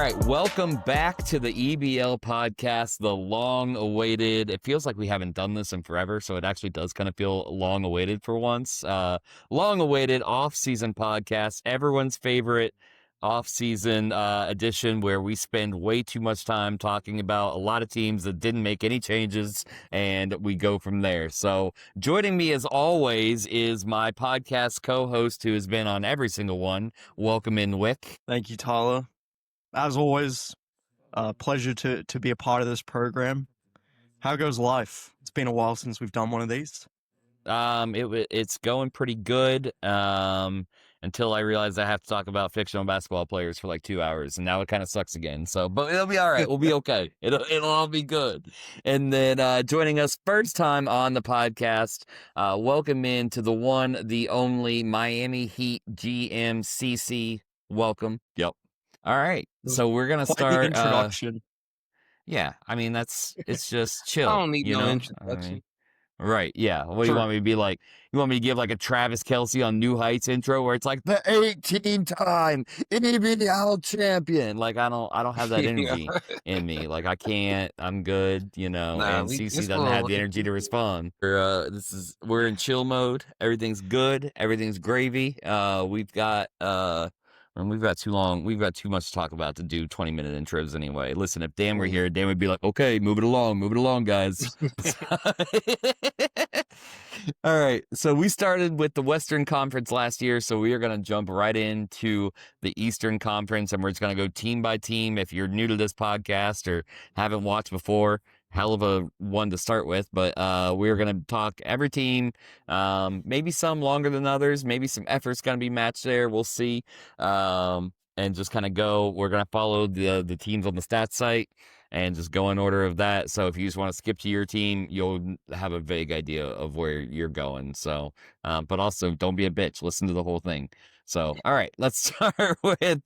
right, welcome back to the EBL Podcast, the long-awaited. It feels like we haven't done this in forever, so it actually does kind of feel long-awaited for once. Long-awaited off-season podcast, everyone's favorite off-season edition where we spend way too much time talking about a lot of teams that didn't make any changes, and we go from there. So joining me, as always, is my podcast co-host who has been on every single one. Welcome in, Wick. Thank you, Tyler. As always, pleasure to be a part of this program. How goes life? It's been a while since we've done one of these. It's going pretty good until I realized I have to talk about fictional basketball players for like 2 hours, and now it kind of sucks again. So, but it'll be all right. We'll be okay. It'll all be good. And then joining us first time on the podcast, welcome in to the one, the only Miami Heat GM CC. Welcome. Yep. All right. So we're gonna Quite start the introduction. Yeah, I mean it's just chill. I don't need no know? introduction. I mean, right, yeah. What do you True. want me to be like? You want me to give like a Travis Kelce on New Heights intro where it's like the 18-time EBL champion? Like I don't have that energy in me. Like I can't. I'm good, you know. Nah, and we- CC this doesn't one- have the energy to respond. We're in chill mode. Everything's good. Everything's gravy. We've got too much to talk about to do 20-minute intros anyway. Listen, if Dan were here, Dan would be like, okay, move it along, guys. All right. So we started with the Western Conference last year. So we are going to jump right into the Eastern Conference, and we're just going to go team by team. If you're new to this podcast or haven't watched before, hell of a one to start with, but we're going to talk every team, maybe some longer than others, maybe some effort's going to be matched there. We'll see. And just kind of go. We're going to follow the teams on the stats site and just go in order of that. So if you just want to skip to your team, you'll have a vague idea of where you're going. So, but also don't be a bitch. Listen to the whole thing. So, all right, let's start with,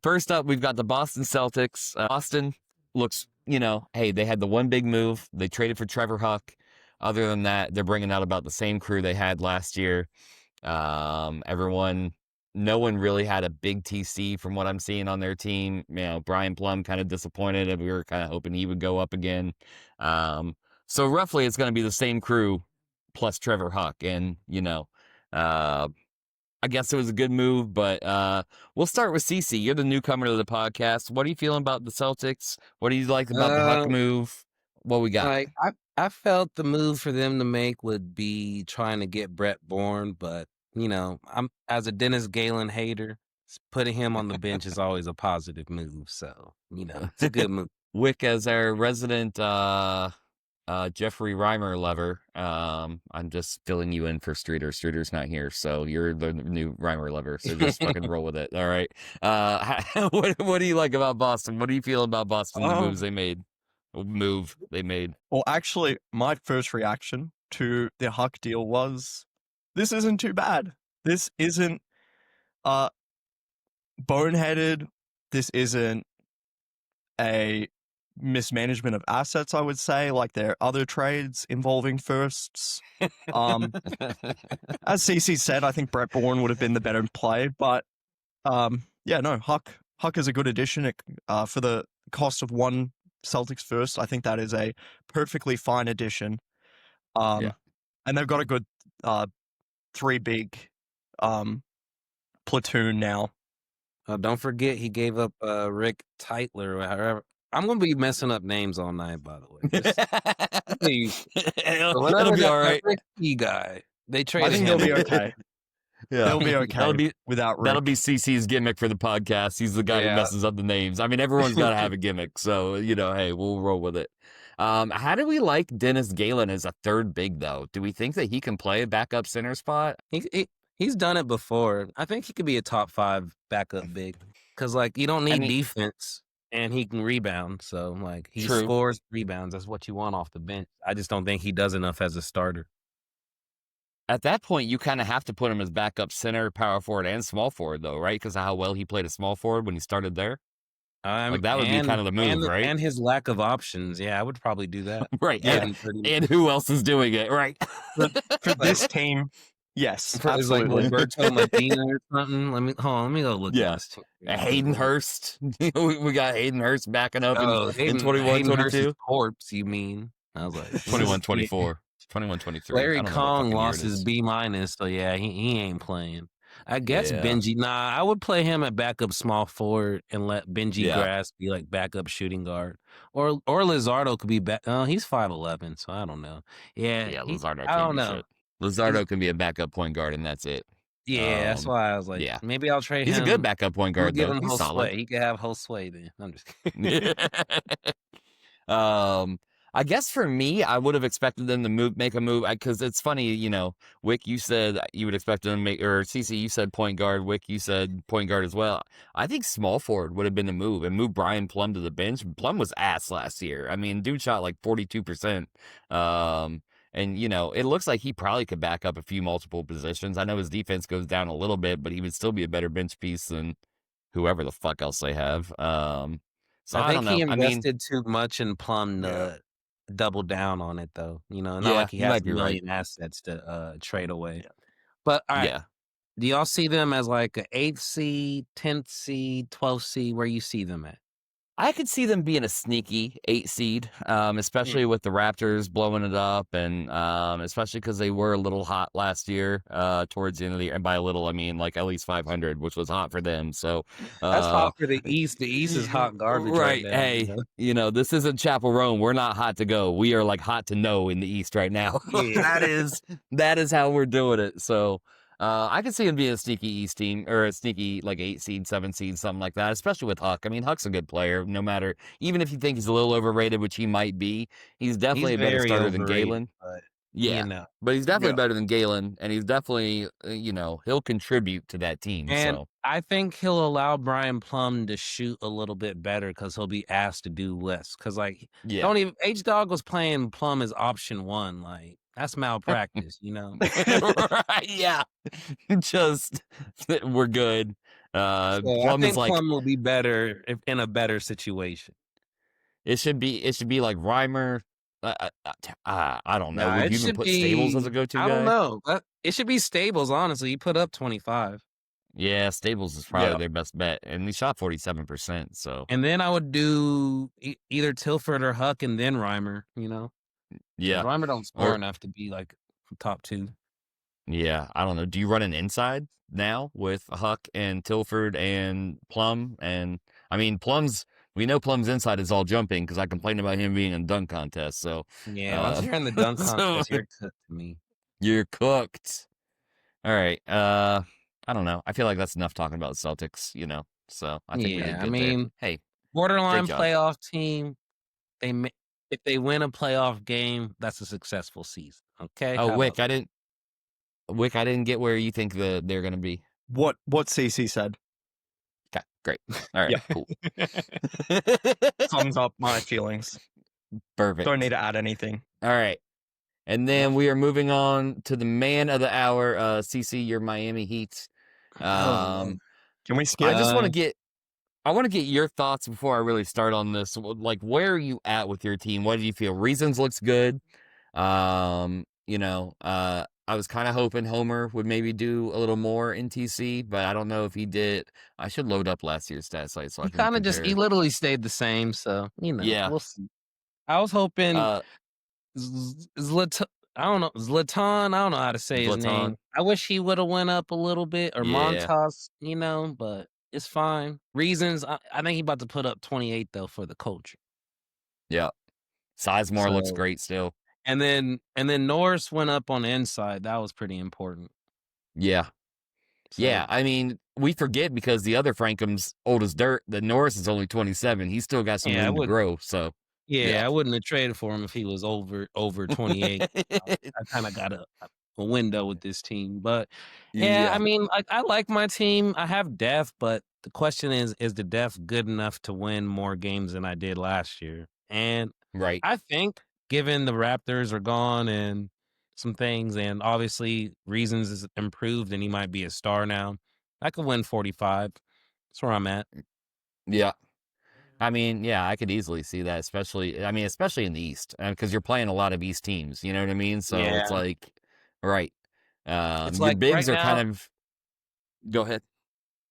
first up, we've got the Boston Celtics. Boston looks, hey, they had the one big move. They traded for Trevor Huck. Other than that, they're bringing out about the same crew they had last year. No one really had a big TC from what I'm seeing on their team. Brian Plum kind of disappointed, and we were kind of hoping he would go up again. So roughly it's going to be the same crew plus Trevor Huck. And, I guess it was a good move, but we'll start with CC. You're the newcomer to the podcast. What are you feeling about the Celtics? What do you like about the Huck move? What we got? Like I felt the move for them to make would be trying to get Brett Bourne, but I'm as a Dennis Galen hater, putting him on the bench is always a positive move. So it's a good move. Wick, as our resident Jeffrey Reimer lover, I'm just filling you in for Streeter. Streeter's not here, so you're the new Reimer lover. So just fucking roll with it. All right. What do you like about Boston? What do you feel about Boston? The moves they made. Well, actually, my first reaction to the Huck deal was, this isn't too bad. This isn't boneheaded. This isn't a mismanagement of assets, I would say, like there are other trades involving firsts. As CC said, I think Brett Bourne would have been the better play, but Huck is a good addition. For the cost of one Celtics first, I think that is a perfectly fine addition. And they've got a good three big platoon now. Don't forget he gave up Rick Titler or however. I'm gonna be messing up names all night, by the way. Please. It'll be all right. Ricky guy. They traded. I think him. they'll be okay. Yeah, They'll be okay without Rick. That'll be CC's gimmick for the podcast. He's the guy who messes up the names. I mean, everyone's got to have a gimmick, so hey, we'll roll with it. How do we like Dennis Galen as a third big though? Do we think that he can play a backup center spot? He's done it before. I think he could be a top 5 backup big because you don't need defense and he can rebound. So he scores rebounds. That's what you want off the bench. I just don't think he does enough as a starter. At that point, you kind of have to put him as backup center, power forward, and small forward, though, right? Because of how well he played a small forward when he started there. That would be kind of the move, right? And his lack of options. Yeah, I would probably do that. Right. And who else is doing it, right? For this team, Yes, It's like absolutely. Roberto Medina or something. Let me go look at this. Hayden Hurst. we got Hayden Hurst backing up in Hayden Hurst's 21-22. corpse, you mean? I was like 21-24. 21-23. Larry I don't know what Kong fucking year lost it his is. B-, so yeah, he ain't playing. I guess Yeah. Benji. Nah, I would play him at backup small forward and let Benji Grass be like backup shooting guard, or Lizardo could be back. He's 5'11", so I don't know. Yeah, Lizardo I can't don't do know. shit. Lizardo can be a backup point guard, and that's it. Yeah, that's why I was like, maybe I'll trade him. He's a good backup point guard, give though. him He's solid. Josue. He could have Josue then. I'm just kidding. I guess for me, I would have expected them to make a move because it's funny, Wick, you said you would expect them to make, or CC, you said point guard. Wick, you said point guard as well. I think small forward would have been the move and move Brian Plum to the bench. Plum was ass last year. I mean, dude shot like 42%. And it looks like he probably could back up a few multiple positions. I know his defense goes down a little bit, but he would still be a better bench piece than whoever the fuck else they have. So I think don't know. he invested too much in Plum to double down on it, though. Not like he has a million assets to trade away. Yeah. But all right, do y'all see them as like an 8th seed, 10th seed, 12th seed? Where you see them at? I could see them being a sneaky 8 seed, especially with the Raptors blowing it up, and especially because they were a little hot last year towards the end of the year. And by a little, I mean like at least 500, which was hot for them. So that's hot for the East. The East is hot garbage right now. Hey, this isn't Chapel Rome. We're not hot to go. We are like hot to know in the East right now. that is how we're doing it. So. I could see him being a sneaky East team or a sneaky like 8 seed, 7 seed, something like that, especially with Huck. I mean, Huck's a good player, no matter, even if you think he's a little overrated, which he might be, he's definitely a better starter than Galen. But he's definitely better than Galen, and he's definitely, he'll contribute to that team. And so I think he'll allow Brian Plum to shoot a little bit better because he'll be asked to do less. Because H-Dog was playing Plum as option 1, like. That's malpractice, Right, yeah. Just we're good. I think Plum will be better in a better situation. It should be like Reimer. I don't know. Would you even put Stables as a go-to guy? I don't know. It should be Stables, honestly. You put up 25. Yeah, Stables is probably their best bet, and he shot 47%. So, and then I would do either Tilford or Huck, and then Reimer. Yeah, Reimer don't score enough to be like top 2. Yeah, I don't know. Do you run an inside now with Huck and Tilford and Plum? And I mean, we know Plum's inside is all jumping because I complained about him being in dunk contest. So once you're in the dunk contest, you're cooked to me. You're cooked. All right. I don't know. I feel like that's enough talking about the Celtics. So I think we did good there. Hey, borderline playoff team. If they win a playoff game, that's a successful season. Okay. Oh, Wick, I didn't get where you think they're going to be. What CC said. Okay, great. All right, cool. Sums up my feelings. Perfect. Don't need to add anything. All right. And then we are moving on to the man of the hour, CC, your Miami Heat. Can we skip? I want to get your thoughts before I really start on this. Like, where are you at with your team? What do you feel? Reasons looks good. I was kind of hoping Homer would maybe do a little more in TC, but I don't know if he did. I should load up last year's stat site so I can he literally stayed the same. So, we'll see. I was hoping Zlatan, I don't know how to say his name. I wish he would have went up a little bit, or Montas, but it's fine. Reasons, I think he about to put up 28 though for the culture. Yeah, Sizemore looks great still. And then Norris went up on the inside. That was pretty important. Yeah. Yeah, I mean, we forget because the other Frankham's old as dirt. That Norris is only 27. He's still got some room to grow. So I wouldn't have traded for him if he was over 28. I kind of got a window with this team, but I mean, I like my team. I have depth, but the question is the depth good enough to win more games than I did last year? And I think, given the Raptors are gone and some things, and obviously Reasons is improved and he might be a star now, I could win 45. That's where I'm at. Yeah. I mean, I could easily see that, especially in the East, because you're playing a lot of East teams, you know what I mean? So it's like, right. It's Your like bigs right are kind now. of. Go ahead.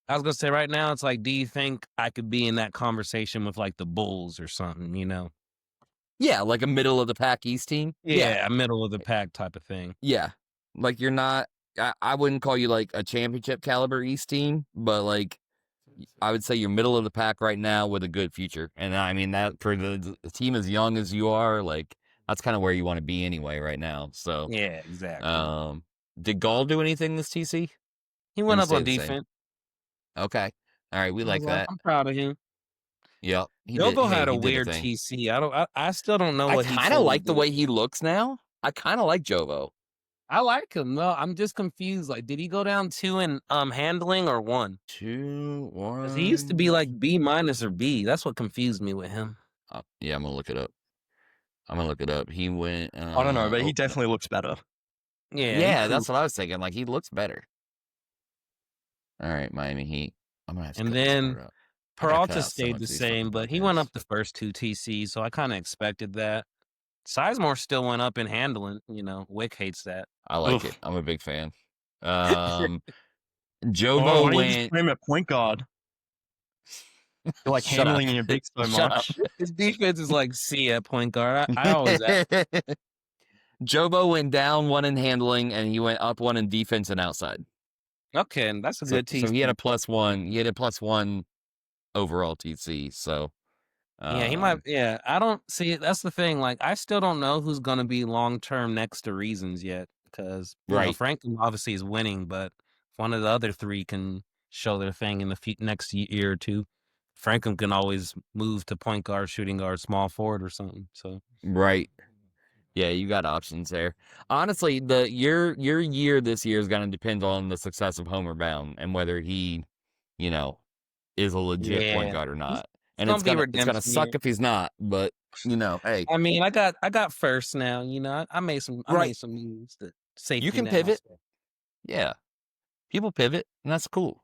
I was gonna say right now, it's like, do you think I could be in that conversation with like the Bulls or something? Yeah, like a middle of the pack East team. Yeah, middle of the pack type of thing. Yeah, like you're not. I wouldn't call you like a championship caliber East team, but like I would say you're middle of the pack right now with a good future. And I mean that for the team as young as you are, like that's kind of where you want to be anyway right now. So Yeah, exactly. Did Gall do anything this TC? He went He up on stayed the same. defense. Okay, all right, we like that. I'm proud of him. Yep, he did. Jovo had a He did weird thing. TC. I still don't know what he. I kind of like the way he looks now. I kind of like Jovo. I like him. No, I'm just confused. Like, did he go down 2 in handling or 1? 2, 1. 'Cause he used to be like B- or B. That's what confused me with him. Yeah, I'm gonna look it up. He went. I don't know, but he definitely looks better. Yeah, that's what I was thinking. Like he looks better. All right, Miami Heat. I'm gonna have to. And cut this then part out. Peralta stayed the same, but he went up the first 2 TCs, so I kind of expected that. Sizemore still went up in handling. Wick hates that. I like it. I'm a big fan. Jovo why don't you just went. play him at point guard? You're like Shut handling up. your big so Shut much. His defense is like C at point guard. I always ask. Jovo went down 1 in handling, and he went up 1 in defense and outside. Okay, and that's a good TC. So he had a +1. He had a +1 overall TC. So yeah, he might. Yeah, I don't see it. That's the thing. Like, I still don't know who's going to be long term next to Reasons yet, because Franklin obviously is winning, but if one of the other 3 can show their thing in the next year or 2, Franklin can always move to point guard, shooting guard, small forward, or something. So right. Yeah, you got options there. Honestly, your year this year is going to depend on the success of Homer Bound and whether he, is a legit point guard or not. And it's gonna suck if he's not. But hey, I mean, I got first now. I made some moves to safety. You can pivot. So. Yeah, people pivot, and that's cool.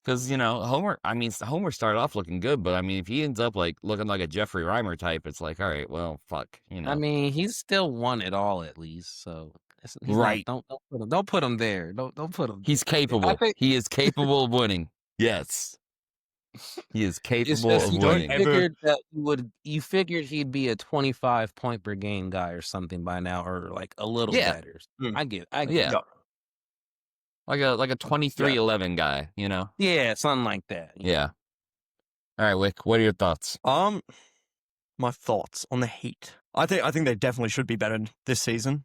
Because Homer. I mean, Homer started off looking good, but I mean, if he ends up like looking like a Jeffrey Reimer type, it's like, all right, well, fuck. I mean, he's still won it all at least. So right. Don't put him there. Don't put him. He's capable. He is capable of winning. Yes. He is capable of winning. You figured he'd be a 25 point per game guy or something by now, or like a little better. I get yeah. Like a 23-11 guy, Yeah, something like that. Yeah. All right, Wick, what are your thoughts? My thoughts on the Heat. I think they definitely should be better this season.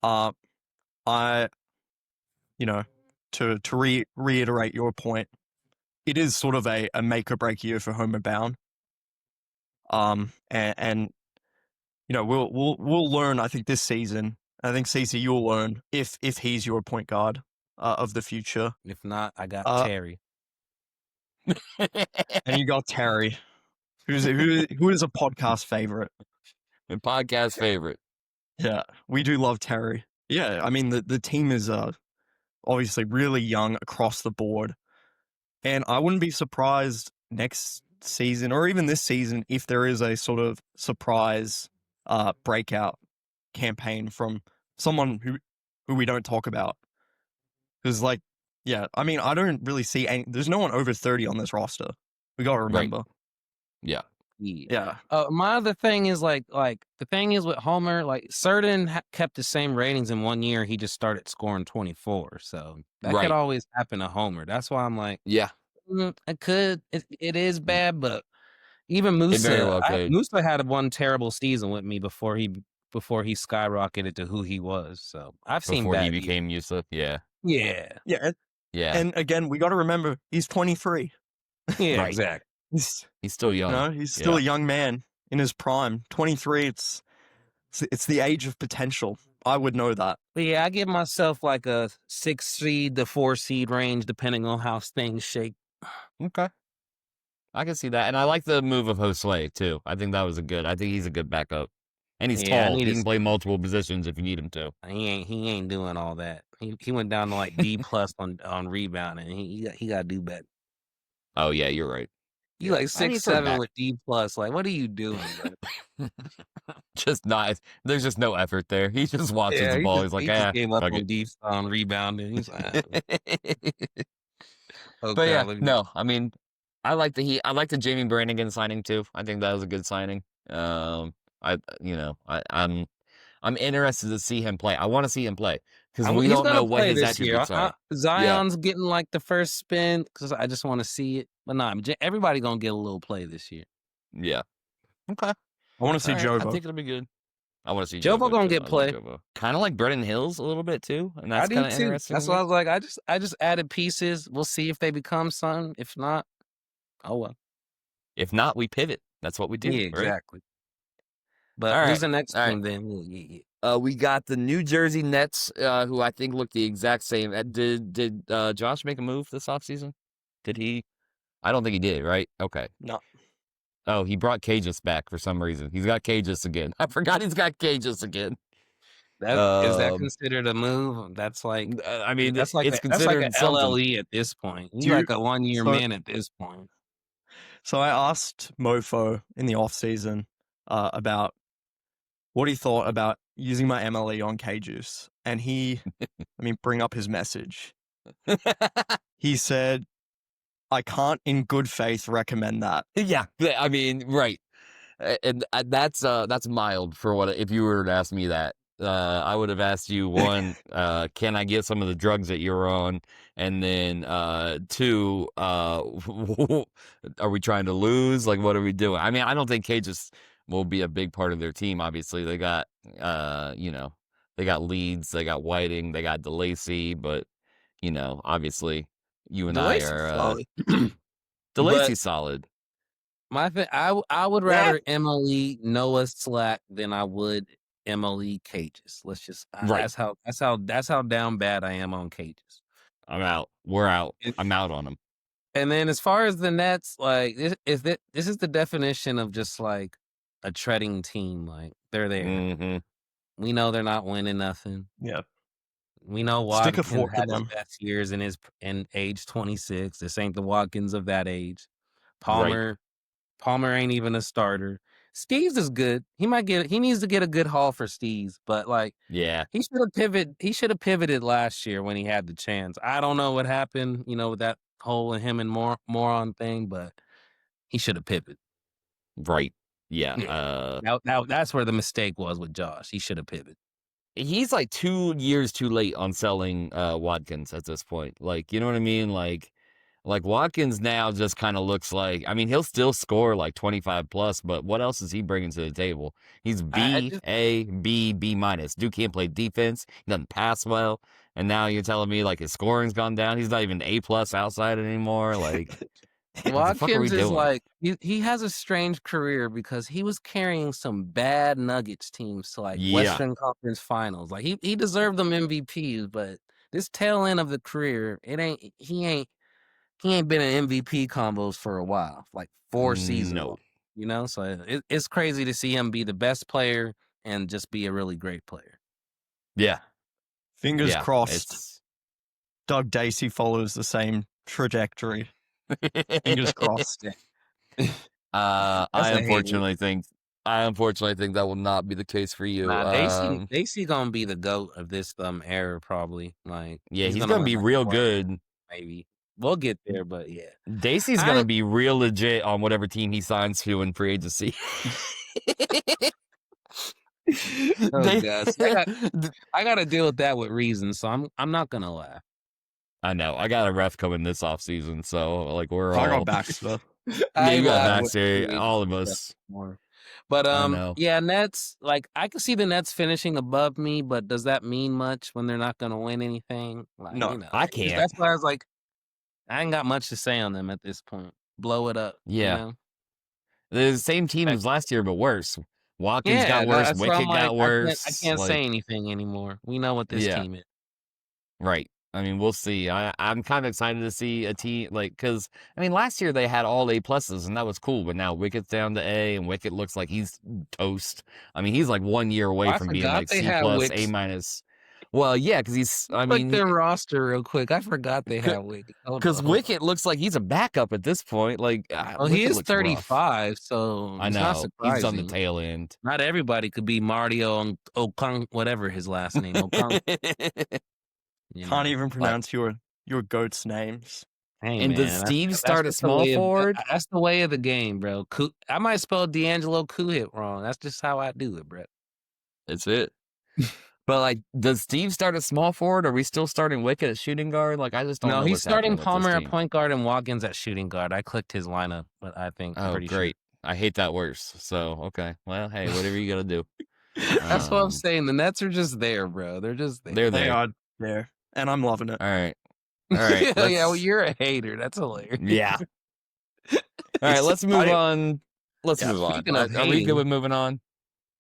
To reiterate your point, it is sort of a make or break year for Homer Bound. And we'll learn. I think this season. I think CC, you'll learn if he's your point guard of the future. If not, I got Terry. And you got Terry, who is a podcast favorite. A podcast favorite. Yeah, we do love Terry. Yeah, I mean the team is obviously really young across the board. And I wouldn't be surprised next season or even this season if there is a sort of surprise breakout campaign from someone who we don't talk about. Because I mean, I don't really see there's no one over 30 on this roster. We got to remember. Right. Yeah. Yeah. My other thing is like the thing is with Homer, like Certain kept the same ratings in 1 year. He just started scoring 24. So that could always happen to Homer. That's why I'm like, yeah, it could. It is bad, but even Musa, Musa had 1 terrible season with me before he skyrocketed to who he was. So I've seen before bad he became Musa. Yeah. Yeah. And again, we got to remember he's 23. Yeah, right. Exactly. He's still young. He's still a young man in his prime. 23. It's the age of potential. I would know that. But yeah, I give myself like a 6 seed to 4 seed range, depending on how things shake. Okay. I can see that. And I like the move of Josue, too. I think that was I think he's a good backup. And he's tall. He can play multiple positions if you need him to. He ain't doing all that. He went down to like D+ on rebounding. He got to do better. Oh, yeah, you're right. You like 6'7" with D+. Like, what are you doing, bro? Just not. There's just no effort there. He just watches the ball. He's like, he just gave up on rebounding. He's like, but yeah, no. I mean, I like the Jamie Brannigan signing too. I think that was a good signing. I'm interested to see him play. I want to see him play because we don't know what his attributes are. Zion's getting like the first spin because I just want to see it. But nah, everybody gonna get a little play this year. Yeah. Okay. I want to see Jovo. I think it'll be good. I want to see Jovo gonna get play. Kind of like Brennan Hills a little bit too, and that's kind of interesting. That's why I was like, I just added pieces. We'll see if they become something. If not, oh well. If not, we pivot. That's what we do. Yeah, exactly. Right? But who's the next team then? We got the New Jersey Nets, who I think look the exact same. Did Josh make a move this offseason? Did he? I don't think he did, right? Okay. No. Oh, he brought Cages back for some reason. He's got Cages again. I forgot he's got Cages again. Is that considered a move? That's like, I mean, that's like an LLE at this point. He's like a 1-year man at this point. So I asked Mofo in the offseason about what he thought about using my MLE on K-Juice. And he, bring up his message. He said, I can't in good faith recommend that. Yeah, I mean, right. And that's mild for what, if you were to ask me that. I would have asked you, one, can I get some of the drugs that you're on? And then, two, are we trying to lose? Like, what are we doing? I mean, I don't think Cages will be a big part of their team. Obviously, they got, they got Leeds, they got Whiting, they got DeLacy, but, obviously, you and I are, DeLacy's solid. My thing, I would rather MLE Noah Slack than I would MLE Cages. Let's just that's how down bad I am on Cages. I'm out. We're out. I'm out on them. And then as far as the Nets, like this is the definition of just like a treading team. Like they're there. Mm-hmm. We know they're not winning nothing. Yeah. We know Watkins had his best years in age 26. This ain't the Watkins of that age. Palmer ain't even a starter. Steves is good. He needs to get a good haul for Steves, but like, yeah, he should have pivoted last year when he had the chance. I don't know what happened, with that whole him and moron thing, but he should have pivoted. Right. Yeah. Now that's where the mistake was with Josh. He should have pivoted. He's like 2 years too late on selling Watkins at this point. Like, you know what I mean? Like Watkins now just kind of looks like, he'll still score like 25 plus, but what else is he bringing to the table? He's B minus. Dude can't play defense. He doesn't pass well. And now you're telling me like his scoring's gone down. He's not even A plus outside anymore. Like, Watkins is like, he has a strange career because he was carrying some bad Nuggets teams to like Western Conference Finals. Like he deserved them MVPs, but this tail end of the career, he ain't been in MVP combos for a while, like 4 seasons. No. So it's crazy to see him be the best player and just be a really great player. Yeah. Fingers crossed. Doug Dacey follows the same trajectory. Fingers crossed. I unfortunately think that will not be the case for you. Dacey gonna be the GOAT of this era, probably. Like, he's gonna be real good. Maybe. We'll get there, but yeah. Dacey's going to be real legit on whatever team he signs to in free agency. Gosh. I got to deal with that with reason, so I'm not going to laugh. I know. I got a ref coming this offseason, so like we're all... I got Baxter. You got Baxter, all of us. But Nets, like I can see the Nets finishing above me, but does that mean much when they're not going to win anything? Like, no, I can't. That's why I was like, I ain't got much to say on them at this point. Blow it up. Yeah. The same team as last year, but worse. Watkins got worse. Wicket got worse. I can't say anything anymore. We know what this team is. Right. We'll see. I'm kind of excited to see a team, because, last year they had all A pluses, and that was cool, but now Wicket's down to A, and Wicket looks like he's toast. He's like 1 year away from being like C plus, A minus. Well, yeah, because he's. I mean, their roster real quick. I forgot they have Wicket. Because Wicket looks like he's a backup at this point. Like, well, he is 35, so I know not surprising. he's on the tail end. Not everybody could be Mario Okung, whatever his last name. Okung. Can't even pronounce your goat's names. Hey, and man, does Steve start at small forward? That's the way of the game, bro. I might spell D'Angelo Kuhit wrong. That's just how I do it, bro. That's it. But like, does Steve start at small forward? Are we still starting Wicket at shooting guard? Like, I just don't know. No, he's starting Palmer at point guard and Watkins at shooting guard. I clicked his lineup, but I think oh, pretty great. Sure. I hate that worse. So okay, well, hey, whatever you gotta do. That's what I'm saying. The Nets are just there, bro. They're just there. They are there, and I'm loving it. All right. Yeah, well, you're a hater. That's hilarious. Yeah. All right, let's move on. Let's move on. Are we good with moving on?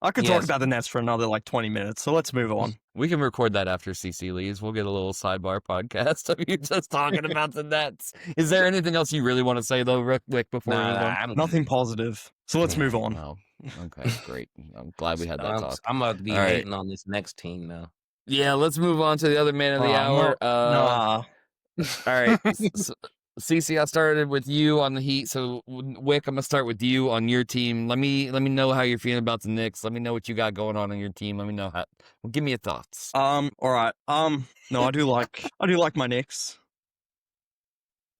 I could talk about the Nets for another 20 minutes, so let's move on. We can record that after CC leaves. We'll get a little sidebar podcast of you just talking about the Nets. Is there anything else you really want to say, though, Rick, before we move on? Nothing positive. So let's move on. Oh, okay, great. I'm glad we had that talk. I'm about to be hating on this next team now. Yeah, let's move on to the other man of the hour. Nah. All right. Cece, I started with you on the Heat, so Wick, I'm gonna start with you on your team. Let me know how you're feeling about the Knicks. Let me know what you got going on your team. Let me know how. Well, give me your thoughts. All right. No, I do like my Knicks.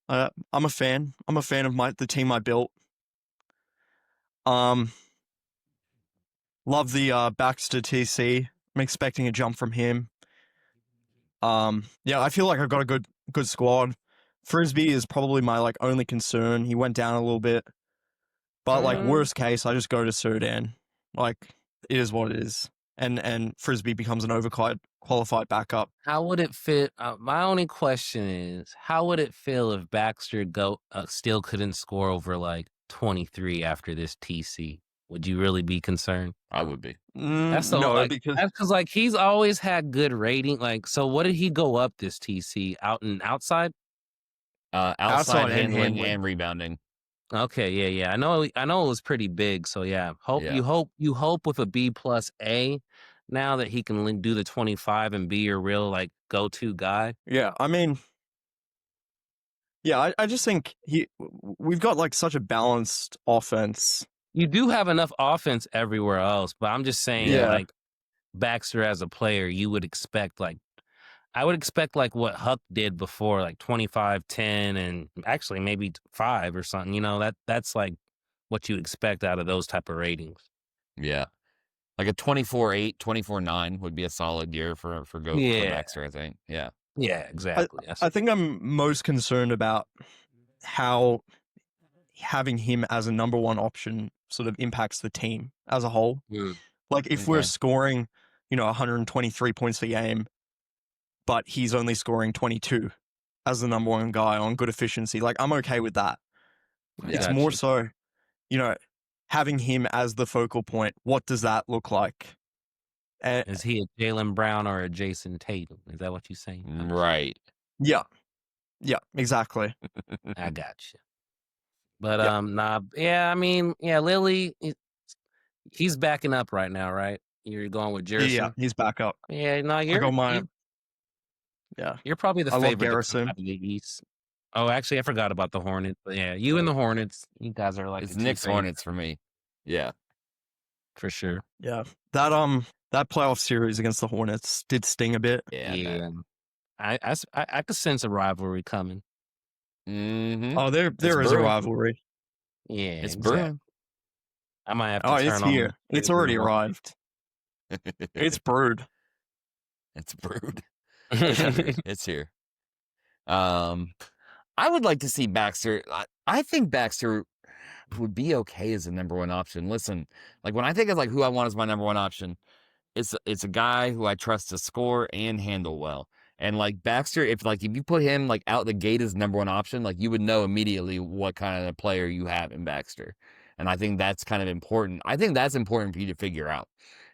I'm a fan. I'm a fan of the team I built. Love the Baxter TC. I'm expecting a jump from him. Yeah, I feel like I've got a good squad. Frisbee is probably my only concern. He went down a little bit, but worst case, I just go to Sudan. It is what it is, and Frisbee becomes an overqualified backup. How would it fit? My only question is, how would it feel if Baxter still couldn't score over 23 after this TC? Would you really be concerned? I would be. That's because he's always had good rating. So what did he go up this TC outside? Outside handling and rebounding. Okay, yeah. I know it was pretty big. So yeah, you hope with a B+A now that he can do the 25 and be your real go-to guy. Yeah, I mean, yeah, I just think we've got such a balanced offense. You do have enough offense everywhere else, but I'm just saying Baxter as a player, you would expect I would expect what Huck did before, 25, 10, and actually maybe 5 or something. That's what you expect out of those type of ratings. Yeah. A 24-8, 24-9 would be a solid year for Baxter, I think. Yeah. Yeah, exactly. I think I'm most concerned about how having him as a number one option sort of impacts the team as a whole. If we're scoring, 123 points per game, but he's only scoring 22 as the number one guy on good efficiency. I'm okay with that. It's more so, having him as the focal point. What does that look like? Is he a Jaylen Brown or a Jason Tatum? Is that what you're saying? Right. Yeah. Yeah, exactly. I got you. But, Lily, he's backing up right now, right? You're going with Jerison? Yeah, he's back up. Yeah, no, you're probably the favorite of the East. Oh, actually, I forgot about the Hornets. But yeah, you and the Hornets, you guys are it's Knicks Hornets for me. Yeah, for sure. Yeah, that playoff series against the Hornets did sting a bit. Yeah. I could sense a rivalry coming. Mm-hmm. Oh, there is a rivalry. Yeah, it's brewing. I might have to turn it's here. It's already arrived. It's brewed. It's brewed. It's here. I would like to see Baxter. I think Baxter would be okay as a number one option. Listen, when I think of who I want as my number one option, it's a guy who I trust to score and handle well. And Baxter, if you put him out the gate as number one option, you would know immediately what kind of player you have in Baxter. And I think that's kind of important. I think that's important for you to figure out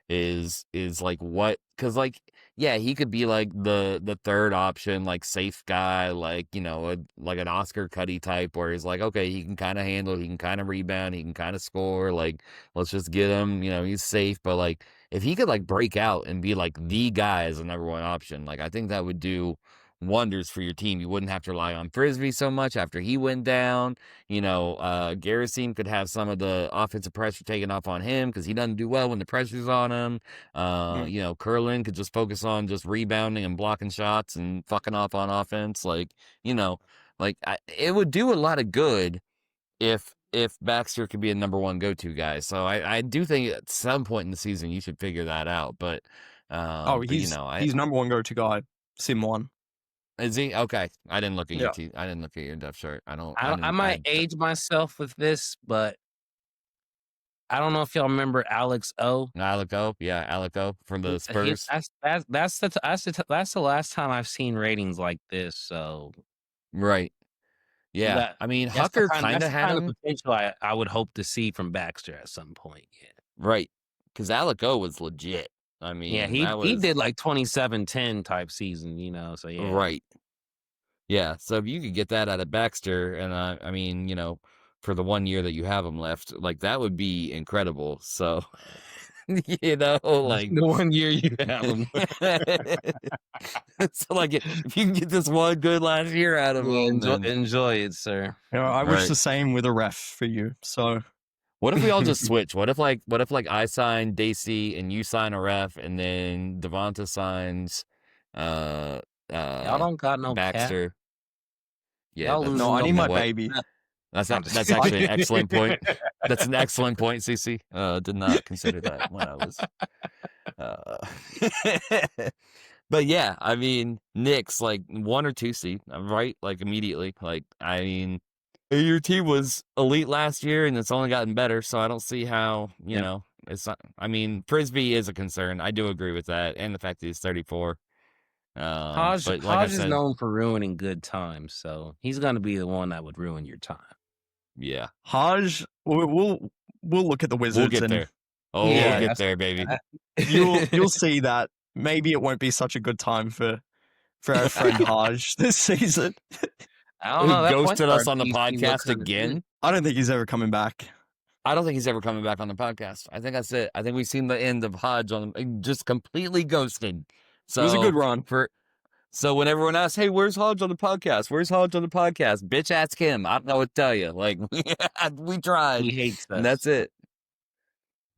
is what, because he could be the third option, safe guy, an Oscar Cuddy type, where he's okay, he can kind of handle, he can kind of rebound, he can kind of score, let's just get him, he's safe, but if he could like break out and be like the guy as a number one option, like I think that would do wonders for your team. You wouldn't have to rely on Frisbee so much after he went down. Garrison could have some of the offensive pressure taken off on him because he doesn't do well when the pressure's on him. Curlin could just focus on just rebounding and blocking shots and fucking off on offense. It would do a lot of good if Baxter could be a number one go-to guy. So I do think at some point in the season you should figure that out. But he's number one go-to guy. Sim 1. Is he? Okay. I didn't look at your I didn't look at your depth chart. I might age myself with this, but I don't know if y'all remember Alex O. Alec O from the Spurs. That's the last time I've seen ratings like this. So right. Yeah. Hucker kind of had the potential I would hope to see from Baxter at some point. Yeah. Right. Because Alec O was legit. He did like 27-10 type season, so yeah. Right. Yeah, so if you could get that out of Baxter, and for the 1 year that you have him left, like that would be incredible. So, the 1 year you have him. So, like, if you can get this one good last year out of him, enjoy it, sir. I wish the same with a ref for you. So. What if we all just switch? What if I sign Dacey and you sign a ref, and then Devonta signs y'all don't got no Baxter. Cap. Yeah, I need my baby. That's actually an excellent point. That's an excellent point, CC. Did not consider that when I was. But yeah, Knicks like 1 or 2 seed, right? Like immediately. Your team was elite last year, and it's only gotten better. So I don't see how it's not. Frisbee is a concern. I do agree with that, and the fact that he's 34. Hodge is known for ruining good times, so he's going to be the one that would ruin your time. Yeah, Hodge. We'll look at the Wizards. We'll get there. We'll get there, baby. You'll see that maybe it won't be such a good time for our friend Hodge this season. I don't know. That ghosted us on the podcast again. I don't think he's ever coming back. I don't think he's ever coming back on the podcast. I think that's it. I think we've seen the end of Hodge just completely ghosted. So it was a good run. So when everyone asks, hey, where's Hodge on the podcast? Where's Hodge on the podcast? Bitch, ask him. I don't know what to tell you. Like, we tried. He hates us. And that's it.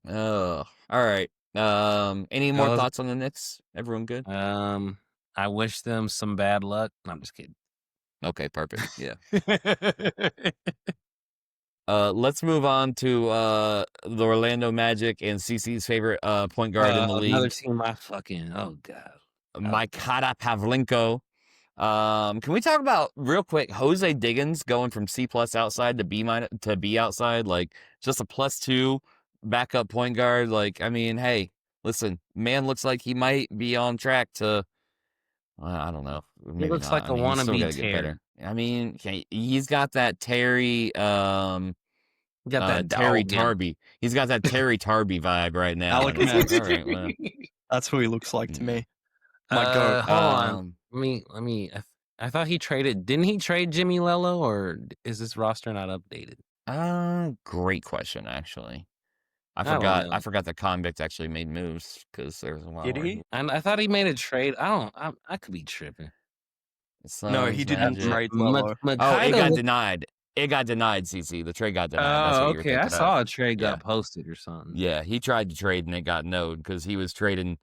Oh, all right. Any more thoughts on the Knicks? Everyone good? I wish them some bad luck. No, I'm just kidding. Okay, perfect. Yeah. Let's move on to the Orlando Magic and CC's favorite point guard in the league. Another team oh God. Mikata Pavlenko. Can we talk about real quick Jose Diggins going from C+ outside to B outside, like just a +2 backup point guard? Like, hey, listen, man looks like he might be on track to I don't know. He looks like a wannabe Terry. He's got that Terry Terry Tarby. He's got that Terry Tarby vibe right now. Alec Max. All right, well. That's who he looks like to me. Hold on. Let me. I thought he traded. Didn't he trade Jimmy Lello, or is this roster not updated? Great question, actually. I forgot the convict actually made moves because there was a while. Did he? And I thought he made a trade. I could be tripping. No, he didn't trade Lello. It got denied. It got denied, CC. The trade got denied. Oh, okay. I saw a trade got posted or something. Yeah, he tried to trade and it got noed because he was trading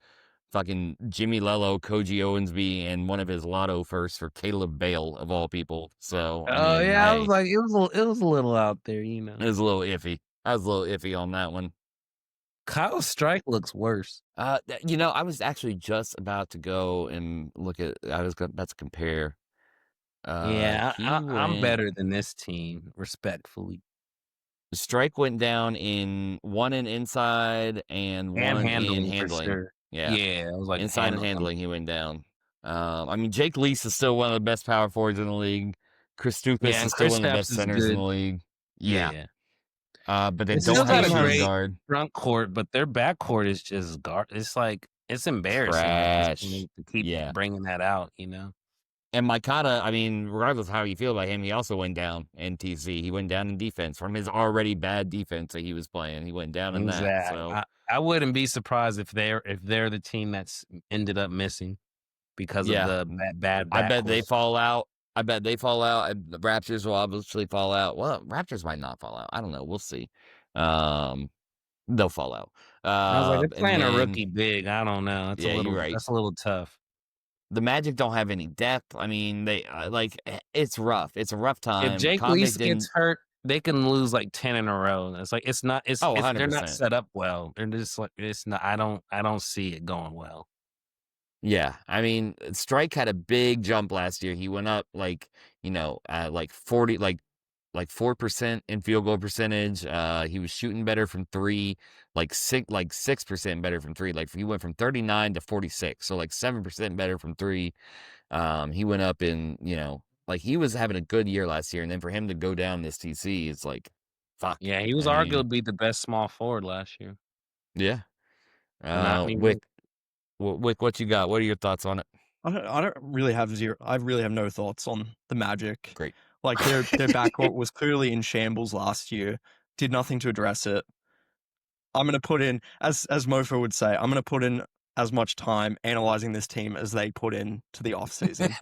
fucking Jimmy Lello, Koji Owensby, and one of his lotto firsts for Caleb Bale of all people. So I was like, it was a little out there, It was a little iffy. I was a little iffy on that one. Kyle Strike looks worse. I was actually just about to go and look at. I was about to compare. I'm better than this team, respectfully. Strike went down in one in inside and one in handling. Sure. Yeah. I was like inside and handling. He went down. Jake Lease is still one of the best power forwards in the league. Chris Stupis is still one of the best centers in the league. Yeah. But they don't have a great guard front court, but their back court is just guard. It's like it's embarrassing to keep bringing that out, And Mikata, regardless of how you feel about him, he also went down in TC. He went down in defense from his already bad defense that he was playing. He went down in that. So I wouldn't be surprised if they're the team that's ended up missing because of the bad I bet they backcourt. fall out. The Raptors will obviously fall out. Well, Raptors might not fall out. I don't know. We'll see. They'll fall out. I was like, they're playing a then, rookie big. I don't know. That's you're right. That's a little tough. The Magic don't have any depth. I mean, they it's rough. It's a rough time. If Jake Lease gets hurt, they can lose like 10 in a row. It's like it's they're not set up well. They're just like it's not. I don't see it going well. Yeah, I mean, Strike had a big jump last year. He went up like 40, like 4% in field goal percentage. He was shooting better from three, like 6% better from three. Like he went from 39 to 46, so like 7% better from three. He went up in like he was having a good year last year, and then for him to go down this TC, it's like, fuck. Yeah, he was arguably the best small forward last year. Yeah. Not Wick, what you got? What are your thoughts on it? I don't really have zero. I really have no thoughts on the Magic. Great. Like their backcourt was clearly in shambles last year. Did nothing to address it. I'm gonna put in, as Mofo would say, I'm gonna put in as much time analyzing this team as they put in to the offseason.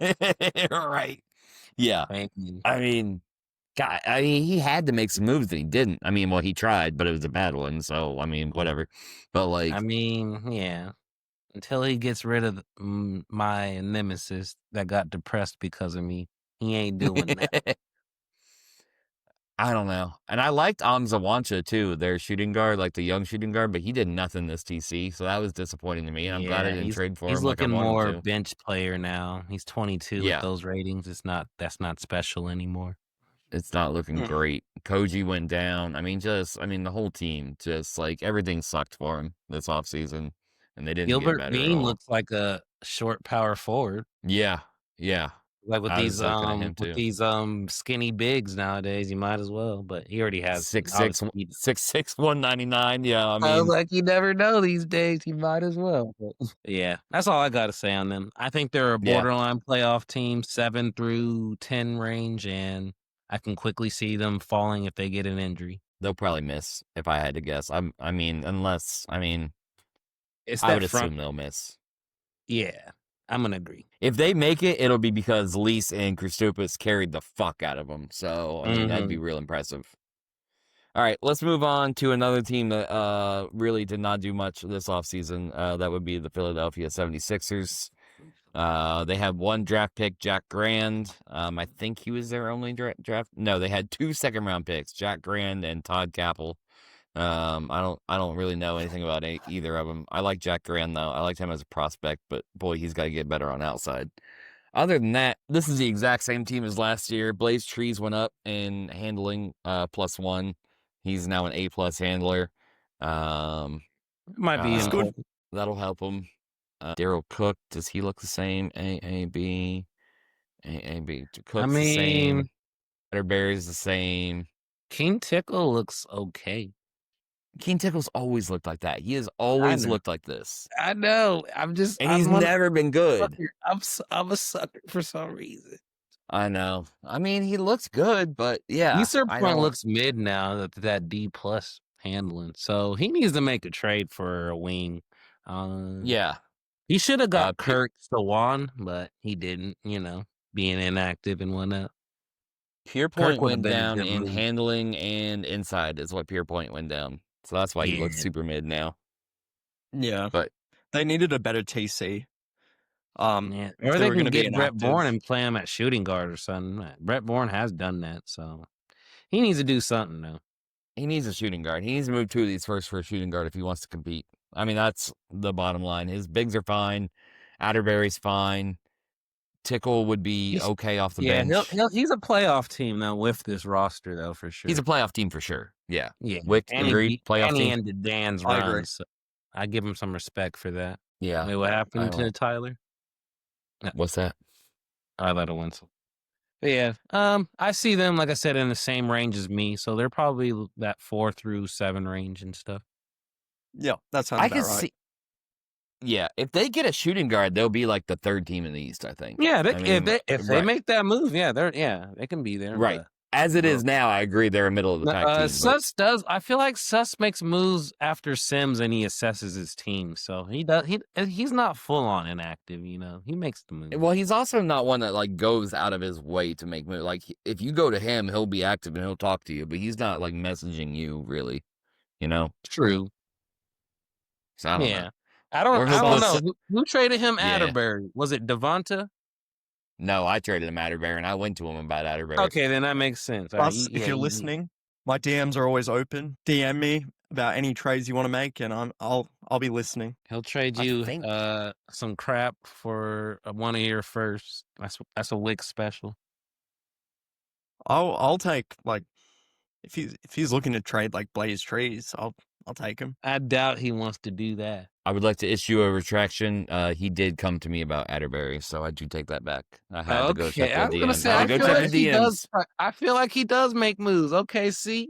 Right. Yeah. Thank you. I mean, God, he had to make some moves that he didn't. I mean, well, he tried, but it was a bad one. So, I mean, whatever. But like, I mean, yeah. Until he gets rid of my nemesis that got depressed because of me, he ain't doing that. I don't know. And I liked Amzawancha too, their shooting guard, like the young shooting guard, but he did nothing this TC, so that was disappointing to me. And I'm glad I didn't trade for him. He's looking like more bench player now. He's 22 with those ratings. That's not special anymore. It's not looking great. Koji went down. I mean, the whole team, just like everything sucked for him this offseason, and they didn't Gilbert get better Bean at all. looks like a short power forward. Yeah. Like with these skinny bigs nowadays, you might as well. But he already has 6'6", 199. Yeah, I mean, I was like, you never know these days. You might as well. But, yeah, that's all I got to say on them. I think they're a borderline playoff team, 7 through 10 range, and I can quickly see them falling if they get an injury. They'll probably miss, if I had to guess. I would assume they'll miss. Yeah, I'm gonna agree. If they make it, it'll be because Lease and Kristopas carried the fuck out of them. So, I mean, that'd be real impressive. All right, let's move on to another team that really did not do much this offseason. That would be the Philadelphia 76ers. They had one draft pick, Jack Grand. I think he was their only draft. No, they had 2 second-round picks, Jack Grand and Todd Capel. I don't really know anything about either of them. I like Jack Grand though. I liked him as a prospect, but boy, he's got to get better on outside. Other than that, this is the exact same team as last year. Blaze Trees went up in handling +1. He's now an A+ handler. Might be good. That'll help him. Daryl Cook, does he look the same? AAB. Cook's the same. Butterberry's the same. King Tickle looks okay. King Tickle's always looked like that. He has always looked like this. I know. He's never been good. I'm a sucker for some reason. I know. I mean, he looks good, but yeah. Easterpoint looks mid now, that D+ handling. So he needs to make a trade for a wing. Yeah. He should have got Kirk Sawan, but he didn't, being inactive and whatnot. Pierpoint went down in handling and inside is what Pierpoint went down. So that's why he looks super mid now. Yeah. But they needed a better TC. Or they can get Brett Bourne and play him at shooting guard or something. Brett Bourne has done that, so he needs to do something now. He needs a shooting guard. He needs to move 2 of these first for a shooting guard if he wants to compete. I mean, that's the bottom line. His bigs are fine. Atterbury's fine. Tickle would be okay off the bench. He's a playoff team now with this roster, though, for sure. He's a playoff team for sure. Yeah. Wick, agreed. Playoff team. He ended Dan's run, so I give him some respect for that. Yeah. Wait, what happened to Tyler? What's that? I let it win. But yeah, I see them, like I said, in the same range as me, so they're probably that 4 through 7 range and stuff. Yeah, that sounds about right. Yeah, if they get a shooting guard, they'll be like the 3rd team in the East, I think. Yeah, if they make that move, they can be there. Right. But As it is now, I agree they're a middle of the pack team. Suss does. I feel like Suss makes moves after Sims and he assesses his team. So he does. He's not full on inactive. He makes the move. Well, he's also not one that like goes out of his way to make moves. Like if you go to him, he'll be active and he'll talk to you, but he's not like messaging you really. True. So I don't know. I don't know. Who traded him Atterbury? Was it Devonta? No, I traded him Atterbury, and I went to him about Atterbury. Okay, then that makes sense. Plus, if you're listening, my DMs are always open. DM me about any trades you want to make, and I'll be listening. He'll trade you some crap for one of your firsts. That's a Wix special. I'll take if he's looking to trade like Blaze Trees, I'll take him. I doubt he wants to do that. I would like to issue a retraction. He did come to me about Atterbury, so I do take that back. I had to go check the DMs. I was gonna say, I feel like he does make moves. Okay, see.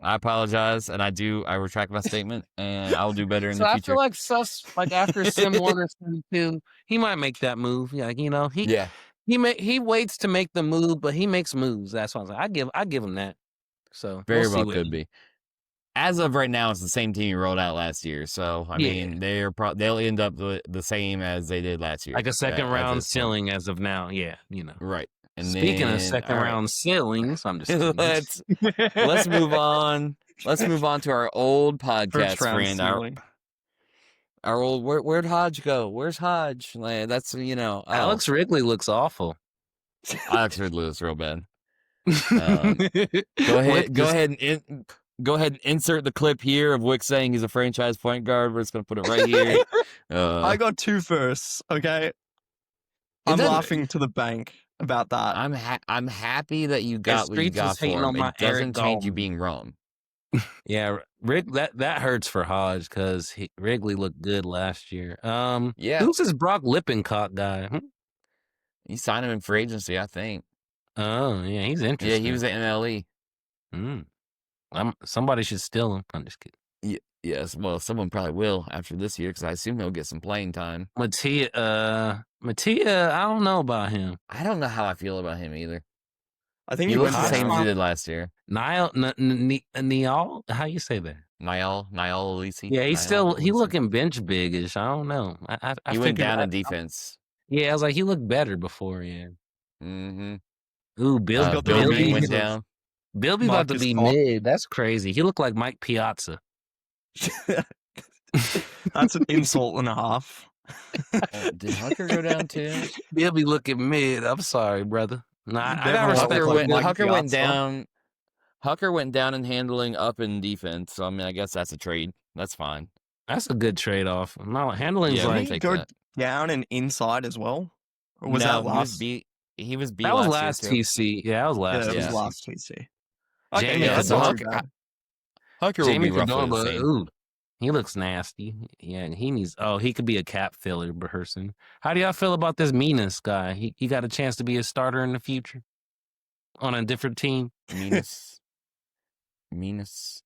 I apologize, and I retract my statement, and I'll do better in the future. I feel like Suss, like after Sim 1 or Sim 2, he might make that move. He waits to make the move, but he makes moves. That's what I was like. I give him that. So very well could be. As of right now, it's the same team he rolled out last year. So I mean, they'll end up the same as they did last year, like a second round ceiling as of now. Yeah, right. And speaking of second round ceilings, I'm just let's move on. Let's move on to our old podcast friend. Our old where'd Hodge go? Where's Hodge? Like, that's Alex Wrigley looks awful. Alex Wrigley looks real bad. Go ahead and insert the clip here of Wick saying he's a franchise point guard. We're just gonna put it right here. I got 2 firsts. Okay, I'm laughing to the bank about that. I'm happy that you got what you got for him. It doesn't change you being wrong. Yeah, Rick, that hurts for Hodge because Wrigley looked good last year. Who's this Brock Lippincott guy? He signed him in free agency, I think. Oh yeah, he's interesting. Yeah, he was at MLE. Somebody should steal him. I'm just kidding. Yes, well, someone probably will after this year because I assume he'll get some playing time. Mattia, I don't know about him. I don't know how I feel about him either. I think he looks the same as he did last year. Niall, how you say that? Niall Alisi. Yeah, he looking bench big-ish. I don't know. He went down in defense. Yeah, I was like, he looked better before. Yeah. Mm-hmm. Ooh, Bilby went down. Bilby about to be mid. That's crazy. He looked like Mike Piazza. That's an insult and a half. Did Hucker go down too? Bilby looking mid. I'm sorry, brother. Nah, Hucker went down. Hucker went down in handling, up in defense. So I mean, I guess that's a trade. That's fine. That's a good trade off. No, handling's did he go down and inside as well? Or was that last? He was B. That was last TC. Yeah, that was last. Yeah, that was last TC. Okay, so Hucker will be roughly the same. Ooh, he looks nasty. Yeah, and he could be a cap filler person. How do y'all feel about this Minas guy? He got a chance to be a starter in the future on a different team. Minas. If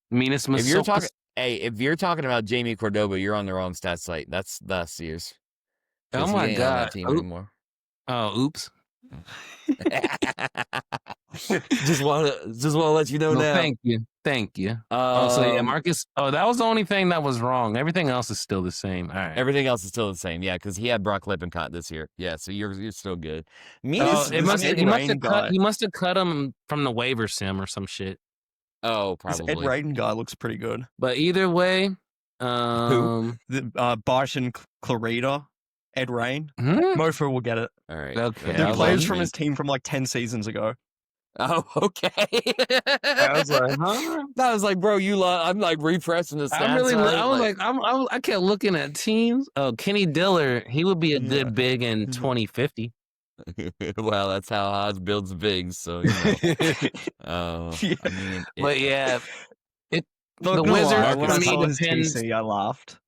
you're talking about Jamie Cordoba, you're on the wrong stat site. That's last year's. Oh my God! On that team anymore. Oh, oops. just want to let you know now. Thank you. So yeah, Marcus. Oh, that was the only thing that was wrong. Everything else is still the same. All right. Everything else is still the same. Yeah, because he had Brock Lippincott this year. Yeah, so you're still good. He must have cut him from the waiver sim or some shit. Oh, probably. This Ed Raiden guy looks pretty good. But either way, who? Barton Clarita. Ed Rain. Mofo will get it. All right. Okay. The players from his team from like 10 seasons ago. Oh, okay. I was like, huh? I was like, bro, I'm like refreshing the stats. I kept looking at teams. Oh, Kenny Diller, he would be a good big in 2050. Well, that's how Oz builds bigs. So, but yeah, the Wizards. I laughed.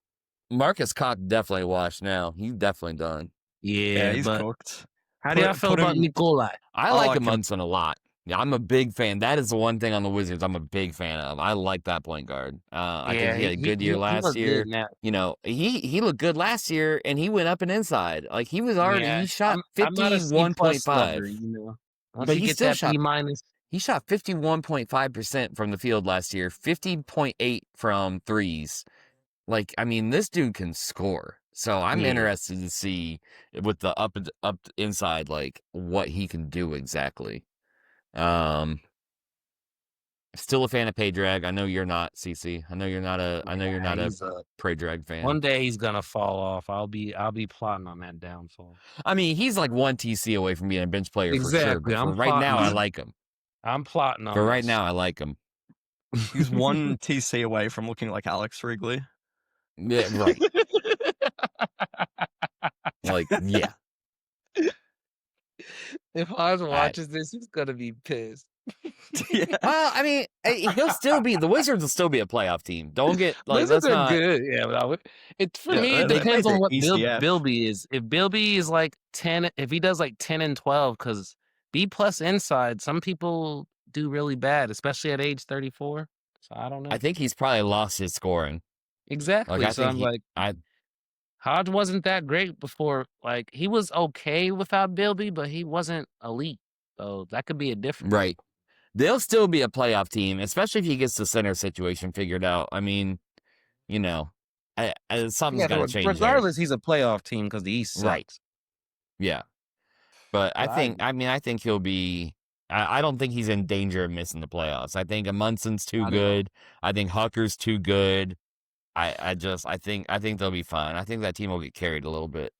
Marcus Cock definitely washed now. He's definitely done. Yeah, he's cooked. How do y'all feel about Nikolai? I like Munson a lot. Yeah, I'm a big fan. That is the one thing on the Wizards I'm a big fan of. I like that point guard. I think he had a good year last year. He looked good last year, and he went up and inside. Like he was already he shot 51.5. But he still shot B-. He shot 51.5% from the field last year, 50.8 from threes. Like, I mean, this dude can score. So I'm interested to see with the up inside, like what he can do exactly. Still a fan of pay drag. I know you're not, CC. I know you're not a pay drag fan. One day he's gonna fall off. I'll be plotting on that downfall. I mean, he's like one TC away from being a bench player for sure. But for right now, I like him. I'm plotting on. For right now, I like him. He's one TC away from looking like Alex Wrigley. Yeah, right. Like, yeah. If Hodge watches this, he's gonna be pissed. Yeah. Well, I mean, the Wizards will still be a playoff team. Don't get like Wizards that's are not good. Yeah, but for me, it depends on what Bilby is. If Bilby is like 10, if he does like 10 and 12, because B+ inside, some people do really bad, especially at age 34. So I don't know. I think he's probably lost his scoring. Exactly. Like, so Hodge wasn't that great before. Like, he was okay without Bilby, but he wasn't elite. So that could be a difference. Right. They'll still be a playoff team, especially if he gets the center situation figured out. I mean, you know, something's got to change. Regardless, he's a playoff team because the East sucks. Right. Yeah. But I think he'll be. I don't think he's in danger of missing the playoffs. I think Amundson's too good. I think Hucker's too good. I think they'll be fine. I think that team will get carried a little bit.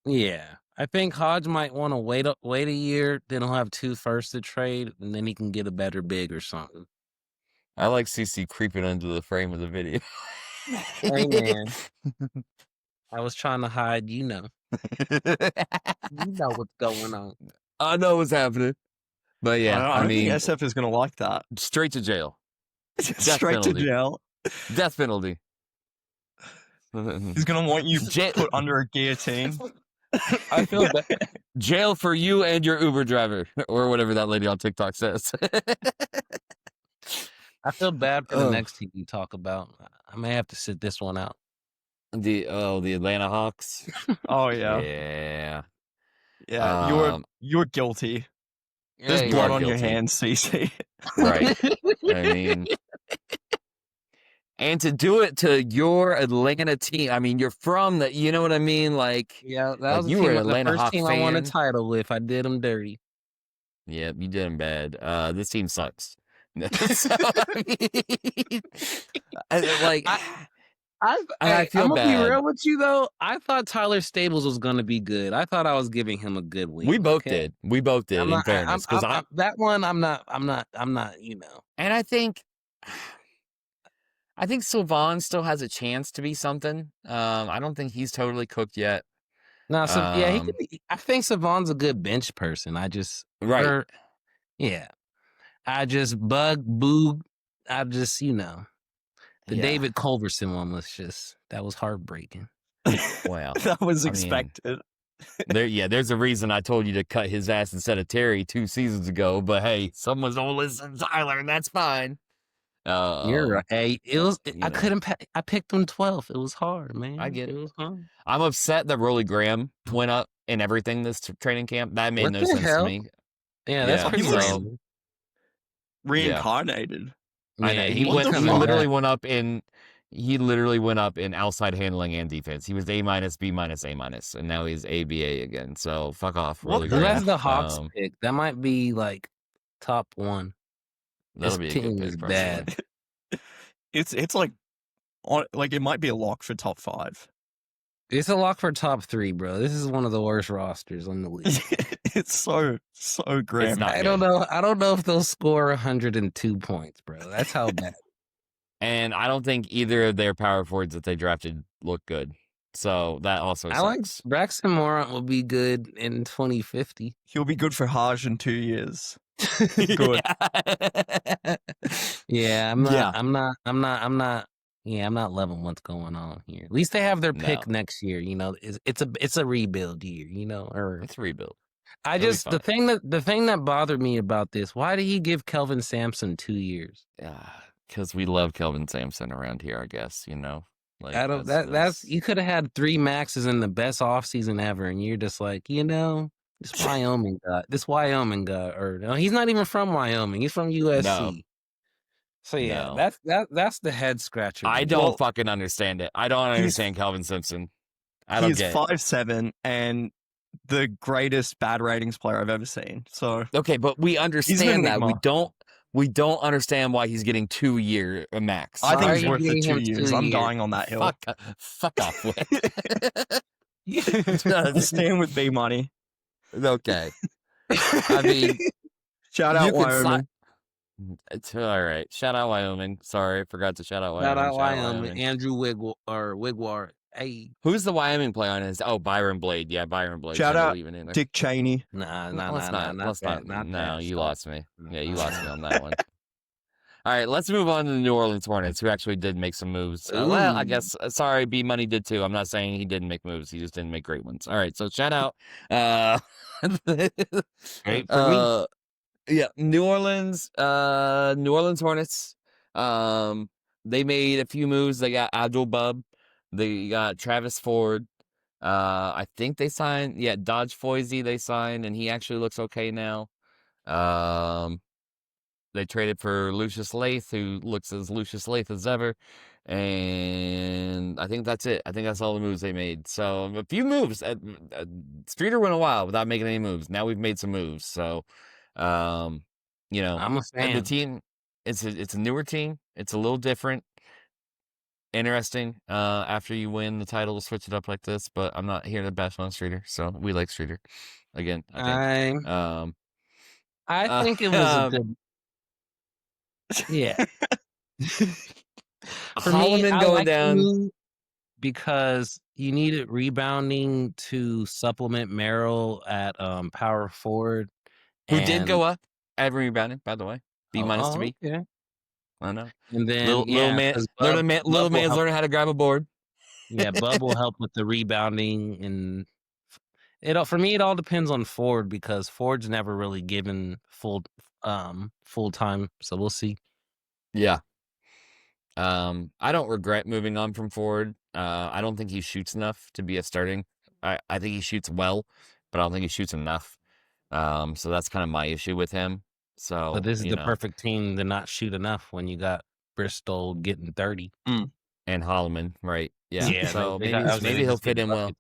Yeah. I think Hodge might want to wait a year, then he'll have 2 firsts to trade, and then he can get a better big or something. I like CC creeping under the frame of the video. Hey, man. I was trying to hide, you know. You know what's going on. I know what's happening. But yeah, I mean, think SF is going to like that. Straight to jail. Straight to jail. Death penalty. He's going to want you put under a guillotine. I feel bad. Jail for you and your Uber driver, or whatever that lady on TikTok says. I feel bad for the next team you talk about. I may have to sit this one out. The Atlanta Hawks. Oh yeah. Yeah. Yeah. You're guilty. There's blood on your hands, CC. Right. I mean, and to do it to your Atlanta team. I mean, you're from the. You know what I mean? Like, yeah, that was you were an Atlanta the first Hawks team fan. I won a title with. I did them dirty. Yeah, you did them bad. This team sucks. So, I mean, I feel I'm bad. gonna be real with you though. I thought Tyler Stables was gonna be good. I thought I was giving him a good win. We both did. We both did. In fairness, because that one, I'm not. You know. And I think Sylvan still has a chance to be something. I don't think he's totally cooked yet. No, he could be. I think Savon's a good bench person. I just yeah. I just boo. I just the David Culverson one that was heartbreaking. Well, that was expected. There's a reason I told you to cut his ass instead of Terry 2 seasons ago. But hey, someone's gonna listen to Tyler, and that's fine. You're right. Hey, I couldn't. I picked him 12th. It was hard, man. I get it. It was hard. I'm upset that Rolly Graham went up in everything this training camp. That made no sense to me. Yeah, that's pretty random. Reincarnated. I know. He literally went up in outside handling and defense. He was A-, B-, A-, and now he's ABA again. So fuck off. Really that's the Hawks pick. That might be like top 1. That'll be a good pick. Bad. It's like it might be a lock for top 5. It's a lock for top 3, bro. This is one of the worst rosters in the league. It's so grim. I don't know if they'll score 102 points, bro. That's how bad. And I don't think either of their power forwards that they drafted look good. So that also sucks. I like Braxton Morant will be good in 2050. He'll be good for Haj in 2 years. Good. Yeah, I'm not loving what's going on here. At least they have their pick next year. It's a rebuild year. Or it's a rebuild. The thing that bothered me about this. Why did he give Kelvin Sampson 2 years? Because we love Kelvin Sampson around here. I guess Like I don't. That's you could have had 3 maxes in the best offseason ever, and you're just like, This Wyoming guy, or no, he's not even from Wyoming. He's from USC. No. So yeah, No. that's the head scratcher. I don't fucking understand it. I don't understand Kelvin Simpson. I don't get it. He's 5'7" and the greatest bad ratings player I've ever seen. So okay, but we understand that. We don't understand why he's getting 2-year max. I think he's worth the 2 years. I'm dying on that hill. Fuck off with. I'll stand with B money. Okay. I mean, shout out Wyoming. It's all right. Shout out Wyoming. Sorry, I forgot to shout out Wyoming. Shout out Wyoming. Andrew Wigwar. Hey, who's the Wyoming play on his? Oh, Byron Blade. Yeah, Byron Blade. Shout out Dick Cheney. Nah, you lost me. Yeah, you lost me on that one. All right, let's move on to the New Orleans Hornets, who actually did make some moves. Well, I guess, sorry, B Money did too. I'm not saying he didn't make moves. He just didn't make great ones. All right, so shout out. Great for me. Yeah, New Orleans Hornets. They made a few moves. They got Abdul Bub. They got Travis Ford. I think they signed, Dodge Foisey they signed, and he actually looks okay now. They traded for Lucius Lath, who looks as Lucius Lath as ever. And I think that's it. I think that's all the moves they made. So a few moves. Streeter went a while without making any moves. Now we've made some moves. So, I'm a fan. The team, it's a newer team. It's a little different. Interesting. After you win the title, switch it up like this. But I'm not here to bash on Streeter. So we like Streeter. Again, I think. I think it was a good. Yeah. For Holloman me, going down because you needed rebounding to supplement Merrill at power forward, who did go up at rebounding, by the way. B minus to me. Yeah. I know. And then little man's learning how to grab a board. Yeah, Bub will help with the rebounding, and for me it all depends on Ford because Ford's never really given full time, so we'll see. Yeah. I don't regret moving on from Ford. I don't think he shoots enough to be a starting. I think he shoots well, but I don't think he shoots enough. So that's kind of my issue with him. So, but this is the perfect team to not shoot enough when you got Bristol getting 30 and Holloman, right? Yeah. So maybe he'll fit in well.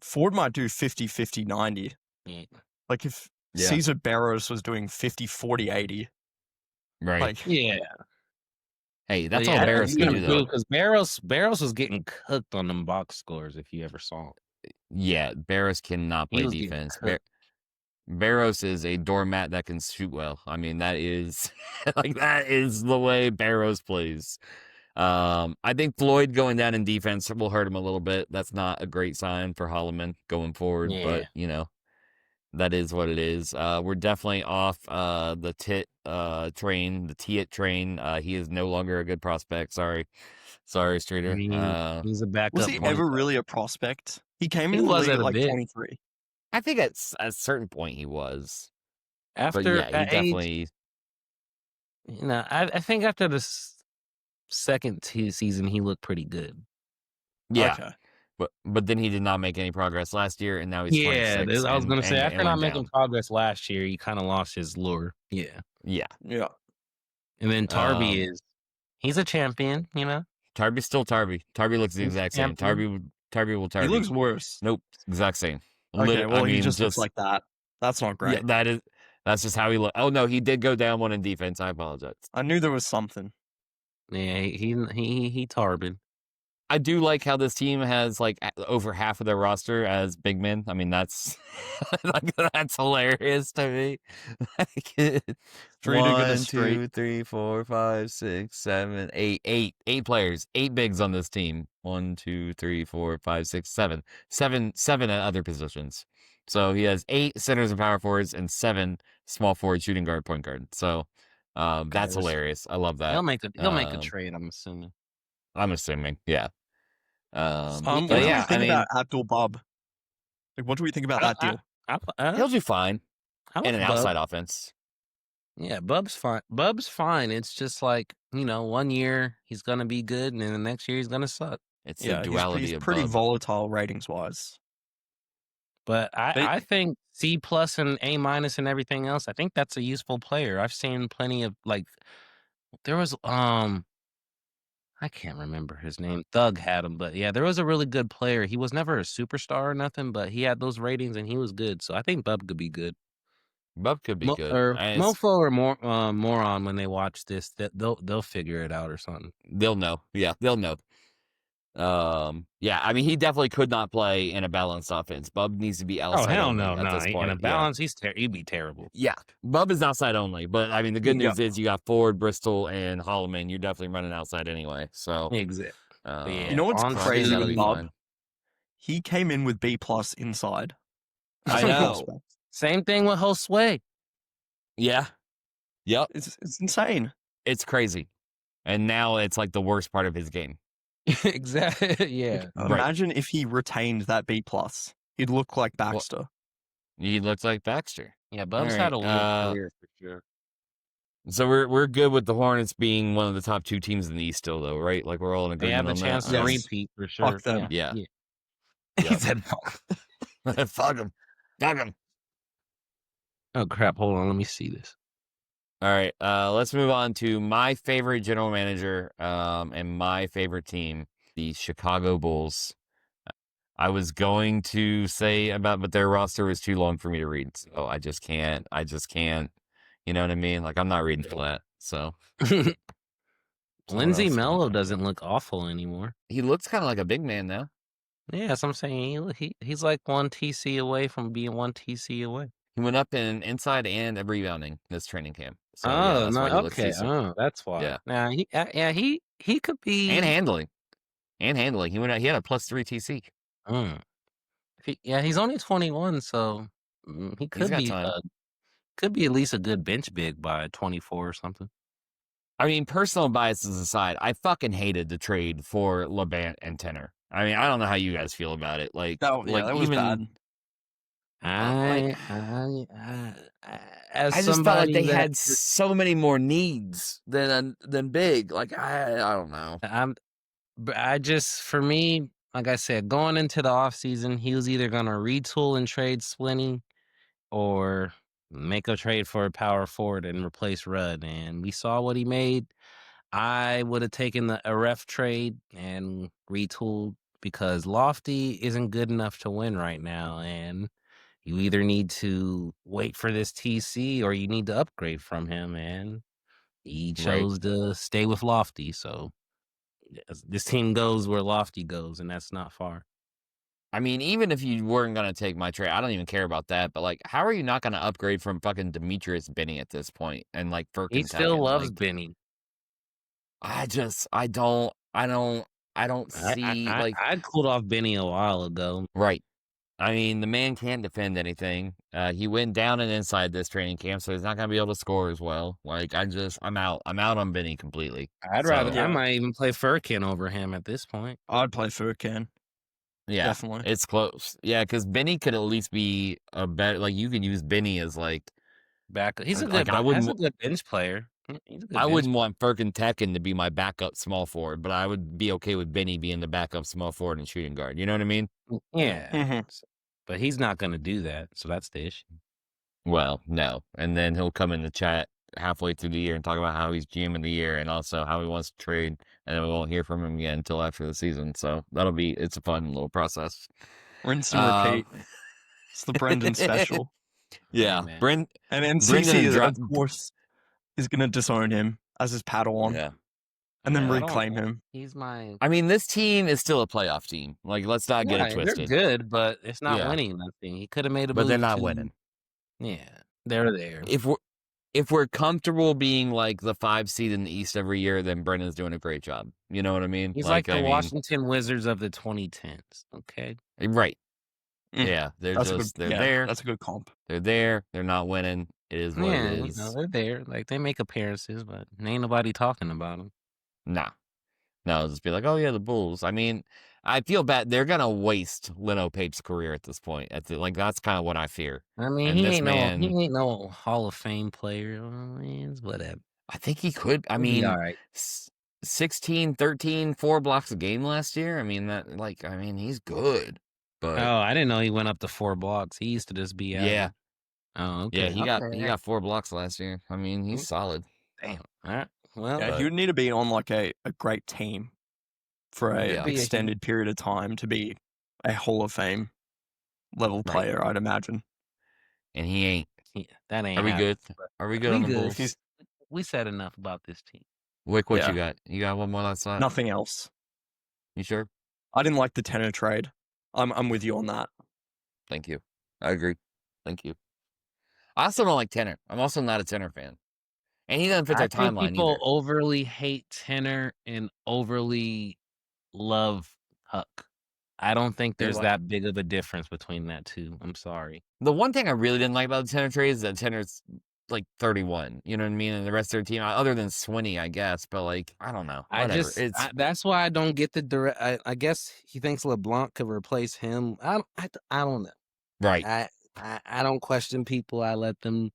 Ford might do 50-50-90. Yeah. Like if Cesar Barros was doing 50-40-80. Right. Like, yeah. Hey, that's all Barros can do, though. Because Barros was getting cooked on them box scores, if you ever saw him. Yeah, Barros cannot play defense. Barros is a doormat that can shoot well. I mean, that is that is the way Barros plays. I think Floyd going down in defense will hurt him a little bit. That's not a great sign for Holloman going forward, but that is what it is. We're definitely off the Tit train, the Tiet train. He is no longer a good prospect. Sorry, Streeter. He's a backup. Was he ever really a prospect? He came in the league at like 23. I think at a certain point he was. After he definitely. I think after the second season he looked pretty good. Yeah. Okay. But then he did not make any progress last year, and now he's 26. I was going to say, after not making progress last year, he kind of lost his lure. Yeah. And then Tarby he's a champion, Tarby's still Tarby. Tarby looks the exact same. Tarby will Tarby. He looks worse. Nope, exact same. Okay, well, he just looks like that. That's not great. Yeah, that's just how he looks. Oh, no, he did go down one in defense. I apologize. I knew there was something. Yeah, he Tarbin. I do like how this team has like over half of their roster as big men. I mean, that's that's hilarious to me. 1, 2, 3, 4, 5, 6, 7, 8. Eight players, 8 bigs on this team. 1, 2, 3, 4, 5, 6, 7. Seven at other positions. So he has 8 centers and power forwards and 7 small forward, shooting guard, point guard. So that's hilarious. I love that. He'll make a trade. I'm assuming. Yeah. What do we think about Abdul Bub? Like, what do we think about that deal? He'll do fine in an outside offense. Yeah, Bub's fine. It's just like 1 year he's gonna be good, and then the next year he's gonna suck. It's the duality he's of pretty Bub. Volatile ratings wise. But I think C+ and A- and everything else, I think that's a useful player. I've seen plenty of there was I can't remember his name. Thug had him, but yeah, there was a really good player. He was never a superstar or nothing, but he had those ratings and he was good. So I think Bub could be good. Bub could be good. Mofo or moron when they watch this, that they'll figure it out or something. They'll know. Yeah, they'll know. Yeah, I mean, he definitely could not play in a balanced offense. Bub needs to be outside only at this point. In a balance, he'd be terrible. Yeah, Bub is outside only. But I mean, the good news is you got Ford, Bristol, and Holloman. You're definitely running outside anyway. So exactly. You know what's crazy with Bub? He came in with B+ inside. I know. Same thing with Josue. Yeah. Yep. It's insane. It's crazy. And now it's like the worst part of his game. Exactly. Yeah. Imagine if he retained that B+. He'd look like Baxter. Well, he looks like Baxter. Yeah, Bub's had a weird career for sure. So we're good with the Hornets being one of the top 2 teams in the East still, though, right? Like we're all in agreement on that. They have a chance to repeat for sure. Fuck them. Yeah. He said fuck. Fuck them. Fuck them. Oh crap! Hold on, let me see this. All right, let's move on to my favorite general manager and my favorite team, the Chicago Bulls. I was going to say but their roster was too long for me to read, so I just can't. You know what I mean? Like, I'm not reading for that, so. Lindsey Mello doesn't look awful anymore. He looks kind of like a big man now. Yeah, that's what I'm saying. He's like 1 TC away from being 1 TC away. He went up in inside and rebounding this training camp. So, okay. That's why. Yeah. Now he could be and handling. He had a +3 TC. He's only 21, so he could be at least a good bench big by 24 or something. I mean, personal biases aside, I fucking hated the trade for Labant and Tenor. I mean, I don't know how you guys feel about it. Like, that was bad. I just felt like they had so many more needs than big. Like, I don't know. For me, like I said, going into the offseason, he was either going to retool and trade Swinney or make a trade for a power forward and replace Rudd. And we saw what he made. I would have taken a ref trade and retooled because Lofty isn't good enough to win right now. And you either need to wait for this TC or you need to upgrade from him. And he chose to stay with Lofty. So this team goes where Lofty goes, and that's not far. I mean, even if you weren't going to take my trade, I don't even care about that. But, like, how are you not going to upgrade from fucking Demetrius Benny at this point? And, like, for he still loves Benny. I don't see, I cooled off Benny a while ago. Right. I mean, the man can't defend anything. He went down and inside this training camp, so he's not going to be able to score as well. Like, I'm out. I'm out on Benny completely. I might even play Furkan over him at this point. I'd play Furkan. Yeah, definitely. It's close. Yeah, because Benny could at least be a better. Like, you could use Benny as like backup. He's a good. He's a good bench player. I wouldn't want Furkan Tekken to be my backup small forward, but I would be okay with Benny being the backup small forward and shooting guard. You know what I mean? Yeah. Mm-hmm. But he's not going to do that, so that's the issue. Well, no. And then he'll come in the chat halfway through the year and talk about how he's GM of the year and also how he wants to trade, and then we won't hear from him again until after the season. So it's a fun little process. Rinse and repeat. It's the Brendan special. Yeah. And CC, of course, is going to disown him as his Padawan. Yeah. And then reclaim him. I mean, this team is still a playoff team. Like, let's not get it twisted. They're good, but it's not winning nothing. He could have made a move. But they're not winning. Yeah. They're there. If we're comfortable being like the 5 seed in the East every year, then Brendan's doing a great job. You know what I mean? He's like the Washington Wizards of the 2010s. Okay. Right. Yeah. They're there. That's a good comp. They're there. They're not winning. It is what it is. They're there. Like, they make appearances, but ain't nobody talking about them. Nah. No, just be like, oh yeah, the Bulls. I mean, I feel bad. They're gonna waste Leno Pape's career at this point. That's kind of what I fear. I mean, he ain't no Hall of Fame player. Whatever. I think he could. I mean, all right. 16, 13, 4 blocks a game last year. I mean, he's good. But I didn't know he went up to 4 blocks. He used to just be yeah, Oh, yeah, okay. he got 4 blocks last year. I mean, he's solid. Damn. All right. Well, Yeah, he would need to be on like a great team for an extended period of time to be a Hall of Fame level player, I'd imagine. And he ain't. That ain't. Are we good? Are we good on the Bulls? We said enough about this team. Wick, what you got? You got one more last thought? Nothing else. You sure? I didn't like the Tenor trade. I'm with you on that. Thank you. I agree. Thank you. I also don't like Tenor. I'm also not a Tenor fan. And he doesn't fit their timeline people either. overly hate Tenor and overly love Huck. I don't think there's that big of a difference between that two. I'm sorry. The one thing I really didn't like about the Tenor trade is that Tenor's like 31. You know what I mean? And the rest of their team, other than Swinney, I guess. But like, I don't know. Whatever. That's why I don't get the direct. I guess he thinks LeBlanc could replace him. I don't know. Right. I don't question people. I let them.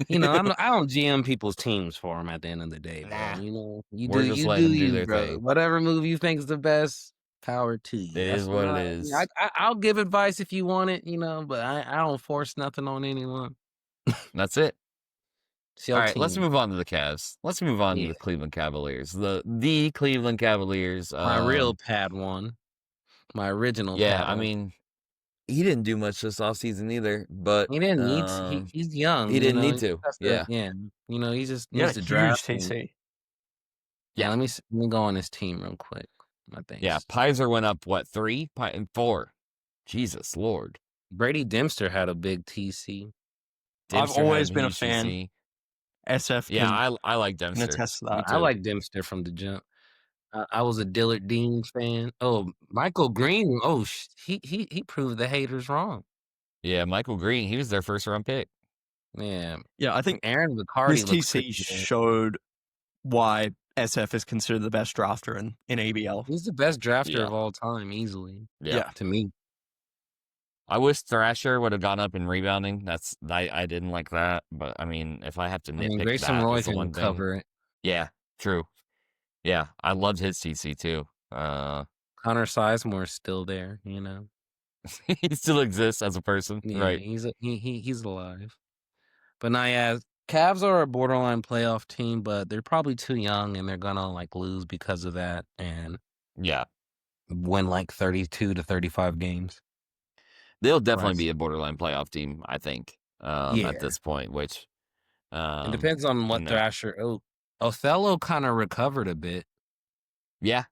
I don't GM people's teams for them at the end of the day, bro. We're just letting them do their thing. Whatever move you think is the best, power to you. It is what it is. I'll give advice if you want it, but I don't force nothing on anyone. That's it. All right, team. let's move on to the Cavs. Let's move on to the Cleveland Cavaliers. The Cleveland Cavaliers. My real Padawan. My original Padawan. I mean, he didn't do much this offseason either, but he didn't need to. He's young. He didn't need to. Yeah. He just needs to draft. TC. Yeah, let me go on his team real quick. I think. Yeah, Pizer went up 3 and 4. Jesus Lord. Brady Dempster had a big TC. I've always been a fan. TC. SF. Yeah, I like Dempster. Attest to that. I like Dempster from the jump. I was a Dillard Dean fan. Oh, Michael Green. Oh, he proved the haters wrong. Yeah, Michael Green. He was their first round pick. Yeah. Yeah, I think Aaron McCarty. This TC showed why SF is considered the best drafter in EBL. He's the best drafter of all time, easily. Yeah, to me. I wish Thrasher would have gone up in rebounding. I didn't like that, but I mean, if I have to nitpick, Grayson Roy can cover it. Yeah, true. Yeah, I loved his TC too. Connor Sizemore's still there, he still exists as a person, right? He's alive. But now, Cavs are a borderline playoff team, but they're probably too young and they're gonna lose because of that and win 32 to 35 games. They'll definitely be a borderline playoff team, I think, at this point, which it depends on what Thrasher. Othello kind of recovered a bit. Yeah.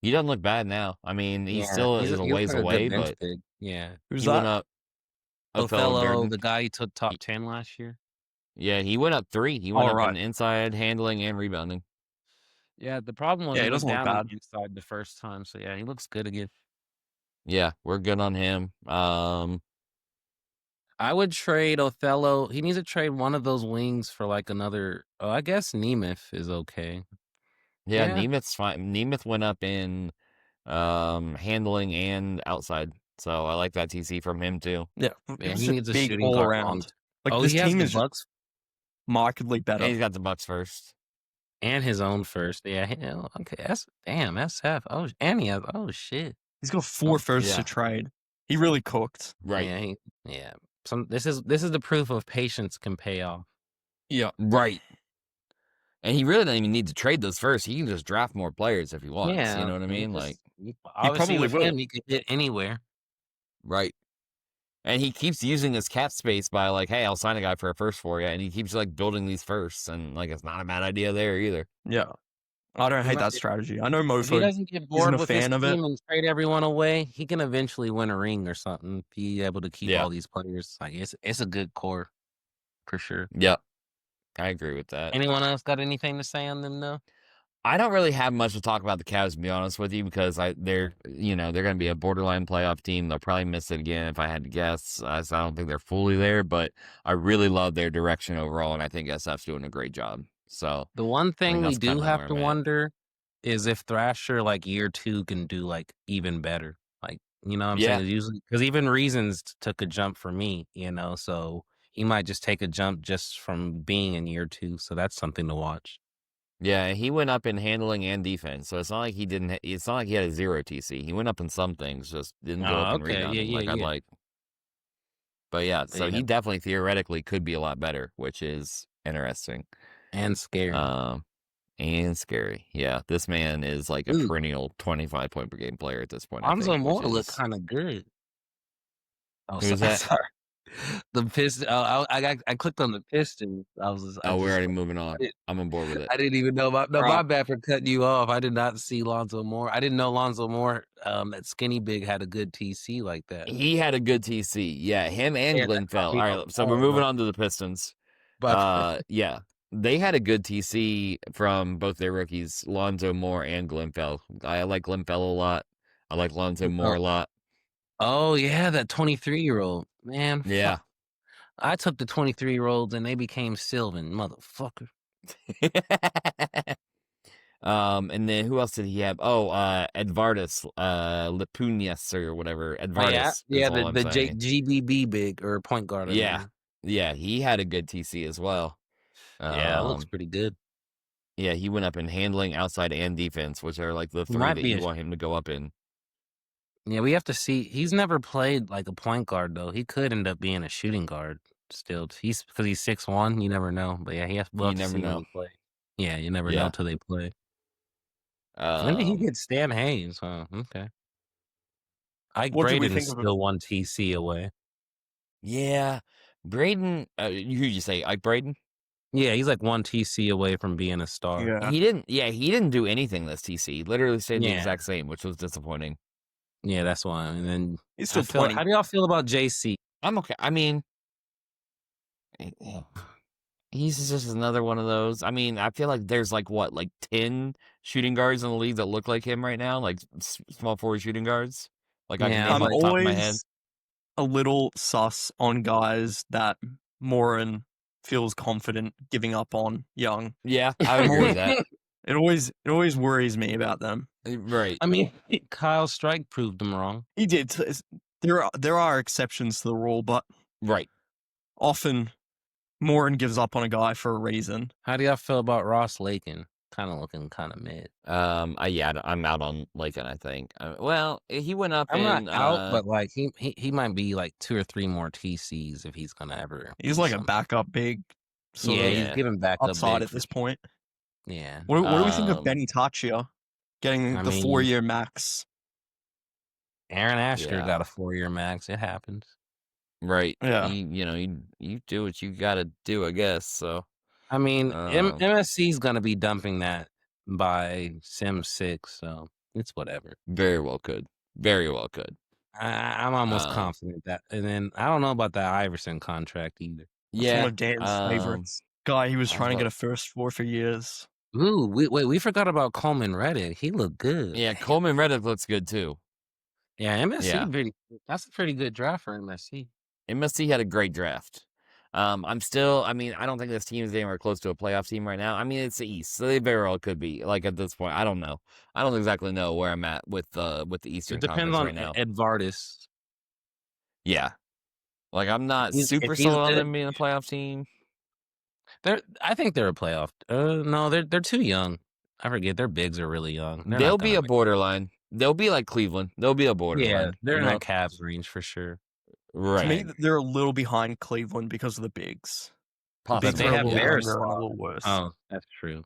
He doesn't look bad now. I mean, he's still a ways away, but who's he that? went up. Othello, the guy who took top 10 last year. Yeah, he went up 3. He went up in inside handling and rebounding. Yeah, the problem was he doesn't look bad inside the first time. So he looks good again. Yeah, we're good on him. I would trade Othello. He needs to trade one of those wings for another. Oh, I guess Nemeth is okay. Yeah, Nemeth's fine. Nemeth went up in handling and outside. So I like that TC from him too. Yeah, he needs a big shooting all guard around. This team is Bucks markedly better. And he's got the Bucks first. And his own first. Yeah, okay. That's SF. Oh, and he has shit. He's got 4 firsts to trade. He really cooked. Right. Yeah. This is the proof of patience can pay off. Yeah. Right. And he really doesn't even need to trade those first. He can just draft more players if he wants. Yeah, you know what I mean? He probably will. He could hit anywhere. Right. And he keeps using his cap space by hey, I'll sign a guy for a first for you. And he keeps building these firsts. And it's not a bad idea there either. Yeah. I don't hate that strategy. I know Mofo if he doesn't get bored with his team and trade everyone away, he can eventually win a ring or something. Be able to keep all these players. It's a good core for sure. Yep. I agree with that. Anyone else got anything to say on them though? I don't really have much to talk about the Cavs, to be honest with you, because they're going to be a borderline playoff team. They'll probably miss it again if I had to guess. So I don't think they're fully there, but I really love their direction overall, and I think SF's doing a great job. So the one thing we do have to wonder is if Thrasher year 2 can do even better. You know what I'm saying? Usually, because even Reasons took a jump for me, so he might just take a jump just from being in year 2. So that's something to watch. Yeah, he went up in handling and defense, so it's not like he didn't. It's not like he had a 0 TC. He went up in some things, just didn't go up in okay. rebounding Yeah. like I'd like. But yeah, so he definitely theoretically could be a lot better, which is interesting and scary. And scary. Yeah, this man is like a perennial 25-point per game player at this point. Lonzo Moore looked kind of good. Oh, who's that? Sorry. The Pistons. I clicked on the Pistons. We're already moving on. I'm on board with it. I didn't even know. My bad for cutting you off. I did not see Lonzo Moore. I didn't know Lonzo Moore, that skinny big, had a good TC like that. He had a good TC. Yeah, him and Glenn Fell. All right, so we're moving on to the Pistons. Yeah, they had a good TC from both their rookies, Lonzo Moore and Glenn Fell. I like Glenn Fell a lot. I like Lonzo Moore a lot. Oh yeah, that 23-year-old man. Yeah, I took the 23-year-olds and they became Sylvan, motherfucker. And then who else did he have? Oh, Edvardis, Lipunas or whatever. Edvardis. Yeah, the GBB big or point guard. Yeah, he had a good TC as well. Yeah, it looks pretty good. Yeah, he went up in handling, outside, and defense, which are like the three that you want him to go up in. Yeah, we have to see. He's never played like a point guard though. He could end up being a shooting guard still. Because he's 6'1", you never know. But yeah, we'll never know. Play. Yeah, you never know till they play. When did he get Stan Hayes? Oh, okay. Ike Braden is still one TC away. Yeah, Braden. Who you say? Ike Braden? Yeah, he's like one TC away from being a star. Yeah. He didn't do anything this TC. He literally stayed the exact same, which was disappointing. Yeah, that's why. And then he's still 20. How do y'all feel about JC? I'm okay. I mean, he's just another one of those. I mean, I feel like there's like 10 shooting guards in the league that look like him right now, like small forward shooting guards. Like I can name off the top of my head. A little sus on guys that Morin feels confident giving up on young. Yeah, I would agree with that. It always worries me about them. Right. I mean, Kyle Strike proved them wrong. He did. There are exceptions to the rule, but often Morin gives up on a guy for a reason. How do y'all feel about Ross Lakin? Kind of looking kind of mid. I'm out on Lakin, I think. Well, he went up. I'm not out, but like he might be like 2 or 3 more TCs if he's gonna ever. He's like a backup big. He's giving backup upside at this point. Yeah. What do we think of Benny Taccia getting the 4-year max? Aaron Asher got a 4-year max. It happens. Right. Yeah. You do what you got to do, I guess. So. I mean, MSC's gonna be dumping that by Sim 6, so it's whatever. Very well could. I'm almost confident that. And then I don't know about that Iverson contract either. That's one of Dan's favorites. Guy he was trying to get a first for years. Ooh, we forgot about Coleman Reddick. He looked good. Yeah, Coleman Reddick looks good too. Yeah, MSC. That's a pretty good draft for MSC. MSC had a great draft. I don't think this team is anywhere close to a playoff team right now. I mean, it's the East, so they very well could be. Like at this point, I don't know. I don't exactly know where I'm at with the Eastern Conference right now. It depends on Edvardis. Yeah, like I'm not super sold on them being a playoff team. I think they're a playoff. No, they're too young. I forget their bigs are really young. They'll be a borderline. They'll be like Cleveland. They'll be a borderline. Yeah, they're in that Cavs range for sure. Right. To me, they're a little behind Cleveland because of the bigs. Possibly. They have theirs a little worse. Oh, that's true.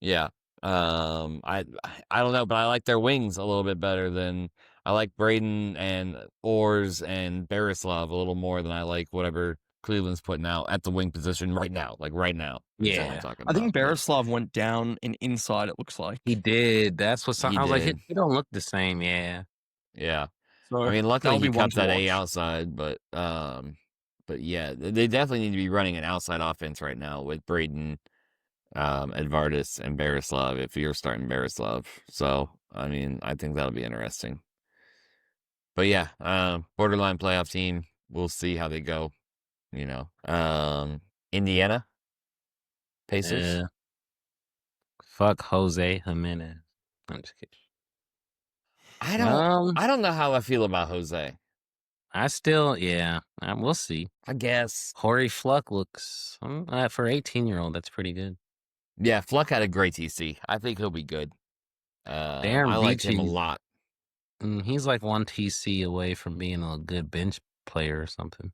Yeah. I don't know, but I like their wings a little bit better than I like Braden and Ors and Barislav a little more than I like whatever Cleveland's putting out at the wing position right now. Like right now. Yeah. I think Barislav went down and inside, it looks like. He did. That's what I was like, he don't look the same. Yeah. Yeah. So I mean, luckily he cuts that A outside, but yeah, they definitely need to be running an outside offense right now with Braden, Edvardis, and Barislav if you're starting Barislav. So, I mean, I think that'll be interesting. But yeah, borderline playoff team. We'll see how they go. Indiana Pacers. Fuck Jose Jimenez. I'm just kidding. I don't know how I feel about Jose. We'll see. I guess Horry Fluck looks for 18-year-old. That's pretty good. Yeah, Fluck had a great TC. I think he'll be good. Darren I like him a Beachy, lot. he's like one TC away from being a good bench player or something.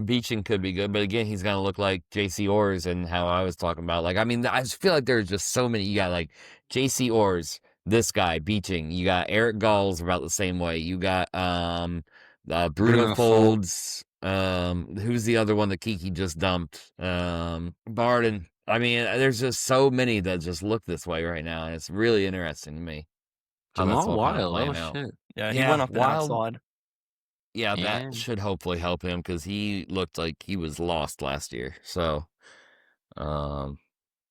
Beaching could be good, but again, he's gonna look like JC Orrs and how I was talking about. Like, I mean, I just feel like there's just so many. You got like JC Orrs, this guy Beaching. You got Eric Gall's about the same way. You got Bruno Folds. Who's the other one that Kiki just dumped? Barden. I mean, there's just so many that just look this way right now, and it's really interesting to me. Jamal Wild, oh shit. Yeah, he went up and outside. Yeah, And that should hopefully help him because he looked like he was lost last year. So,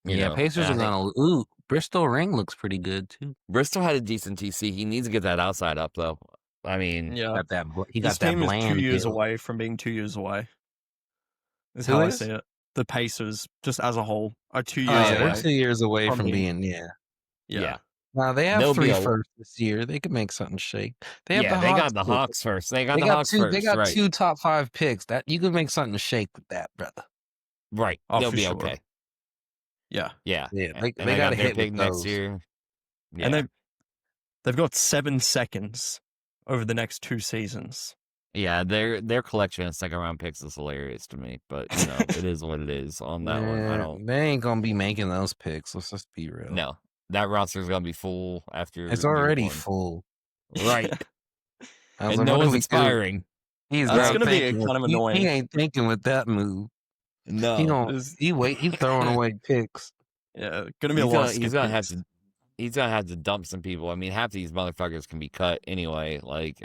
Pacers are gonna. Ooh, Bristol Ring looks pretty good too. Bristol had a decent TC. He needs to get that outside up though. I mean, Yeah, got that. He his got that team is bland 2 years feel. away from being 2 years away. Is Who how I is? see it. The Pacers, just as a whole, are 2 years Oh, away. they're 2 years away from from being- being. yeah. Now they have They'll be 3 a- firsts this year. They could make something shake. They have Yeah, the they Hawks got the pick. Hawks first. They got They the got Hawks two. first. They got right. 2 top 5 picks. That you can make something shake with that, brother. Right. Oh, They'll for be sure. okay. Yeah, Yeah. Yeah, And they they got got to their hit pick with next those. year. Yeah. and they've got 7 seconds over the next 2 seasons. Yeah, their collection of second round picks is hilarious to me, but it is what it is on that one. I don't. They ain't gonna be making those picks. Let's just be real. No, that roster's gonna be full after. It's year already 1. full. Right, I was and like, no what one's do we do? expiring. He's That's not gonna be thinking kind of with- annoying. He ain't thinking with that move. No, He's throwing away picks. Yeah, gonna be a lot. he's gonna have to. He's gonna have to dump some people. I mean, half these motherfuckers can be cut anyway. Like,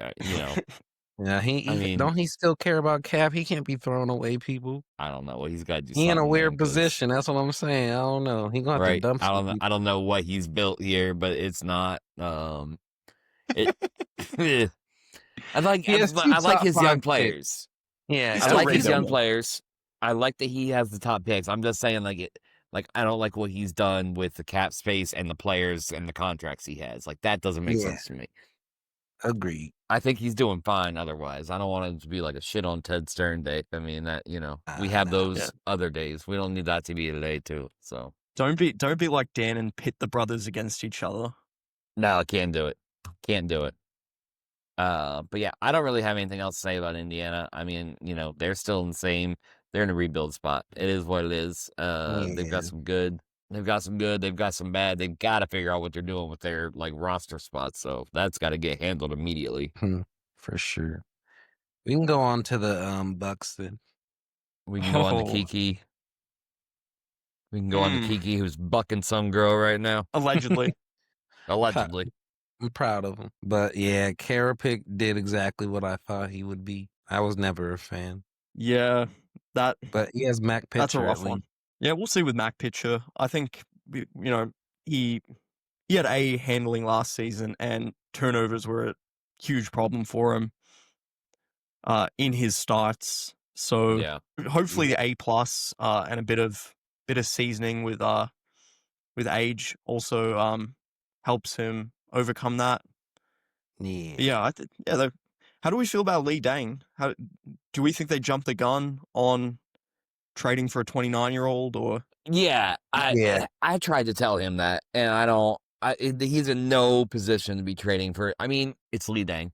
Yeah, I mean- don't he still care about Cap? He can't be throwing away people. I don't know what he's got to do. He in a something, weird man, 'cause- position. That's what I'm saying. I don't know. He gonna have to Right. dump. I don't some know. people. I don't know what he's built here, but it's not. It. I like. He has 2 I like top his 5 young picks. players. Yeah, He's I still like his young rebuilding. players. I like that he has the top picks. I'm just saying, like I don't like what he's done with the cap space and the players and the contracts he has. Like, that doesn't make Yeah. sense to me. Agreed. I think he's doing fine otherwise. I don't want it to be like a shit on Ted Stern day. I mean, that, we have those Yeah. other days. We don't need that to be today too. So, Don't be like Dan and pit the brothers against each other. no, I can't do it. Can't do it. But yeah, I don't really have anything else to say about Indiana. I mean, they're still in the same. They're in a rebuild spot. It is what it is. They've Yeah. got some good. They've got some good. They've got some bad. They've got to figure out what they're doing with their roster spots. So that's got to get handled immediately. For sure. We can go on to the Bucks then. We can go on to Oh. Kiki. We can go on to Kiki, who's bucking some girl right now, Allegedly. allegedly. I'm proud of him. But yeah, Karapick did exactly what I thought he would be. I was never a fan. Yeah, But he has Mac Pitcher. that's a rough at least. one. Yeah, we'll see with Mac Pitcher. I think he had a handling last season, and turnovers were a huge problem for him in his starts. So Yeah. hopefully the A plus and a bit of seasoning with age also helps him overcome that. Yeah. Yeah, how do we feel about Lee Dang? How do we think they jumped the gun on trading for a 29-year-old or? Yeah, Yeah. I tried to tell him that, and I don't. He's in no position to be trading for. I mean, it's Lee Dang.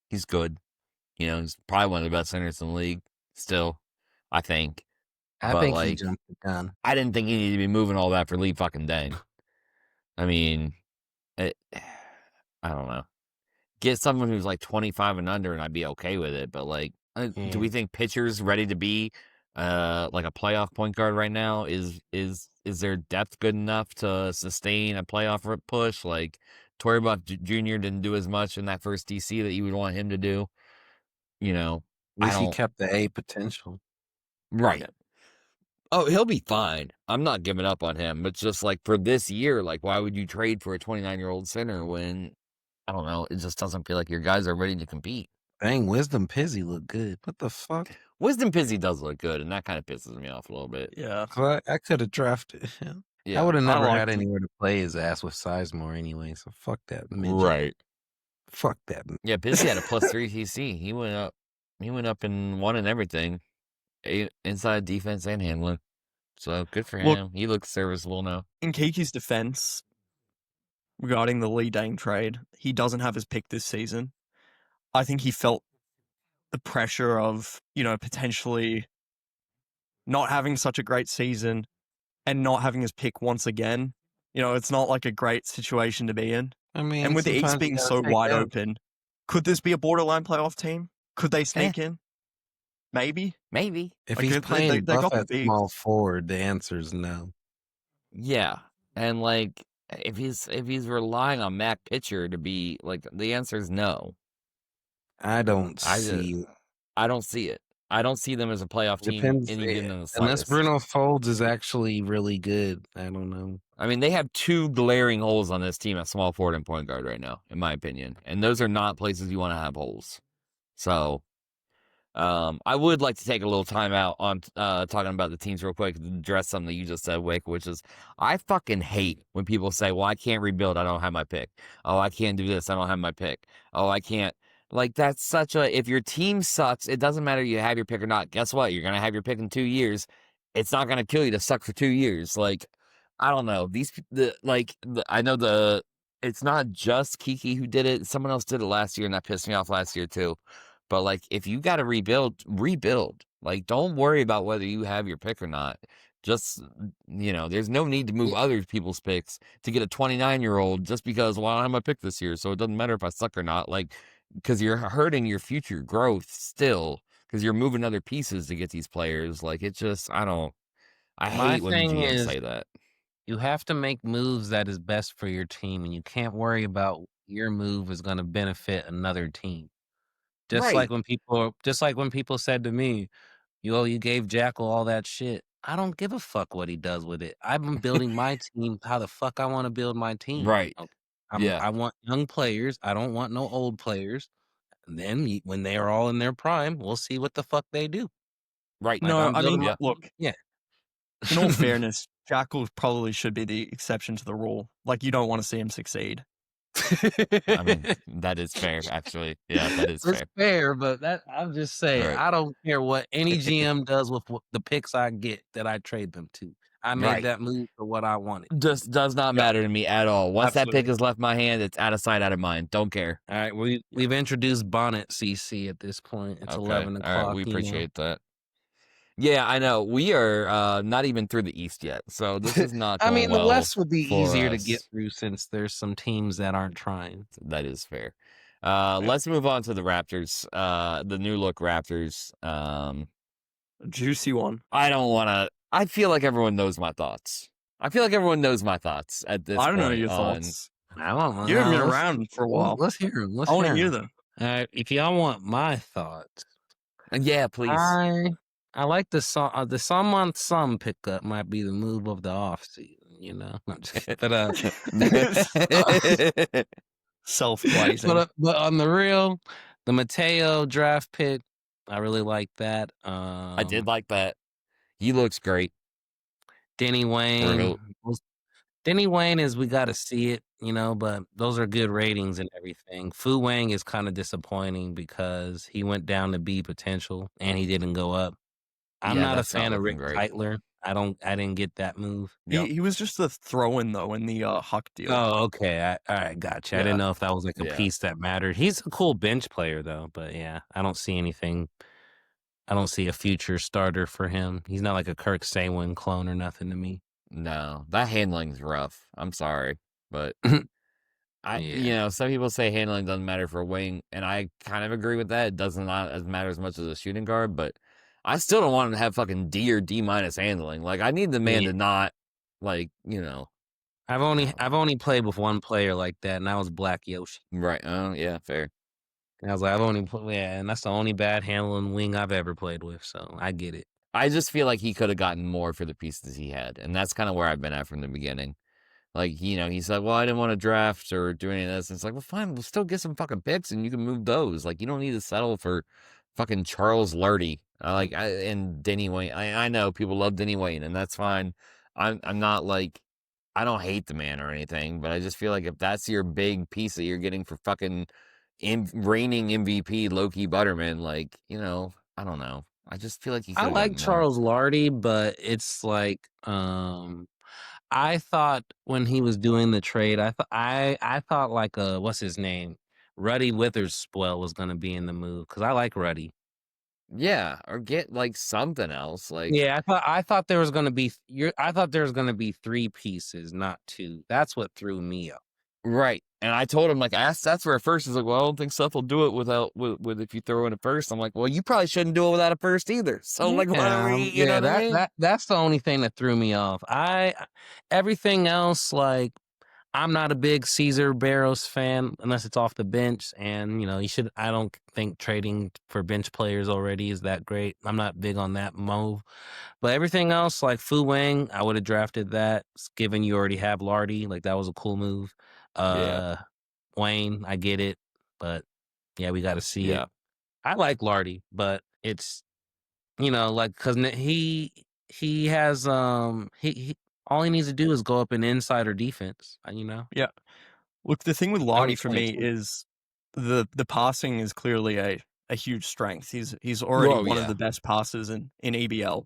He's good. He's probably one of the best centers in the league. Still, I think. I But, think he like, jumped the gun. I didn't think he needed to be moving all that for Lee fucking Dang. I mean, I don't know. Get someone who's like 25 and under, and I'd be okay with it. But do we think pitcher's ready to be like a playoff point guard right now? Is their depth good enough to sustain a playoff push? Like Torrey Buff Jr. didn't do as much in that first DC that you would want him to do. At least he kept the A potential. Right. Yeah. Oh, he'll be fine. I'm not giving up on him. But just like for this year, why would you trade for a 29-year-old center when, I don't know, it just doesn't feel like your guys are ready to compete. Dang, Wisdom Pizzy look good. What the fuck? Wisdom Pizzy does look good, and that kind of pisses me off a little bit. Yeah. I could have drafted him. Yeah. I would have never liked had him. anywhere to play his ass with Sizemore anyway, so fuck that. Midget. Right. Fuck that. Yeah, Pizzy had a +3 TC. He went up and won in everything. Inside defense and handling. So good for Look, him. He looks serviceable now. in Kiki's defense, regarding the Lee Dane trade, he doesn't have his pick this season. I think he felt the pressure of, potentially not having such a great season and not having his pick once again. It's not like a great situation to be in. I mean, And with the East sometimes you being gotta so take wide L's. open, could this be a borderline playoff team? Could they sneak in? Maybe. Maybe. If Like, he's they playing got Buff the at bigs. small forward, the answer is no. Yeah. And like if he's relying on Matt Pitcher to be like, the answer is no. I don't see it. I don't see it. I don't see them as a playoff team Depends. even in the Unless slightest. Bruno Folds is actually really good. I don't know. I mean, they have two glaring holes on this team at small forward and point guard right now, in my opinion. And those are not places you want to have holes. So I would like to take a little time out on talking about the teams real quick to address something that you just said, Wick, which is I fucking hate when people say, well, I can't rebuild. I don't have my pick. Oh, I can't do this. I don't have my pick. Oh, I can't. Like, that's such a, if your team sucks, it doesn't matter you have your pick or not. Guess what? You're going to have your pick in 2 years. It's not going to kill you to suck for 2 years. Like, I don't know. I know it's not just Kiki who did it. Someone else did it last year, and that pissed me off last year too. But like, if you got to rebuild. Like, don't worry about whether you have your pick or not. Just, there's no need to move other people's picks to get a 29-year-old just because, well, I don't have my pick this year, so it doesn't matter if I suck or not. Like, because you're hurting your future growth still because you're moving other pieces to get these players. Like, it just, I hate when GMs say that. You have to make moves that is best for your team, and you can't worry about your move is going to benefit another team. Just like when people said to me, you gave Jackal all that shit. I don't give a fuck what he does with it. I'm building my team how the fuck I want to build my team. Right. Okay. Yeah. I want young players. I don't want no old players. And then when they are all in their prime, we'll see what the fuck they do. Right. No, I mean, yeah. look. Yeah. In all fairness, Jackal probably should be the exception to the rule. Like, you don't want to see him succeed. I mean, that is fair, actually. Yeah, that is It's fair. fair, but I'm just saying, Right. I don't care what any GM does with the picks I get that I trade them to. I made that move for what I wanted. Just does not matter to me at all. Once Absolutely. that pick has left my hand, it's out of sight, out of mind. Don't care. All right, we've introduced Bonnet CC at this point. It's 11 o'clock. All right, we appreciate that. Yeah, I know. We are not even through the East yet, so this is not going I mean, the well West would be for easier to us. get through since there's some teams that aren't trying. That is fair. Let's move on to the Raptors, the new look Raptors. Juicy one. I feel like everyone knows my thoughts. at this I don't point know your thoughts. I don't know. You haven't been around for a while. Let's hear them. I want to hear them. If y'all want my thoughts, Yeah, please. I like the Some on Some pickup might be the move of the offseason, but Self-glazing. but on the real, the Mateo draft pick, I really like that. I did like that. He looks great. Denny Wayne. Denny Wayne is we got to see it, but those are good ratings and everything. Fu Wang is kind of disappointing because he went down to B potential and he didn't go up. I'm not a fan of Rick Keitler. I didn't get that move. He was just a throw-in though in the Huck deal. Oh, okay. All right, gotcha. Yeah. I didn't know if that was like a piece that mattered. He's a cool bench player though, but yeah, I don't see anything. I don't see a future starter for him. He's not like a Kirk Saywin clone or nothing to me. No, that handling's rough. I'm sorry, but some people say handling doesn't matter for a wing, and I kind of agree with that. It doesn't matter as much as a shooting guard, but I still don't want him to have fucking D or D- handling. Like, I need the man to not, like, I've only played with one player like that, and that was Black Yoshi. Right. Oh, yeah, fair. And I was like, and that's the only bad handling wing I've ever played with, so I get it. I just feel like he could have gotten more for the pieces he had, and that's kind of where I've been at from the beginning. Like, he said, well, I didn't want to draft or do any of this. And it's like, well, fine, we'll still get some fucking picks, and you can move those. Like, you don't need to settle for fucking Charles Lerty. And Denny Wayne. I know people love Denny Wayne, and that's fine. I'm not like, I don't hate the man or anything, but I just feel like if that's your big piece that you're getting for fucking reigning MVP Loki Butterman, like, I don't know. I just feel like he I could have like gotten more. Charles Lardy, but it's like I thought when he was doing the trade, I thought like what's his name? Ruddy Witherspoon was gonna be in the move because I like Ruddy. Yeah, or get like something else. Like, Yeah, I thought there was gonna be I thought there was gonna be 3 pieces, not 2. That's what threw me up. right. And I told him, like, that's where at first he's like, well, I don't think Seth will do it with if you throw in a first. I'm like, well, you probably shouldn't do it without a first either. So, like, what are we, you know what I mean? That's the only thing that threw me off. Everything else, like, I'm not a big Cesar Barros fan unless it's off the bench, and I don't think trading for bench players already is that great. I'm not big on that move. But everything else, like Fu Wang, I would have drafted that, given you already have Lardy. Like, that was a cool move. Yeah. Wayne, I get it, but yeah, we got to see it. Yeah. I like Lardy, but it's like because he has he all he needs to do is go up an insider defense. Yeah. Look, the thing with That Lardy was for me 22. is the passing is clearly a huge strength. He's already one of the best passers in EBL.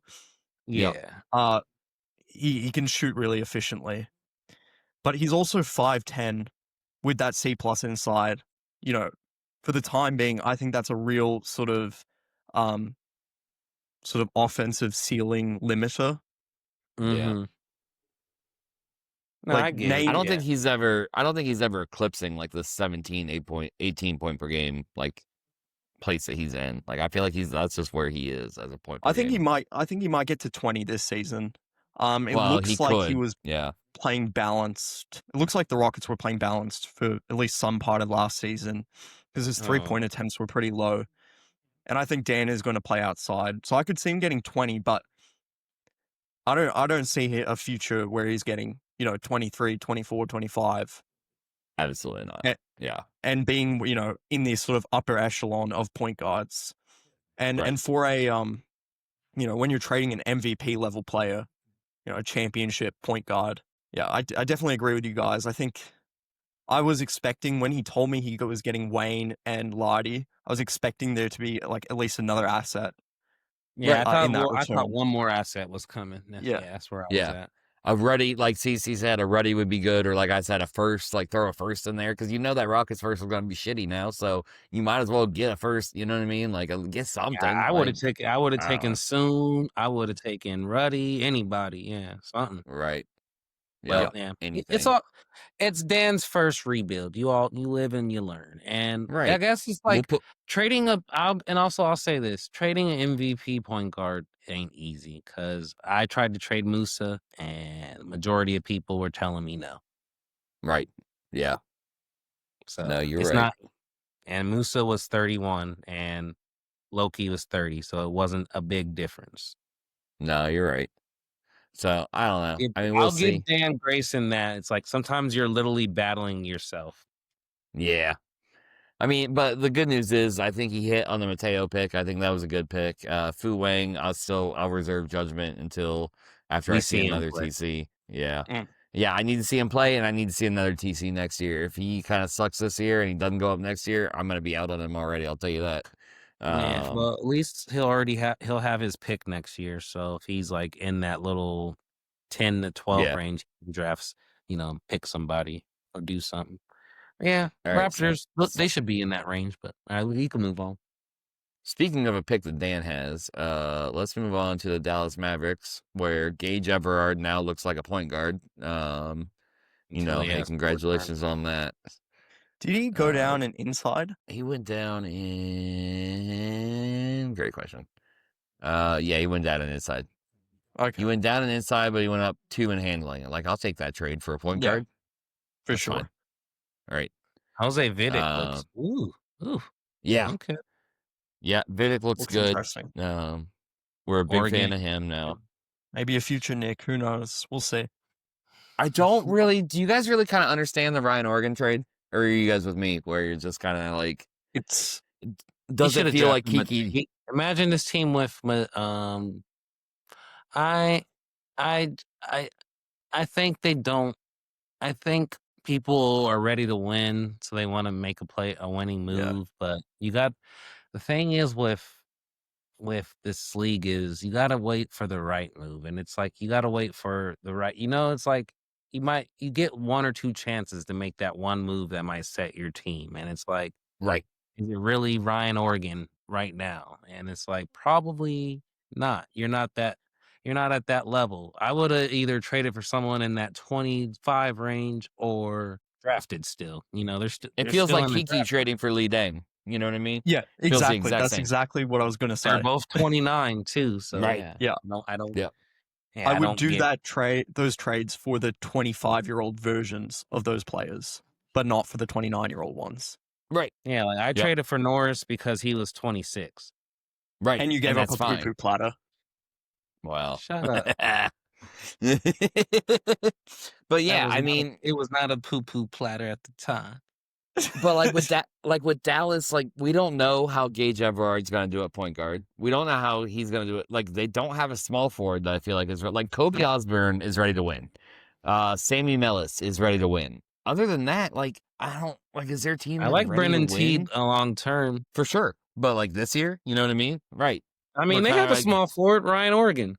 Yeah. He can shoot really efficiently, but he's also 5'10" with that C+ inside. For the time being, I think that's a real sort of offensive ceiling limiter. Mm-hmm. No, Like, I get it. I don't Yeah. think he's ever eclipsing like the 18 point per game like place that he's in. Like, I feel like that's just where he is as a point per I think game. I think he might get to 20 this season. It Well, looks he like could. he was playing balanced. It looks like the Rockets were playing balanced for at least some part of last season because his 3-point attempts were pretty low. And I think Dan is going to play outside. So I could see him getting 20, but I don't see a future where he's getting, 23, 24, 25. Absolutely not. Yeah. And being, in this sort of upper echelon of point guards. And for a when you're trading an MVP level player, a championship point guard. Yeah, I definitely agree with you guys. I think I was expecting when he told me he was getting Wayne and Lardy, I was expecting there to be like at least another asset. Yeah, in that I thought return. one more asset was coming. Yeah. That's where I was at. A Ruddy, like CC said, a Ruddy would be good, or like I said, a first, like throw a first in there, because that Rockets first is going to be shitty now, so you might as well get a first, you know what I mean? Like, get something. I would have taken Soon. I would have taken Ruddy, anybody. Yeah, something. Right. But yeah, it's it's Dan's first rebuild. You live and you learn. And right. I guess it's like trading I'll say this, trading an MVP point guard ain't easy, because I tried to trade Musa and the majority of people were telling me no. Right. Yeah. So no, you're it's right. not, and Musa was 31 and Loki was 30, so it wasn't a big difference. No, you're right. So I don't know. I mean, we'll see. I'll give Dan grace in that. It's like sometimes you're literally battling yourself. Yeah. I mean, but the good news is I think he hit on the Mateo pick. I think that was a good pick. Fu Wang, I'll reserve judgment until after I see another TC. Yeah. Yeah, I need to see him play, and I need to see another TC next year. If he kind of sucks this year and he doesn't go up next year, I'm going to be out on him already. I'll tell you that. Yeah, well, at least he'll have his pick next year. So if he's like in that little 10 to 12 range, drafts, pick somebody or do something. Yeah, Raptors, they should be in that range, but we can move on. Speaking of a pick that Dan has, let's move on to the Dallas Mavericks, where Gage Everard now looks like a point guard. Hey, congratulations on that. Did he go down an inside? He went down in... Great question. Yeah, he went down an inside. Okay. He went down an inside, but he went up 2 in handling. Like, I'll take that trade for a point guard. For sure. Fine. All right. Jose Vidic looks... Ooh. Yeah. Okay. Yeah, Vidic looks good. Interesting. We're a big fan of him now. Maybe a future Nick. Who knows? We'll see. I don't really... Do you guys really kind of understand the Ryan Oregon trade? Or are you guys with me, where you're just kind of like... Does it feel like Kiki... Imagine this team with... I think they don't... I think people are ready to win, so they want to make a winning move. Yeah. But you got... The thing is with with this league is you got to wait for the right move. And it's like, you got to wait for the right, it's like you get one or two chances to make that one move that might set your team. And it's like, right. Is it really Ryan Organ right now? And it's like, probably not. You're not at that level. I would have either traded for someone in that 25 range or drafted still. It feels like Kiki trading for Lee Deng. You know what I mean? Yeah, exactly. That's same. exactly what I was going to say. They're both 29 too. So right. Yeah. No, I don't. Yeah. I would do those trades for the 25-year-old versions of those players, but not for the 29-year-old ones. Right. Yeah, like I traded for Norris because he was 26. Right. And you gave up a poo-poo platter. Well. Shut up. But yeah, it was not a poo-poo platter at the time. But with Dallas, like we don't know how Gage Everard's going to do at point guard. We don't know how he's going to do it. Like they don't have a small forward that I feel like is like Kobe Osborne is ready to win. Sammy Mellis is ready to win. Other than that, like I don't like. Is their team? I like Brennan Teague long term for sure, but like this year, you know what I mean? Right. I mean, they have a small forward, Ryan Organ.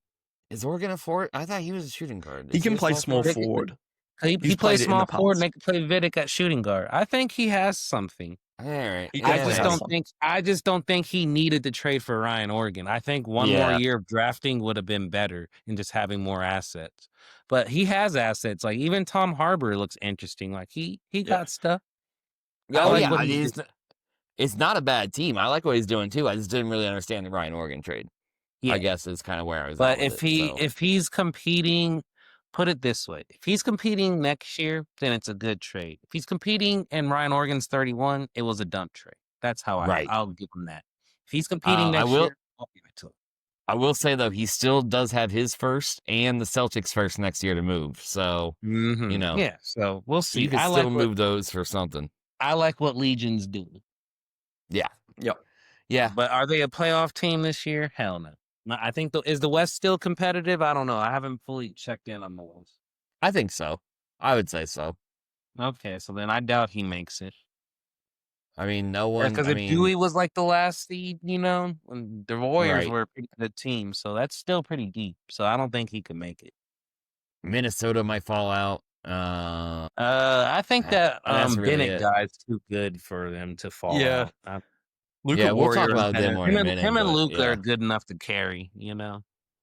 Is Organ a forward? I thought he was a shooting guard. He can play small forward. He plays small forward, and they can play Vidic at shooting guard. I think he has something. All right. I just don't think he needed to trade for Ryan Organ. I think one more year of drafting would have been better and just having more assets. But he has assets. Like even Tom Harbor looks interesting. Like he got stuff. It's not a bad team. I like what he's doing too. I just didn't really understand the Ryan Organ trade. Yeah. I guess is kind of where I was. But if he's competing. Put it this way. If he's competing next year, then it's a good trade. If he's competing and Ryan Organ's 31, it was a dump trade. That's how I'll give him that. If he's competing next year, I'll give it to him. I will say, though, he still does have his first and the Celtics first next year to move. So, Yeah, so we'll see. You can still move those for something. I like what Legion's doing. Yeah. Yep. Yeah. But are they a playoff team this year? Hell no. I think is the West still competitive? I don't know. I haven't fully checked in on the West. I think so. I would say so. Okay, so then I doubt he makes it. I mean, no one. Because if Dewey was like the last seed, when the Warriors were a pretty good team, so that's still pretty deep. So I don't think he could make it. Minnesota might fall out. I think that Bennett guy's too good for them to fall out. Luka we'll talk about them more in a minute. Him and Luka are good enough to carry, Yeah.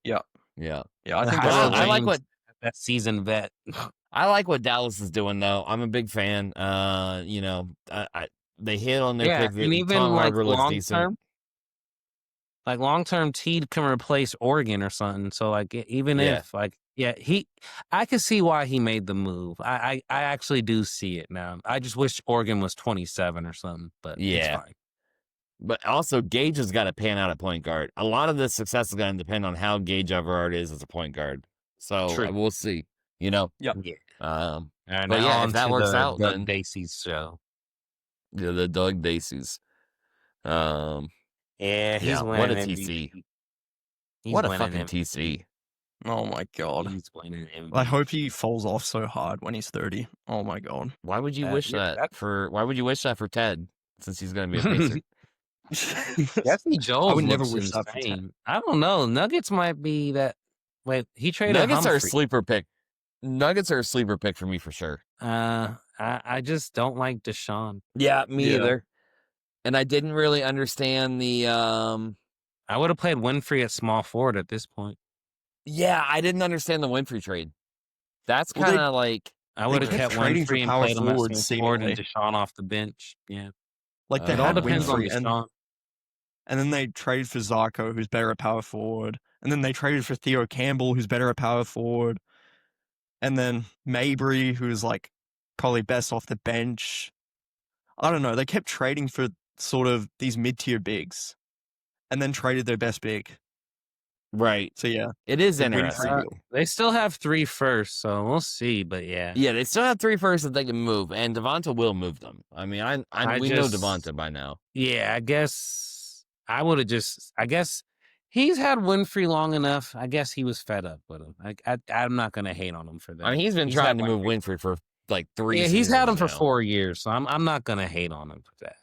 Yeah. I think I like what that seasoned vet. I like what Dallas is doing though. I'm a big fan. They hit on their pick. And even Tom like Harbor looks decent. Long term, Teed can replace Oregon or something. So like even if I can see why he made the move. I actually do see it now. I just wish Oregon was 27 or something, but it's fine. But also, Gage has got to pan out at point guard. A lot of the success is going to depend on how Gage Everard is as a point guard. So we'll see. Yep. Yeah. But if that works out, then Dacey's show. Yeah, the Doug Dacey's. He's winning. What a TC! What a fucking TC! Oh my god! He's winning MVP. I hope he falls off so hard when he's 30. Oh my god! Why would you wish that for? Why would you wish that for Ted? Since he's going to be a Pacer. Jesse Jones. I would never wish that for Ted. I don't know. Nuggets might be that. Wait, he traded. Nuggets Humphrey. are a sleeper pick. Nuggets are a sleeper pick for me for sure. I just don't like Deshaun. Yeah, me either. And I didn't really understand the. I would have played Winfrey at small forward at this point. Yeah, I didn't understand the Winfrey trade. That's kind of like I would have kept Winfrey and played him at small forward and Deshaun off the bench. Yeah, like they it all depends on Deshaun. And then they traded for Zarko, who's better at power forward. And then they traded for Theo Campbell, who's better at power forward. And then Mabry, who's like probably best off the bench. I don't know. They kept trading for sort of these mid-tier bigs and then traded their best big. Right. So, yeah. It is interesting. They still have 3 firsts, so we'll see, but yeah. Yeah, they still have 3 firsts that they can move, and Devonta will move them. I mean, we know Devonta by now. Yeah, I guess I would have I guess he's had Winfrey long enough. I guess he was fed up with him. I'm not going to hate on him for that. I mean, he's been trying to move Winfrey for like 3 seasons. Yeah, he's had him for 4 years, so I'm not going to hate on him for that.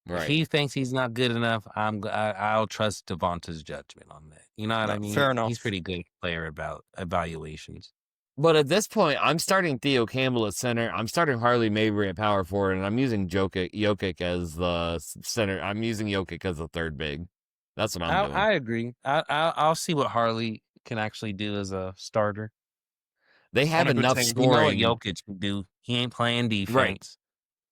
If he thinks he's not good enough, I'll trust Devonta's judgment on that. You know what I mean? Fair enough. He's pretty good player about evaluations. But at this point, I'm starting Theo Campbell at center. I'm starting Harley Mabry at power forward, and I'm using Jokic as the center. I'm using Jokic as the third big. That's what I'm doing. I agree. I'll see what Harley can actually do as a starter. They have enough scoring. You know what Jokic can do. He ain't playing defense. Right.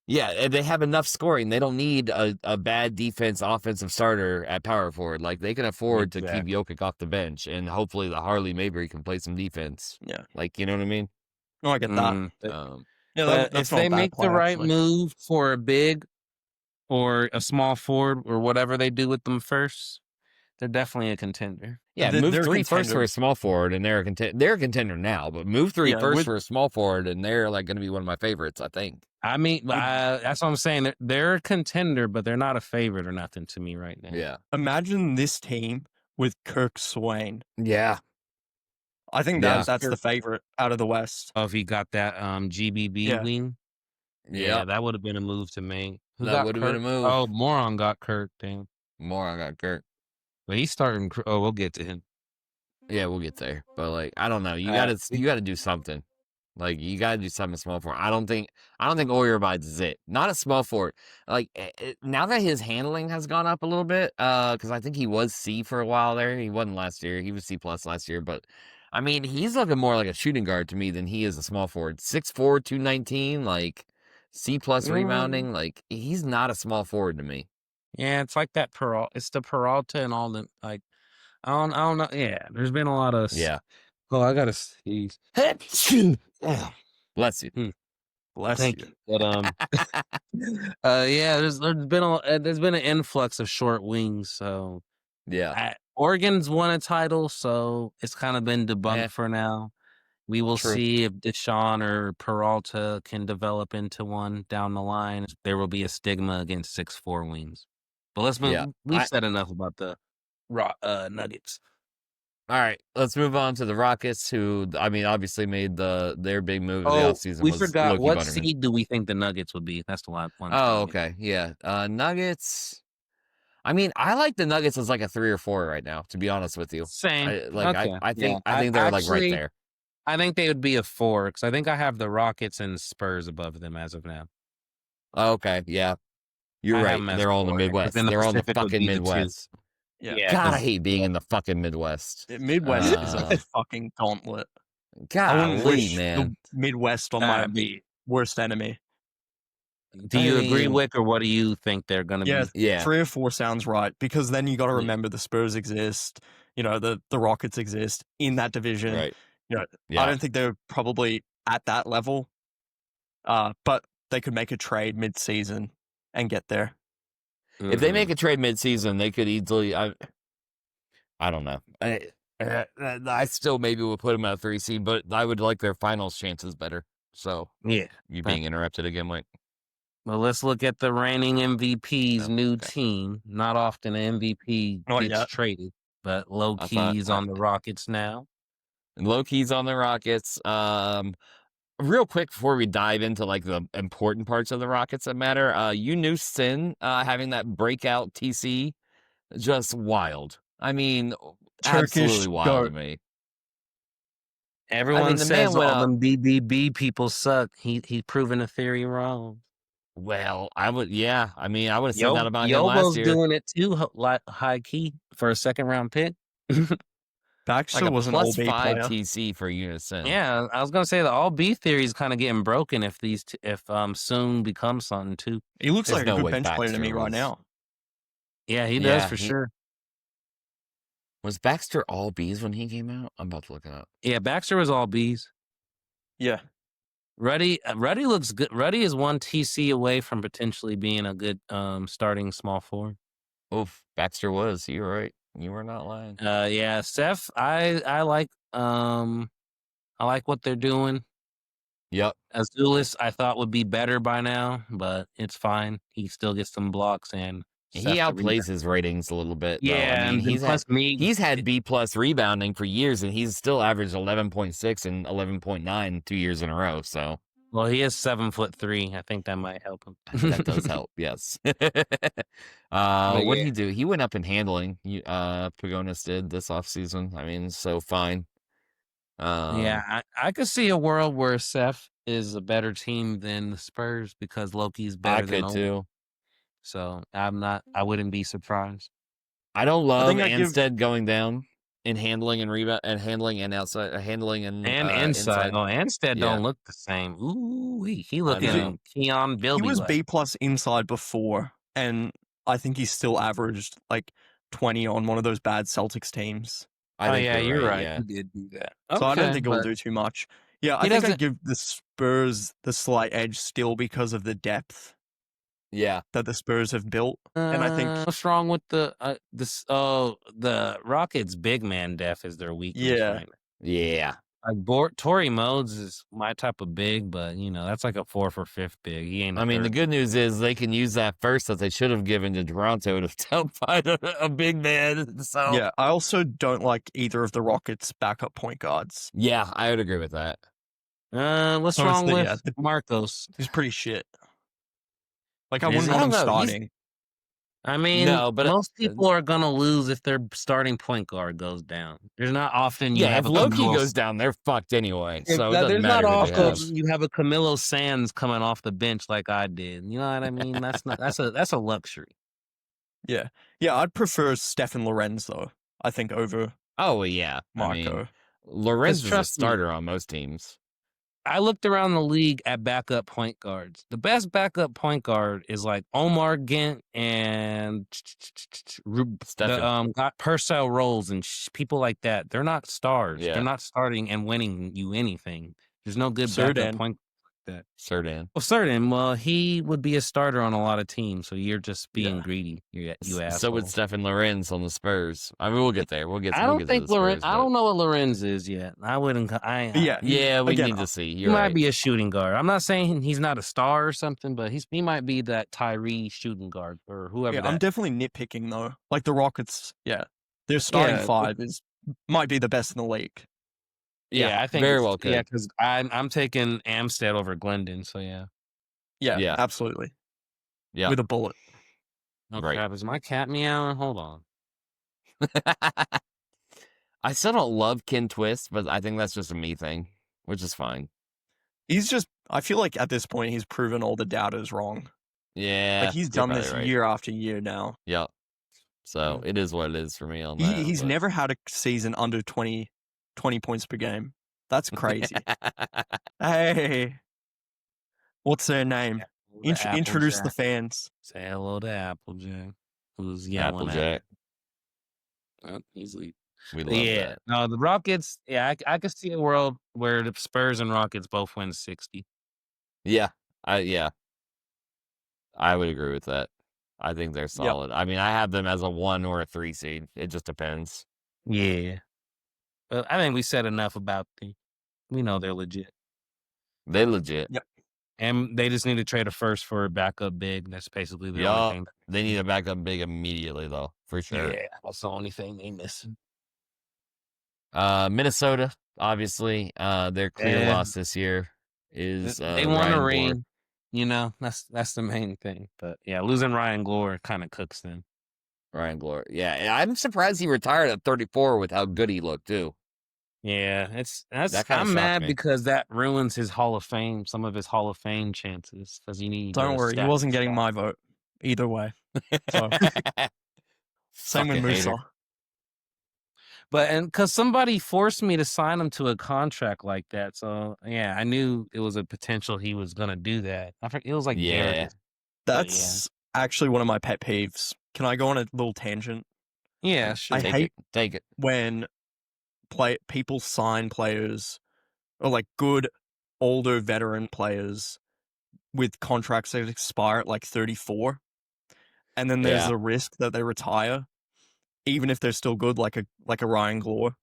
Yeah, they have enough scoring. They don't need a bad defense, offensive starter at power forward. Like, they can afford to keep Jokic off the bench, and hopefully the Harley Mabry can play some defense. Yeah. Like, you know what I mean? No, I get that. But if they make the right move for a big or a small forward or whatever they do with them first, they're definitely a contender. Yeah, move 3 first for a small forward, and they're a contender now. But move 3 first for a small forward, and they're like going to be one of my favorites, I think. I mean, that's what I'm saying. They're a contender, but they're not a favorite or nothing to me right now. Yeah. Imagine this team with Kirk Swain. Yeah. I think that's the favorite out of the West. Oh, if he got that GBB wing. Yeah, that would have been a move to make. That would have been a move. Oh, Moron got Kirk. Damn. Moron got Kirk. But he's starting. Oh, we'll get to him. Yeah, we'll get there. But like, I don't know. You gotta do something. Like, you gotta do something small forward. I don't think Oyerbides is it. Not a small forward. Like, now that his handling has gone up a little bit, because I think he was C for a while there. He wasn't last year. He was C+ last year. But I mean, he's looking more like a shooting guard to me than he is a small forward. 6'4", 219, like C+ rebounding. Like, he's not a small forward to me. Yeah, it's like that It's the Peralta and all the like. I don't know. Yeah, there's been a lot of. Yeah. Oh, I gotta sneeze. Bless you. Thank you. But yeah, there's been an influx of short wings. So yeah, Oregon's won a title, so it's kind of been debunked for now. We will see if Deshaun or Peralta can develop into one down the line. There will be a stigma against 6'4" wings. But let's move. Yeah. We've said enough about the Nuggets. All right, let's move on to the Rockets, who, I mean, obviously made their big move in the offseason. We forgot, what seed do we think the Nuggets would be? That's the one. Oh, okay, yeah. Nuggets, I mean, I like the Nuggets as like a 3 or 4 right now, to be honest with you. Same. I think they're like right there. I think they would be a 4, because I think I have the Rockets and Spurs above them as of now. Okay, yeah. You're right. They're all in the Midwest. They're all in the fucking Midwest. Yeah. God, I hate being in the fucking Midwest. Midwest is a fucking gauntlet. God, man. The Midwest on my worst enemy. Do you agree, Wick, or what do you think they're going to be? Yeah, 3 or 4 sounds right, because then you got to remember the Spurs exist. You know, the Rockets exist in that division. Right. You know, I don't think they're probably at that level, but they could make a trade mid-season and get there. If they make a trade mid-season, they could easily. I don't know. I still maybe would put them at a 3 seed, but I would like their finals chances better. So you being interrupted again, Mike. Well, let's look at the reigning MVP's new team. Not often an MVP gets traded, but low key's on the Rockets now. Low key's on the Rockets. Real quick before we dive into like the important parts of the Rockets that matter, Yunus Sin having that breakout TC, just wild. I mean, absolutely wild to me. Everyone says all them BBB people suck. He's proven a theory wrong. Well, I would have said that about him last year. Yobo's doing it too, high key for a 2nd round pick. Baxter like was an +5 player. TC for Unison. Yeah, I was gonna say the all B theory is kind of getting broken if soon becomes something too. He looks like a good bench player to me right now. Yeah, he does for sure. Was Baxter all Bs when he came out? I'm about to look it up. Yeah, Baxter was all Bs. Yeah. Ruddy looks good. Ruddy is 1 TC away from potentially being a good starting small forward. Oof, Baxter was. You're right. You were not lying. Yeah, Steph, I like what they're doing. Yep. Azulis, I thought would be better by now, but it's fine. He still gets some blocks and he outplays his ratings a little bit. Yeah, I mean, he's had B+ rebounding for years, and he's still averaged 11.6 and 11.9 2 years in a row. So Well, he is 7'3". I think that might help him. That does help, yes. But What did yeah. he do? He went up in handling. Pagonis did this offseason. I mean, so fine. Yeah, I could see a world where Seth is a better team than the Spurs because Loki's I better than could Omar. too. So I wouldn't be surprised. I don't love think I give- Anstead going down in handling and rebound and handling and outside handling and inside. Oh, Anstead Yeah. don't look the same. Ooh, he I looking know. Keon Bilby. He was like. B+ inside before, and I think he still averaged like 20 on one of those bad Celtics teams. I think you're right. Yeah. He did do that. So I don't think he'll but do too much. Yeah, I He think I doesn't- give the Spurs the slight edge still because of the depth Yeah. that the Spurs have built. And I think what's wrong with the Rockets' big man depth is their weakness. Yeah. Right now. Yeah. Like Tory Modes is my type of big, but that's like a 4th or 5th big. He ain't. I mean, the good news is they can use that first that they should have given to Toronto to help find a big man. So yeah, I also don't like either of the Rockets' backup point guards. yeah, I would agree with that. What's So wrong with the- Marcos? He's pretty shit. Like I Is wouldn't he? want him I don't know, he's- starting. I mean, No, but most people are gonna lose if their starting point guard goes down. There's not often you yeah, have if a Loki Camilo- goes down, they're fucked anyway. If So it that- doesn't there's not matter who they have. often you have a Camilo Sands coming off the bench like I did. You know what I mean? That's a luxury. Yeah, I'd prefer Stefan Lorenz though. I think over Oh yeah, Marco. I mean, Lorenz is a trust me. starter on most teams. I looked around the league at backup point guards. The best backup point guard is like Omar Gint and Stefan. Purcell Rolls and people like that. They're not stars. Yeah. They're not starting and winning you anything. There's no good Serdan. backup point like that. Serdan. Well, Serdan, well, he would be a starter on a lot of teams, so you're just being Yeah. greedy. You asshole. So would Stefan Lorenz on the Spurs. I mean, we'll get there. We'll get. I we'll don't get think to the Spurs, Lorenz. I but- don't know what Lorenz is yet. I wouldn't. Yeah, Yeah, we again, need to see. He You're might right. be a shooting guard. I'm not saying he's not a star or something, but he might be that Tyree shooting guard or whoever. Yeah, that. I'm definitely nitpicking though. Like the Rockets, their starting Yeah. five might be the best in the league. Yeah, I think very it's- well could. Yeah, because I'm taking Amstead over Glendon. So yeah. Yeah, Yeah. absolutely. Yeah. With a bullet. Oh Right. crap! Is my cat meowing? Hold on. I still don't love Ken Twist, but I think that's just a me thing, which is fine. I feel like at this point he's proven all the doubters wrong. Yeah, Like he's you're done this probably right. year after year now. Yeah. So it is what it is for me on that. He's but- never had a season under 20 points per game. That's crazy. Hey. What's their name? Introduce the fans. Say hello to Applejack, who's yelling Applejack. he's leaving. We love Yeah, that. no, the Rockets. Yeah, I could see a world where the Spurs and Rockets both win 60. Yeah. I would agree with that. I think they're solid. I mean, I have them as a 1 or a 3 seed. It just depends. Yeah, but I think we said enough about we know they're legit, They legit. Yep. and they just need to trade a first for a backup big. That's basically the Yeah. only thing. They need to back up big immediately, though, for sure. Yeah, that's the only thing they missing. Minnesota, obviously, their clear Yeah. loss this year is They won Ryan a Gore. ring. That's the main thing. But yeah, losing Ryan Gore kind of cooks them. Ryan Gore. Yeah, and I'm surprised he retired at 34 with how good he looked, too. Yeah, That kinda I'm shocked mad me. because that ruins his Hall of Fame, some of his Hall of Fame chances. Because you need. Don't worry, he wasn't getting my vote either way. So same with Fucking hater. Musa. But and because somebody forced me to sign him to a contract like that, so yeah, I knew it was a potential he was gonna do that. It was like Yeah. Garrett. That's actually one of my pet peeves. Can I go on a little tangent? Yeah, sure. I Take hate it. Take it. when people sign players or like good older veteran players with contracts that expire at like 34, and then there's Yeah. the risk that they retire, even if they're still good, like a Ryan Gore.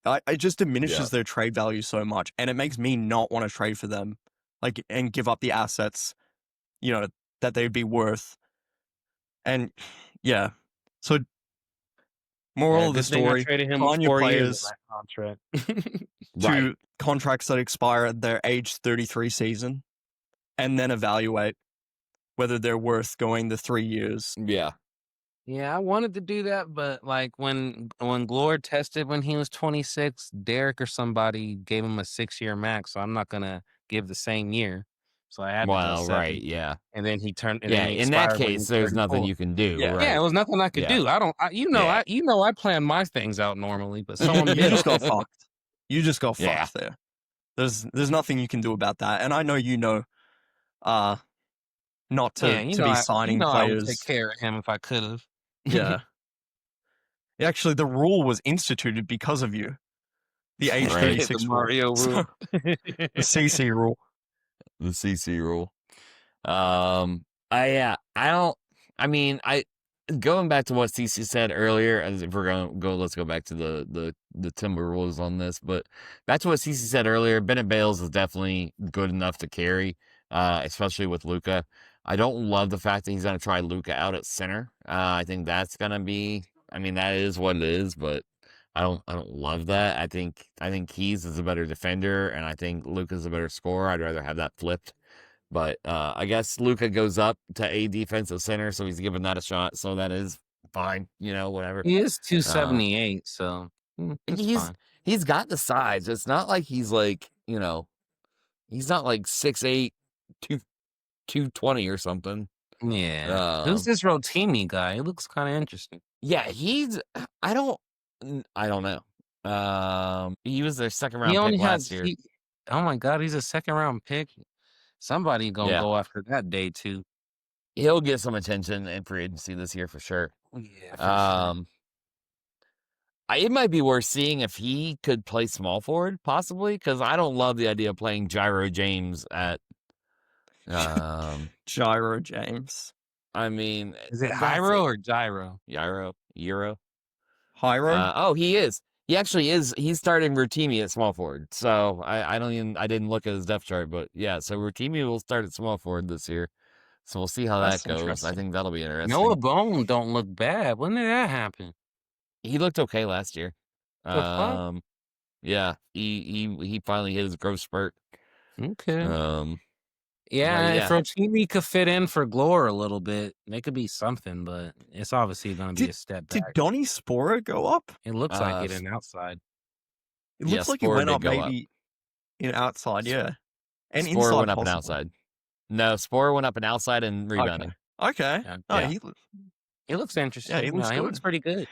It just diminishes Yeah. their trade value so much, and it makes me not want to trade for them, like and give up the assets, that they'd be worth. And yeah, so Moral of the good thing I story: traded him sign with your 4 years players of that contract. to contracts that expire at their age 33 season, and then evaluate whether they're worth going the 3 years. Yeah. Yeah, I wanted to do that, but like when Glore tested when he was 26, Derek or somebody gave him a 6-year max, so I'm not gonna give the same year. So I had to go Well, 7. right. Yeah. And then he Yeah. In that expired when he case, was there's nothing 34. you can do. Yeah. Right. Yeah, it was nothing I could Yeah. do. I don't. I plan my things out normally, but someone You did. just got fucked. You just got Yeah. fucked there. There's nothing you can do about that. And I know not to, Yeah, be signing I would take players. care of him if I could have. Yeah. Actually, the rule was instituted because of you. The age Right. 36 The Mario rule. rule. The CC rule. The CC rule. Going back to what CC said earlier, as if we're gonna go, let's go back to the Timberwolves on this. But back to what CC said earlier, Bennett Bales is definitely good enough to carry, especially with Luka. I don't love the fact that he's gonna try Luka out at center. I think that's gonna be. I mean, that is what it is, but I don't love that. I think Keys is a better defender, and I think Luka's a better scorer. I'd rather have that flipped. But I guess Luka goes up to a defensive center, so he's giving that a shot. So that is fine, whatever. He is 278, so it's fine. He's got the size. It's not like he's like, he's not like 6'8", 220 or something. Yeah. Who's this Rotimi guy? He looks kind of interesting. Yeah, I don't know. He was their second round pick last year. Oh my God, he's a second round pick. Somebody gonna go after that day too. He'll get some attention in free agency this year for sure. Yeah, for sure. It might be worth seeing if he could play small forward, possibly, because I don't love the idea of playing Gyro James at. Gyro James. I mean, is it Hyro or Gyro? Euro. Hyro? He is. He actually is. He's starting Rotimi at small forward. So I didn't look at his depth chart, but yeah. So Rotimi will start at small forward this year. So we'll see how that goes. I think that'll be interesting. Noah Bone don't look bad. When did that happen? He looked okay last year. The fuck? Yeah. He finally hit his growth spurt. Okay. Yeah, if Rotimi could fit in for Glore a little bit, they could be something, but it's obviously going to be a step back. Did Donnie Spora go up? It looks like it in outside. It looks like he went up maybe in outside, yeah. And Spora inside went up and outside. No, Spora went up and outside and rebounding. Okay. Yeah. He looks interesting. Yeah, he looks pretty good.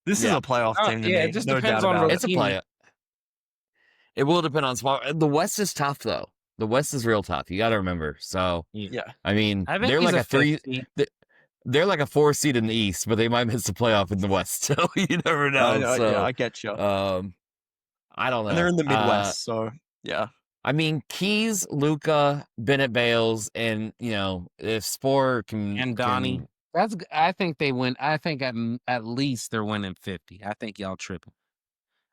This is a playoff team to me. It just no depends doubt on about It's a playoff. It will depend on small. The West is tough though. The West is real tough. You got to remember. So yeah, I mean, they're like a 3. They're like a 4 seed in the East, but they might miss the playoff in the West. So you never know. Yeah, I get you. I don't know. And they're in the Midwest, so yeah. I mean, Keys, Luka, Bennett Bales, and if Spore can and Donnie. I think they win. I think at least they're winning 50. I think y'all tripping.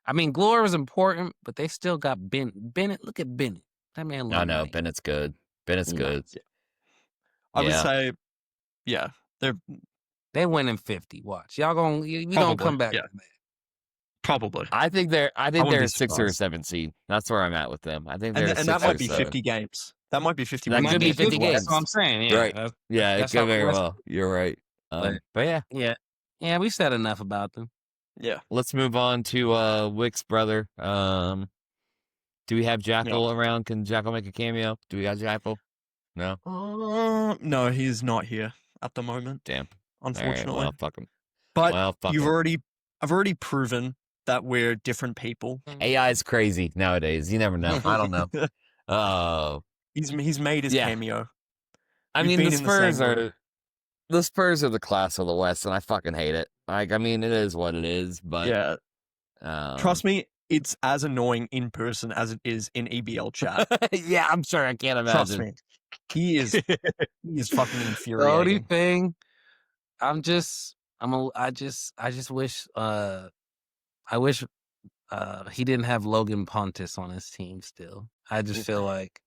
I mean, Glore was important, but they still got Bennett. Look at Bennett. That man. I know Bennett's good. Bennett's good. Yeah. I would say, yeah, they winning 50. Watch, y'all gonna come back. Yeah. Probably. I think they're a 6 or a 7 seed. That's where I'm at with them. I think they're and that might be 50 games. That might be 50. That could be 50 games. That's what I'm saying. Yeah. Right. Yeah, it could very well. You're right. But yeah. We said enough about them. Yeah. Let's move on to Wick's brother. Do we have Jackal around? Can Jackal make a cameo? Do we got Jackal? No. No, he's not here at the moment. Damn. Unfortunately. Right, well, fuck him. But I've already proven that we're different people. AI is crazy nowadays. You never know. I don't know. He's made his cameo. I mean, the Spurs are the class of the West, and I fucking hate it. Like, I mean, it is what it is, but yeah. Trust me, it's as annoying in person as it is in EBL chat. Yeah, I'm sure. I can't imagine. Trust me, he is fucking infuriating. The only thing, I just wish, I wish he didn't have Logan Pontus on his team still. I just feel like,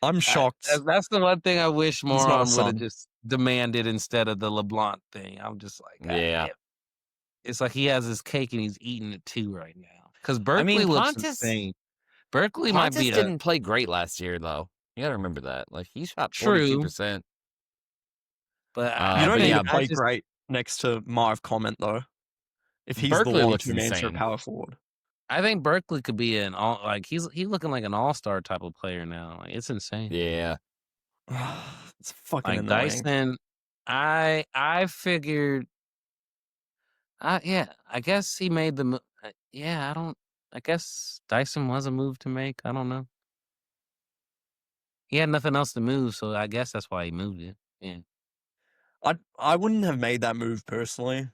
I'm shocked. That's the one thing I wish Moron would have just demanded instead of the LeBlanc thing. I'm just like, it's like he has his cake and he's eating it too right now. Because Berkeley looks insane. Berkeley might be didn't play great last year though. You got to remember that. Like he shot 42%. But you don't need to play great next to Marv Comment though. If he's Berkeley the looks one to answer insane. power forward. I think Berkeley could be he's looking like an all-star type of player now. Like it's insane. Yeah. It's fucking like annoying. Dyson, I figured I guess he made the I guess Dyson was a move to make. I don't know. He had nothing else to move, so I guess that's why he moved it. Yeah. I wouldn't have made that move personally.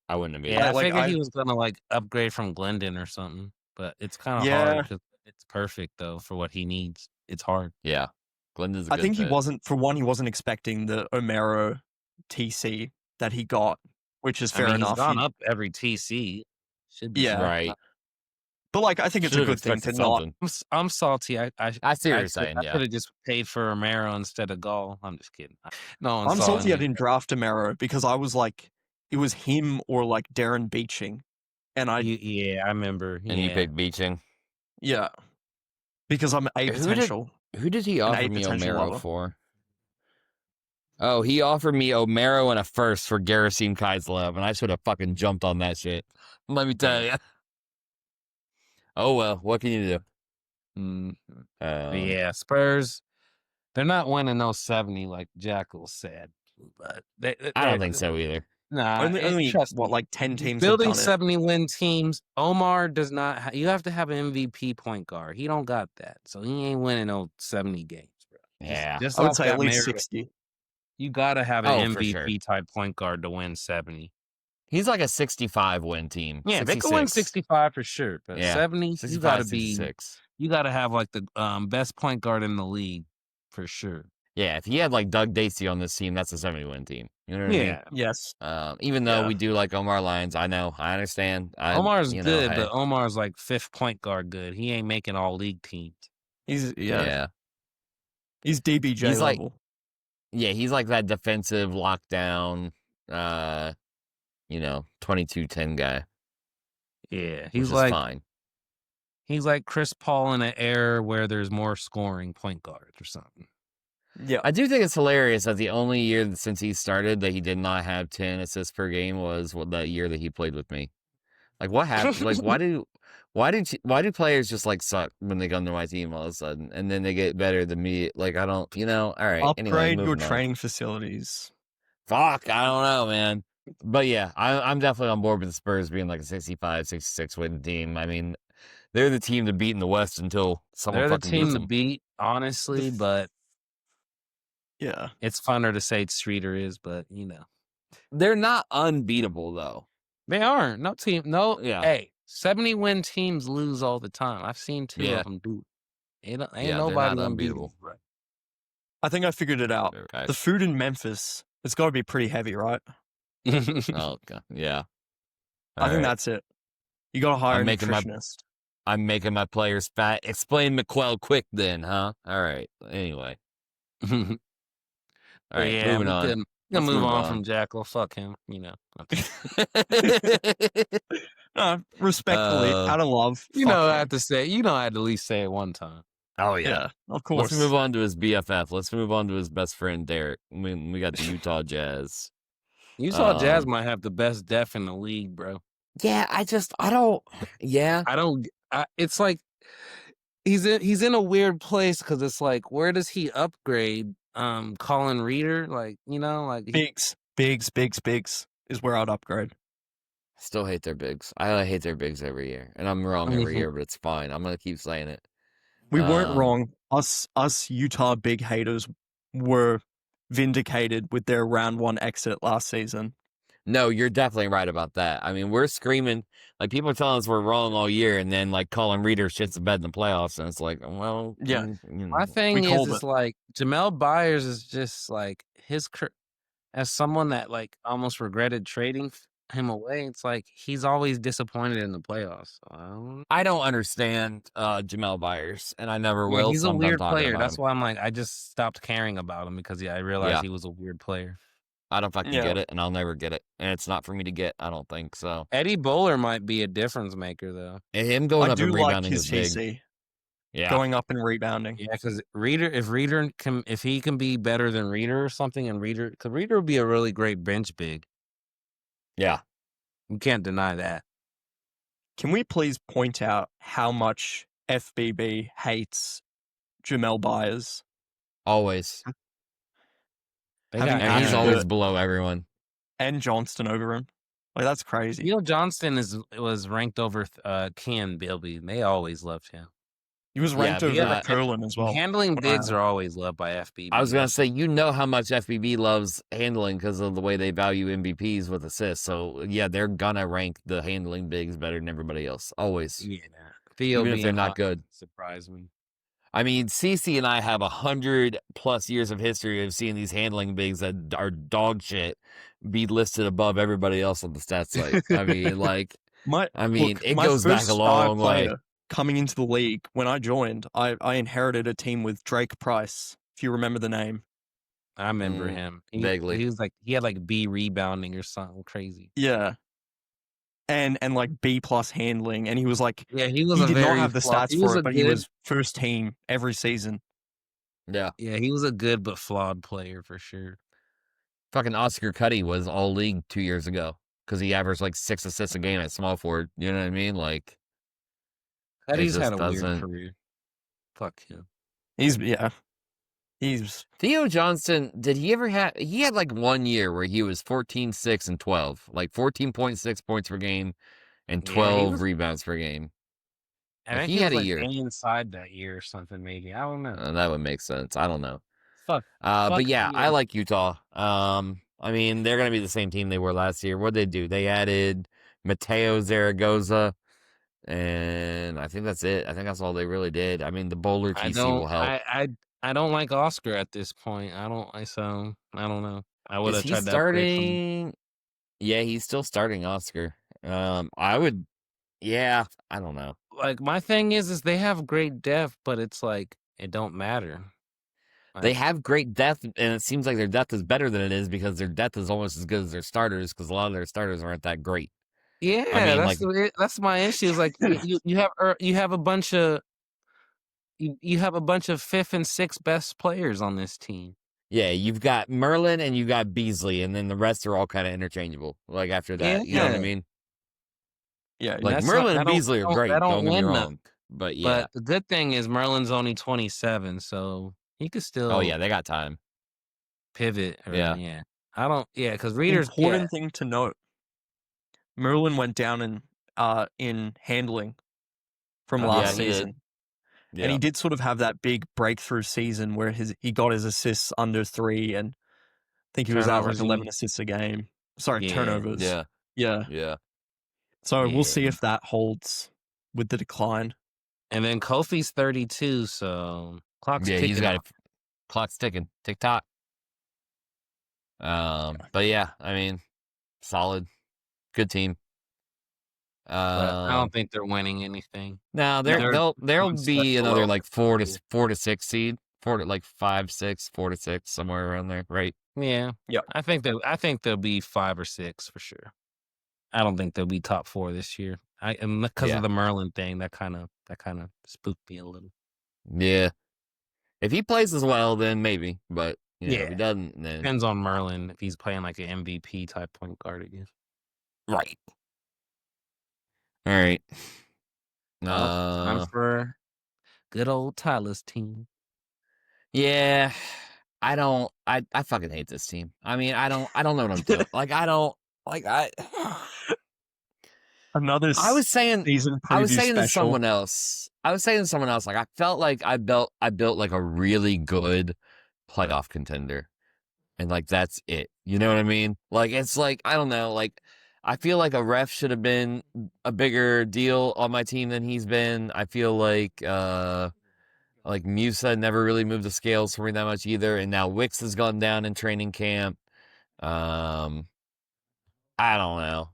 I wouldn't have made I it. figured he was gonna like upgrade from Glendon or something, but it's kind of hard because it's perfect though for what he needs. It's hard. Yeah, Glendon's. I think he wasn't expecting the Omero TC that he got, which is fair enough. He's gone up every TC. Should be right. But like, I think it's a good thing to not. I'm salty. I see what you're saying. I could have just paid for Romero instead of Gall. I'm just kidding. No, I'm salty I didn't draft Romero because I was like, it was him or like Darren Beaching, and I remember. And you picked Beaching. Yeah, because I'm a potential. Who did he offer me Romero for? Oh, he offered me Romero and a first for Gerasim Kaiserslav, and I should have fucking jumped on that shit. Let me tell you. Oh, well, what can you do? Yeah, Spurs, they're not winning no 70 like Jackal said. But I don't think so either. Nah, only like 10 teams building have done 70-win teams. Omar does not. You have to have an MVP point guard. He don't got that, so he ain't winning no 70 games, bro. Yeah, just I would say at least 60. You gotta have an MVP type point guard to win 70. He's like a 65 win team. Yeah, 66. They could win 65 for sure, but 70, you gotta be. 66. You gotta have like the best point guard in the league for sure. Yeah, if he had like Doug Dacey on this team, that's a 70-win team. You know what I mean? Yes. Even though we do like Omar Lyons, I know, I understand. Omar's good, but Omar's like fifth point guard good. He ain't making all league teams. He's He's DBJ level. He's like that defensive lockdown, 22-10 guy. Yeah, he's fine. He's like Chris Paul in an era where there's more scoring point guards or something. Yeah, I do think it's hilarious that the only year since he started that he did not have 10 assists per game was that year that he played with me. Like, what happened? Like, why do players just like suck when they come to my team all of a sudden, and then they get better than me? Like, I don't, all right. Upgrade your training facilities. Fuck, I don't know, man. But yeah, I'm definitely on board with the Spurs being like a 65, 66 win team. I mean, they're the team to beat in the West until someone fucking beats them. They're the team to beat, honestly, but yeah, it's funner to say Streeter is, but they're not unbeatable though. They aren't. No team. No. Yeah. Hey, 70-win teams lose all the time. I've seen two of them do it. Ain't nobody unbeatable. Right. I think I figured it out. Okay. The food in Memphis, it's got to be pretty heavy, right? Oh, God. Yeah. I think that's it. You got to hire a nutritionist. I'm making my players fat. Explain McQuell quick then, huh? All right. Anyway. All right, moving on. Let's move on from Jackal. Fuck him, Respectfully, out of love. I have to say, I had to at least say it one time. Oh, yeah. Of course. Let's move on to his BFF. Let's move on to his best friend, Derek. We got the Utah Jazz. Utah Jazz might have the best def in the league, bro. Yeah, it's like he's in a weird place because it's like, where does he upgrade? Colin Reeder, Bigs is where I'd upgrade. I still hate their bigs. I hate their bigs every year, and I'm wrong every year, but it's fine. I'm gonna keep saying it. We weren't wrong. Us Utah big haters were vindicated with their round one exit last season. No, you're definitely right about that. I mean, we're screaming, like, people are telling us we're wrong all year, and then, like, Colin Reeder shits the bed in the playoffs, and it's like, well, yeah. My thing is like, Jamel Byers is just, like, as someone that, like, almost regretted trading him away, it's like, he's always disappointed in the playoffs. So I don't understand Jamel Byers, and I never will. He's a weird player. That's why I'm like, I just stopped caring about him because, I realized he was a weird player. I don't fucking get it, and I'll never get it. And it's not for me to get, I don't think so. Eddie Bowler might be a difference maker, though. And him going up and rebounding is big. TC. Yeah. Going up and rebounding. Yeah, because if he can be better than Reader or something, and because Reader would be a really great bench big. Yeah. You can't deny that. Can we please point out how much FBB hates Jamel Byers? Always. And he's always below everyone. And Johnston over him. Like, that's crazy. Johnston was ranked over Ken Bilby. They always loved him. He was ranked over Curlin as well. Handling bigs are always loved by FBB. I was going to say, how much FBB loves handling because of the way they value MVPs with assists. So, yeah, they're going to rank the handling bigs better than everybody else. Always. Yeah. Even if they're not good. Surprise me. I mean, CC and I have 100+ years of history of seeing these handling bigs that are dog shit be listed above everybody else on the stats site. I mean, it goes back a long way. Coming into the league, when I joined, I inherited a team with Drake Price, if you remember the name. I remember him. Vaguely. He had B rebounding or something crazy. Yeah. And B+ handling, and he was he did not have the stats for it, but he was first team every season. Yeah. Yeah, he was a good but flawed player for sure. Fucking Oscar Cuddy was all league 2 years ago because he averaged 6 assists a game at small forward. You know what I mean? Cuddy's had a weird career. Fuck him. He's Theo Johnston, did he ever have... He had 1 year where he was 14, 6, and 12. 14.6 points per game and 12 rebounds per game. I think he had a year. Inside that year or something, maybe. I don't know. That would make sense. I don't know. Fuck. But yeah, I like Utah. I mean, they're going to be the same team they were last year. What'd they do? They added Mateo Zaragoza, and I think that's it. I think that's all they really did. I mean, the Bowler TC will help. I don't like Oscar at this point. I don't know. I would have tried that. Starting? Yeah, he's still starting Oscar. I would. Yeah, I don't know. My thing is they have great depth, but it's it don't matter. They have great depth, and it seems like their depth is better than it is because their depth is almost as good as their starters because a lot of their starters aren't that great. Yeah, I mean, that's my issue. Is you have a bunch of fifth and sixth best players on this team. Yeah, you've got Merlin and you got Beasley, and then the rest are all kind of interchangeable. After that, you know what I mean? Yeah, Merlin and Beasley are great. Don't get me wrong, but yeah. But the good thing is Merlin's only 27, so he could still. Oh yeah, they got time. Pivot. Yeah. I don't. Yeah, because Reader's important thing to note. Merlin went down in handling from last season. Yeah. And he did sort of have that big breakthrough season where he got his assists under 3, and I think he was averaging 11 assists a game. Sorry, turnovers. Yeah. So we'll see if that holds with the decline. And then Kofi's 32, so clock's ticking. Clock's ticking. Tick tock. But yeah, I mean, solid. Good team. I don't think they're winning anything. No, they'll be another 4 to 6 seed, 5, 6, 4 to 6, somewhere around there, right? Yeah. I think they'll be 5 or 6 for sure. I don't think they'll be top 4 this year. Because of the Merlin thing, that kind of spooked me a little. Yeah. If he plays as well, then maybe. But if he doesn't, then depends on Merlin if he's playing an MVP type point guard again. Right. All right. Time for good old Tyler's team. Yeah. I fucking hate this team. I mean, I don't know what I'm doing. I was saying to someone else. I felt like I built a really good playoff contender, and that's it. You know what I mean? It's I don't know. I feel like a ref should have been a bigger deal on my team than he's been. I feel like Musa never really moved the scales for me that much either, and now Wicks has gone down in training camp. I don't know.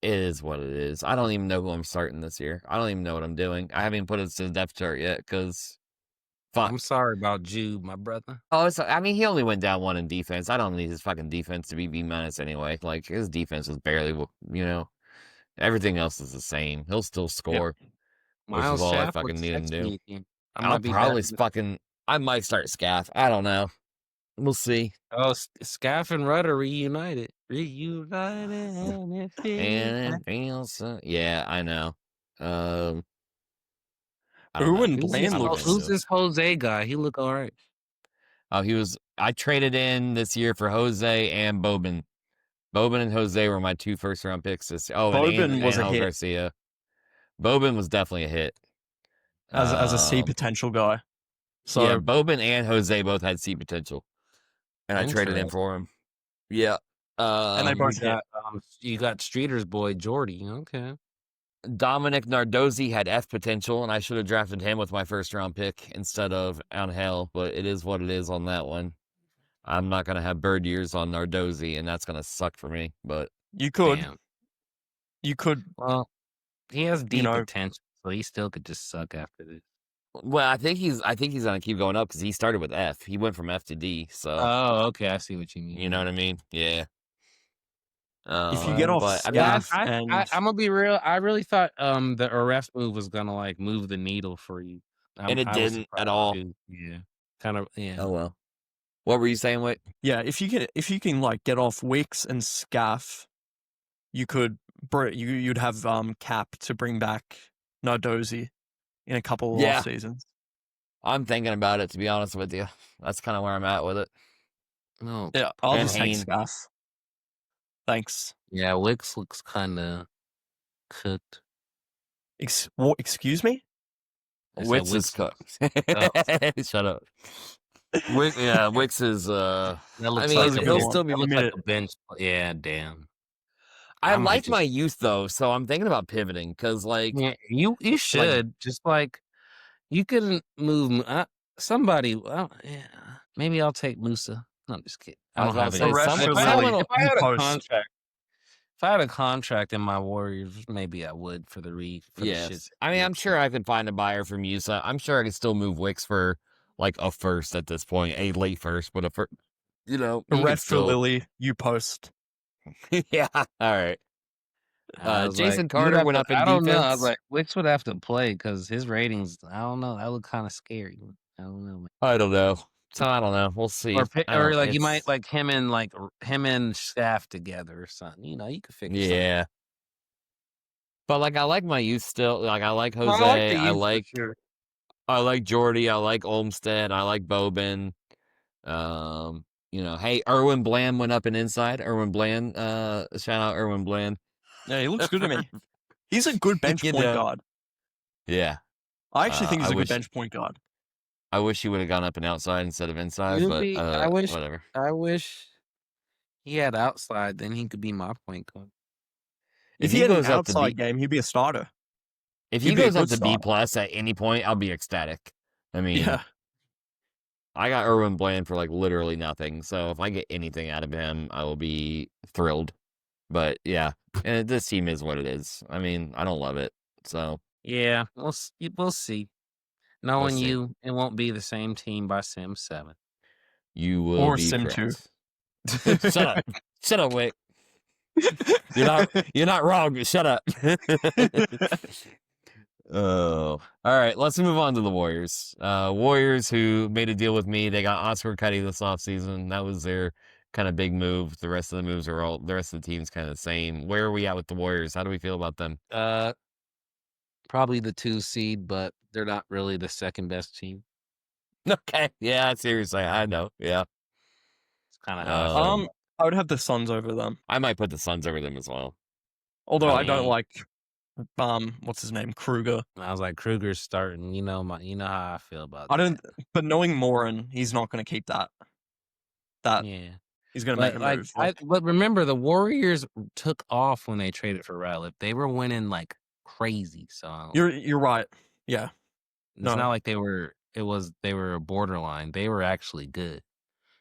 It is what it is. I don't even know who I'm starting this year. I don't even know what I'm doing. I haven't even put it to the depth chart yet because Fuck. I'm sorry about Jude, my brother. Oh, I mean, he only went down 1 in defense. I don't need his fucking defense to be B- anyway. Like, his defense is barely, everything else is the same. He'll still score, which is Miles all I Shaft fucking with need him to do. I I might start Scaff. I don't know. We'll see. Oh, Scaff and Rudder reunited. And it feels so. Yeah, I know. I don't Erwin know. Bland looks. Who's this Jose guy? He look all right. Oh, I traded in this year for Jose and Bobin. Bobin and Jose were my 2 first-round picks this year. Oh, Bobin was a Angel hit. Garcia. Bobin was definitely a hit. As a C potential guy. So yeah, Bobin and Jose both had C potential. And I traded in for him. Yeah. and they both hit. You got Streeter's boy, Jordy. Okay. Dominic Nardozzi had F potential, and I should have drafted him with my first-round pick instead of Angel, but it is what it is on that one. I'm not going to have bird years on Nardozzi, and that's going to suck for me, but... You could. Damn. You could. Well, he has deep potential, so he still could just suck after this. Well, I think he's going to keep going up because he started with F. He went from F to D, so... Oh, okay, I see what you mean. You know what I mean? Yeah. If you get off Scaff I'm gonna be real. I really thought the arrest move was gonna like move the needle for you, and it didn't at all. Yeah, kind of. Yeah. Oh well. What were you saying, Whit? Yeah, if you can like get off Wicks and Scaff, you'd have cap to bring back Nardozzi in a couple of off seasons. I'm thinking about it, to be honest with you. That's kind of where I'm at with it. No. Yeah, I'll just take Scaff. Thanks. Yeah, Wicks looks kind of cooked. Excuse me? Wicks is cooked. Shut up. Wicks is. That looks like he'll still be looking like a bench. Yeah, damn. I like my youth though, so I'm thinking about pivoting because, like, you should just like you can move somebody. Well, yeah, maybe I'll take Musa. No, I'm just kidding. I don't have it. If I had a contract in my Warriors, maybe I would for the shits. I mean, I'm sure I could find a buyer for Musa. I'm sure I could still move Wicks for like a first at this point, a late first, but a first, a red for Lily. You post. Yeah. All right. Jason Carter went up in defense. I don't know. I was like, Wicks would have to play because his ratings. I don't know. That look kind of scary. I don't know. Man. I don't know. So I don't know. We'll see. Or like you might like him and Staff together or something. You could figure. Yeah. Something. But like I like my youth still. Like I like Jose. I like Jordy. I like Olmstead. I like Bobin. Hey, Erwin Bland went up and inside. Erwin Bland. Shout out Erwin Bland. Yeah, he looks good to me. He's a good bench point guard. Yeah. I actually think he's a good bench point guard. I wish he would have gone up and outside instead of inside, whatever. I wish he had outside, then he could be my point guard. If he had an outside game, he'd be a starter. If he goes up to B+ at any point, I'll be ecstatic. I mean, I got Erwin Bland for like literally nothing, so if I get anything out of him, I will be thrilled. But yeah, and this team is what it is. I mean, I don't love it, so yeah, we'll see. Knowing you, it won't be the same team by Sim 7. You will or be Sim correct. 2. Shut up, Wick. You're not wrong. Shut up. Oh, all right. Let's move on to the Warriors. Warriors who made a deal with me. They got Oscar Cuddy this offseason. That was their kind of big move. The rest of the rest of the team's kind of the same. Where are we at with the Warriors? How do we feel about them? Probably the 2 seed, but they're not really the second best team. Okay. Yeah, seriously. I know. Yeah. It's kind of how I would have the Suns over them. I might put the Suns over them as well. Although I don't like what's his name? Kruger. I was like, Kruger's starting. You know how I feel about but knowing Morin, he's not gonna keep that. He's gonna make a move. But remember, the Warriors took off when they traded for Ratliff. They were winning like crazy. So you're right. Yeah. It's not like they were a borderline. They were actually good.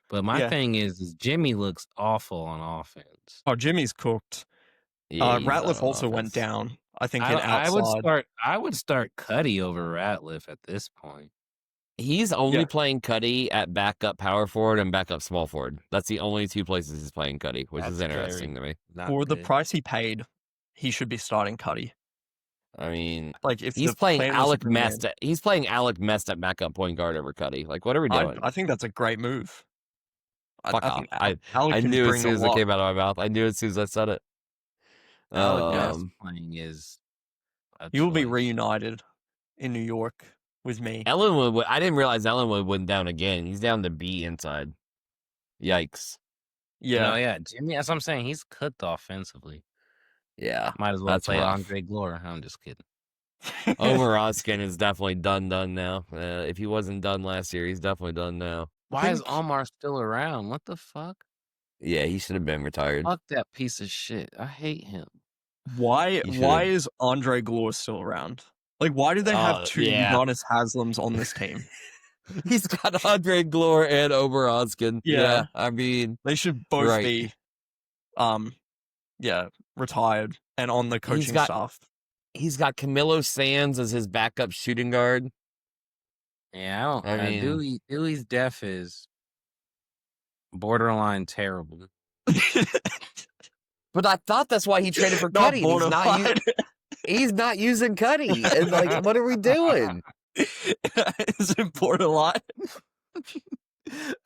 But my thing is Jimmy looks awful on offense. Oh, Jimmy's cooked. Yeah, Ratliff also went down. I think outside. I would start Cuddy over Ratliff at this point. He's only playing Cuddy at backup power forward and backup small forward. That's the only two places he's playing Cuddy, which is interesting to me. For the price he paid, he should be starting Cuddy. I mean, like if he's playing Alec Mest. He's playing Alec Mest at backup point guard over Cuddy. Like, what are we doing? I think that's a great move. Fuck off. I knew as soon as it came out of my mouth. I knew as soon as I said it. Alec Mest playing is. You will be reunited in New York with me. Ellenwood. I didn't realize Ellenwood went down again. He's down to B inside. Yikes. Yeah. Yeah. Jimmy, that's what I'm saying. He's cooked offensively. Yeah. Might as well play Andre Glore. I'm just kidding. Omar Oskin is definitely done now. If he wasn't done last year, he's definitely done now. Why is Omar still around? What the fuck? Yeah, he should have been retired. Fuck that piece of shit. I hate him. Why is Andre Glore still around? Like, why do they have two Udonis Haslams on this team? He's got Andre Glore and Omar Oskin. Yeah. I mean, they should both be, retired and on the coaching staff. He's got Camilo Sands as his backup shooting guard. Yeah, I mean, Dewey's def is borderline terrible. But I thought that's why he traded for Cuddy. He's not using Cuddy. And like, what are we doing? Is it borderline?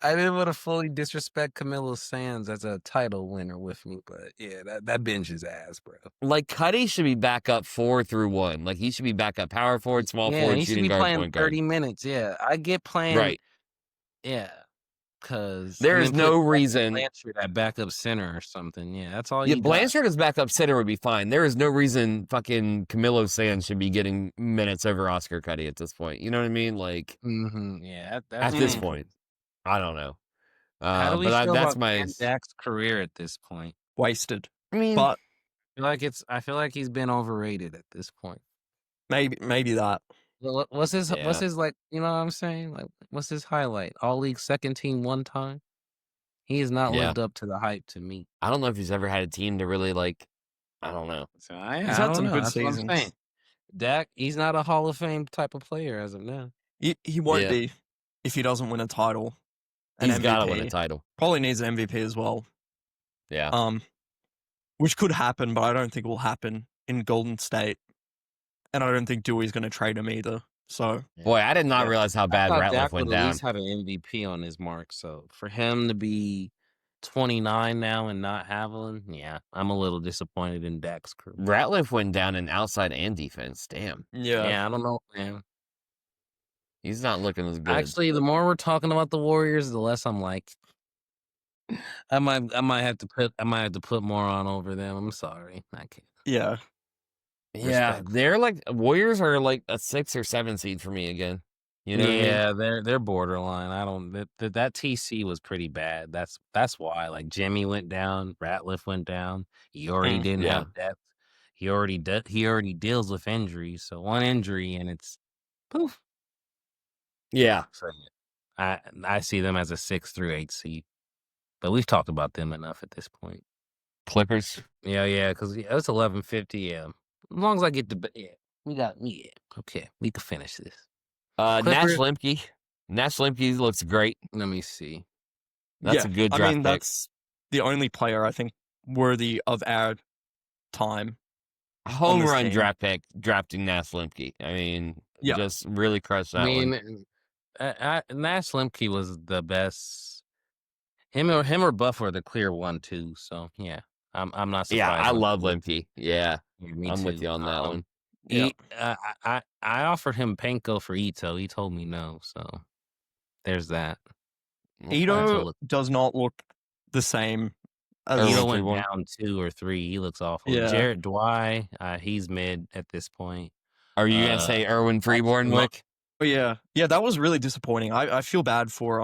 I didn't want to fully disrespect Camilo Sands as a title winner with me, but yeah, that bench is ass, bro. Like, Cuddy should be back up 4 through 1. Like, he should be back up power forward, small forward, shooting guard, playing point guard. 30 minutes. Yeah, I get playing. Right. Yeah, because there's no reason Blanchard at backup center or something. Yeah, that's all. Yeah, Blanchard as backup center would be fine. There is no reason fucking Camilo Sands should be getting minutes over Oscar Cuddy at this point. You know what I mean? Like, yeah, at this point. I don't know. How do we feel about Dak's career at this point? Wasted. I mean, but I feel like he's been overrated at this point. Maybe that. What's his like? You know what I'm saying? Like, what's his highlight? All league second team one time. He has not lived up to the hype to me. I don't know if he's ever had a team to really like. I don't know. So he's had some good seasons. Dak, he's not a Hall of Fame type of player as of now. He won't be if he doesn't win a title. He's got to win a title. Probably needs an MVP as well. Yeah. Which could happen, but I don't think will happen in Golden State. And I don't think Dewey's going to trade him either. So, boy, I did not realize how bad Ratliff went down. At least have an MVP on his mark. So for him to be 29 now and not have one, I'm a little disappointed in Dak's career. Ratliff went down in outside and defense. Damn. Yeah, I don't know, man. He's not looking as good. Actually, the more we're talking about the Warriors, the less I'm like, I might have to put more on over them. I'm sorry, I can't. Yeah, they're like Warriors are like a 6 or 7 seed for me again. You know? Yeah, they're borderline. I don't that TC was pretty bad. That's why. Like Jimmy went down, Ratliff went down. He already didn't have depth. He already deals with injuries. So one injury and it's poof. Yeah. So I see them as a 6 through 8 seed. But we've talked about them enough at this point. Clippers? Yeah, because it's 11:50. Yeah. As long as I get to we got okay, we can finish this. Nash Lemke. Nash Lemke looks great. Let me see. That's a good draft pick. That's the only player I think worthy of our time. Home run draft pick, drafting Nash Lemke. I mean, just really crushed that one. Nash Lemke was the best. Him or Buff were the clear 1-2. So I'm not surprised. Yeah, I love Lemke. Yeah, me I'm too. with you on that one. I offered him Penko for Ito. He told me no. So there's that. Ito does not look the same. Ito went down 2 or 3. He looks awful. Yeah. Jarrett Dwy, he's mid at this point. Are you gonna say Erwin Freeborn, Wick? Oh yeah, that was really disappointing. I feel bad for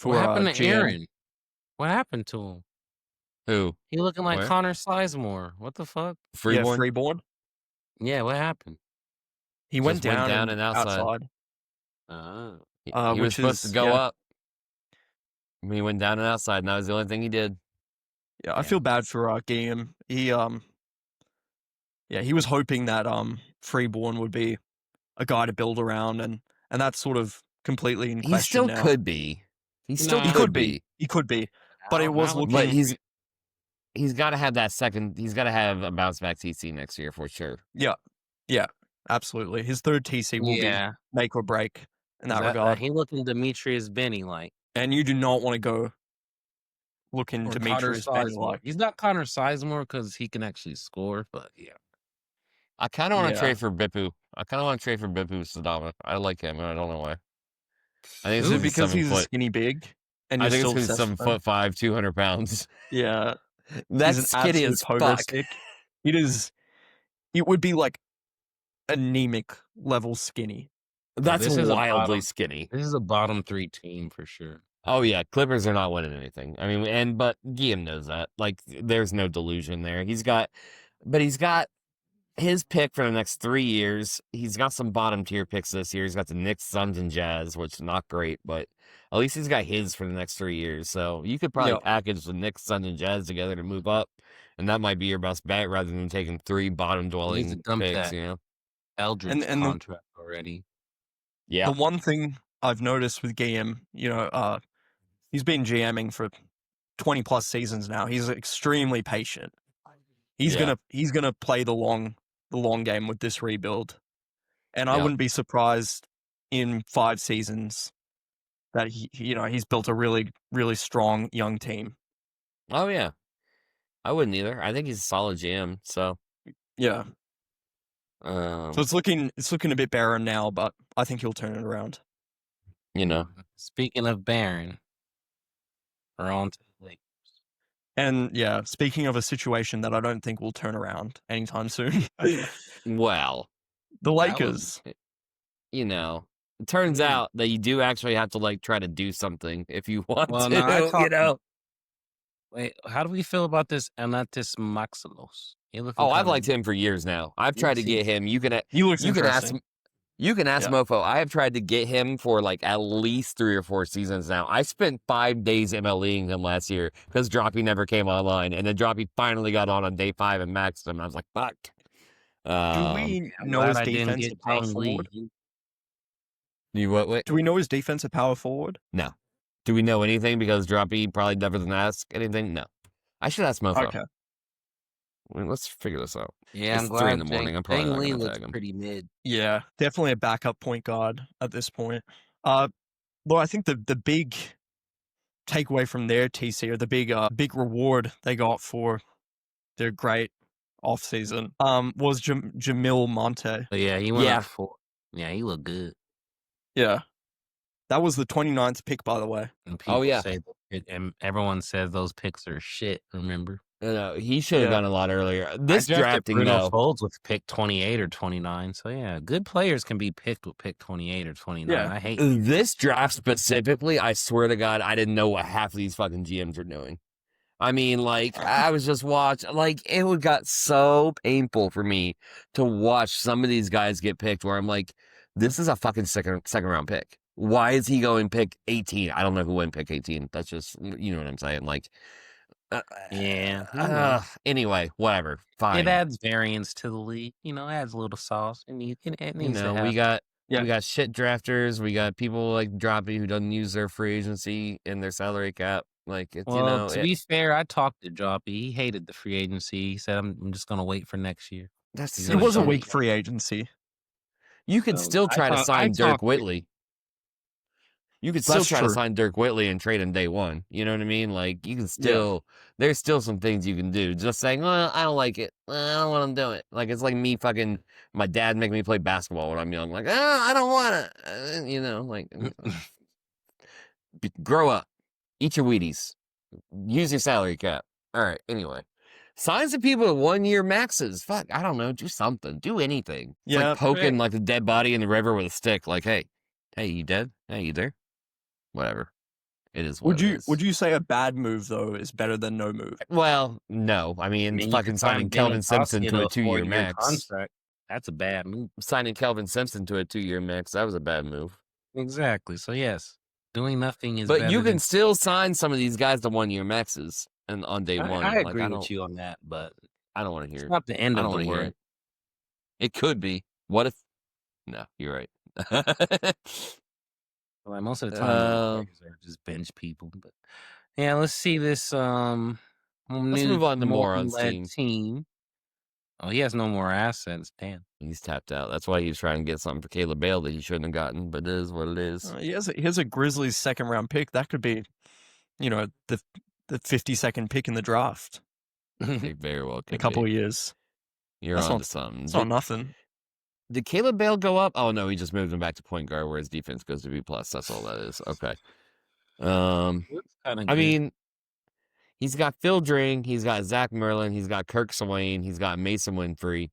what happened to GM. Aaron? What happened to him? Who? He looking like Connor Sizemore. What the fuck? Freeborn? Yeah, Freeborn. Yeah, what happened? He went down and outside. He was supposed to go up. He went down and outside, and that was the only thing he did. Yeah, I feel bad for Guillaume. He he was hoping that Freeborn would be a guy to build around, and and that's sort of completely in He question still now. could be. He still Nah. could be. He could be, but it was looking. But he's got to have that second. He's got to have a bounce back TC next year for sure. Yeah, absolutely. His third TC will be make or break in that regard. He looking Demetrius Benny like, and you do not want to go looking or Demetrius Connor Benny Sizemore. like. He's not Connor Sizemore because he can actually score, but yeah. I kind of want to trade for Bipu. Sadama. I like him, and I don't know why. I think Is it because he's a skinny big? And I think still it's because he's 7'5", 200 pounds. Yeah, that's skinny as fuck. Stick. It is. It would be like anemic level skinny. That's wildly skinny. This is a bottom 3 team for sure. Oh yeah, Clippers are not winning anything. I mean, but Guillaume knows that. Like, there's no delusion there. He's got his pick for the next 3 years. He's got some bottom tier picks this year. He's got the Knicks, Suns, and Jazz, which is not great, but at least he's got his for the next 3 years. So you could probably package the Knicks, Suns, and Jazz together to move up, and that might be your best bet rather than taking 3 bottom dwelling picks. You know, Eldridge contract already. Yeah. The one thing I've noticed with Guillaume, he's been GMing for 20 plus seasons now. He's extremely patient. He's gonna play the long game with this rebuild, and I wouldn't be surprised in 5 seasons that he's built a really, really strong young team. Oh yeah, I wouldn't either. I think he's a solid GM. So yeah. So it's looking a bit barren now, but I think he'll turn it around. Speaking of barren, we're on to the Lakers. And yeah, speaking of a situation that I don't think will turn around anytime soon. Well, the Lakers. It turns out that you do actually have to try to do something if you want to. No, wait, how do we feel about this Anatis Maxilos? I've liked him for years now. I've tried to get him. You can ask Mofo. I have tried to get him for at least 3 or 4 seasons now. I spent 5 days MLEing him last year because Droppy never came online, and then Droppy finally got on day 5 and maxed him. I was like, fuck. Do we know his defense at power forward? What? Do we know his defense at power forward? No. Do we know anything because Droppy probably never didn't ask anything? No. I should ask Mofo. Okay. Let's figure this out. Yeah, it's I'm glad 3 in the morning. I'm probably not going to tag him. Pretty mid. Yeah, definitely a backup point guard at this point. Well, I think the big takeaway from their TC, or the big reward they got for their great offseason, was Jamil Monte. Yeah, he went up for. Yeah, he looked good. Yeah. That was the 29th pick, by the way. And people say and everyone says those picks are shit, remember? No, he should have gone a lot earlier. This drafting, Bruno Folds with pick 28 or 29. So, yeah, good players can be picked with pick 28 or 29. Yeah. I hate this draft specifically. I swear to God, I didn't know what half of these fucking GMs were doing. I mean, I was just watching. It got so painful for me to watch some of these guys get picked where I'm like, this is a fucking second round pick. Why is he going pick 18? I don't know who went pick 18. That's just, you know what I'm saying? Anyway, whatever. Fine. It adds variance to the league. Adds a little sauce. And we got shit drafters. We got people like Droppy who doesn't use their free agency in their salary cap. To be fair, I talked to Droppy. He hated the free agency. He said, I'm just going to wait for next year. It was a weak free agency. You could still try to sign Dirk Whitley. You could still try to sign Dirk Whitley and trade him day 1. You know what I mean? You can still, there's still some things you can do. Just saying, well, I don't like it. I don't want to do it. It's like me my dad making me play basketball when I'm young. I don't want to. Grow up. Eat your Wheaties. Use your salary cap. All right, anyway. Sign some people with 1-year maxes. Fuck, I don't know. Do something. Do anything. It's poking the dead body in the river with a stick. Hey, you dead? Hey, you there? Whatever. It is what it is. Would you say a bad move, though, is better than no move? Well, no. I mean fucking signing Kelvin Simpson to a 2-year max. Contract. That's a bad move. Signing Kelvin Simpson to a 2-year max, that was a bad move. Exactly. So, yes, doing nothing is But you can still sign some of these guys to 1-year maxes and on day 1. I agree with you on that, but I don't want to hear it. It's not the end of the world. It could be. What if? No, you're right. Like most of the time, the are just bench people. But yeah, let's see this let's new move on to Morton Moron's led team. Oh, he has no more assets. Damn. He's tapped out. That's why he was trying to get something for Caleb Bale that he shouldn't have gotten, but it is what it is. He has a Grizzlies second round pick. That could be, the 52nd pick in the draft. It very well could in a couple be. of years. You're on to something. It's not nothing. Did Caleb Bale go up? Oh no, he just moved him back to point guard where his defense goes to B+. That's all that is. Okay. I mean, he's got Phil Dring, he's got Zach Merlin, he's got Kirk Swain, he's got Mason Winfrey.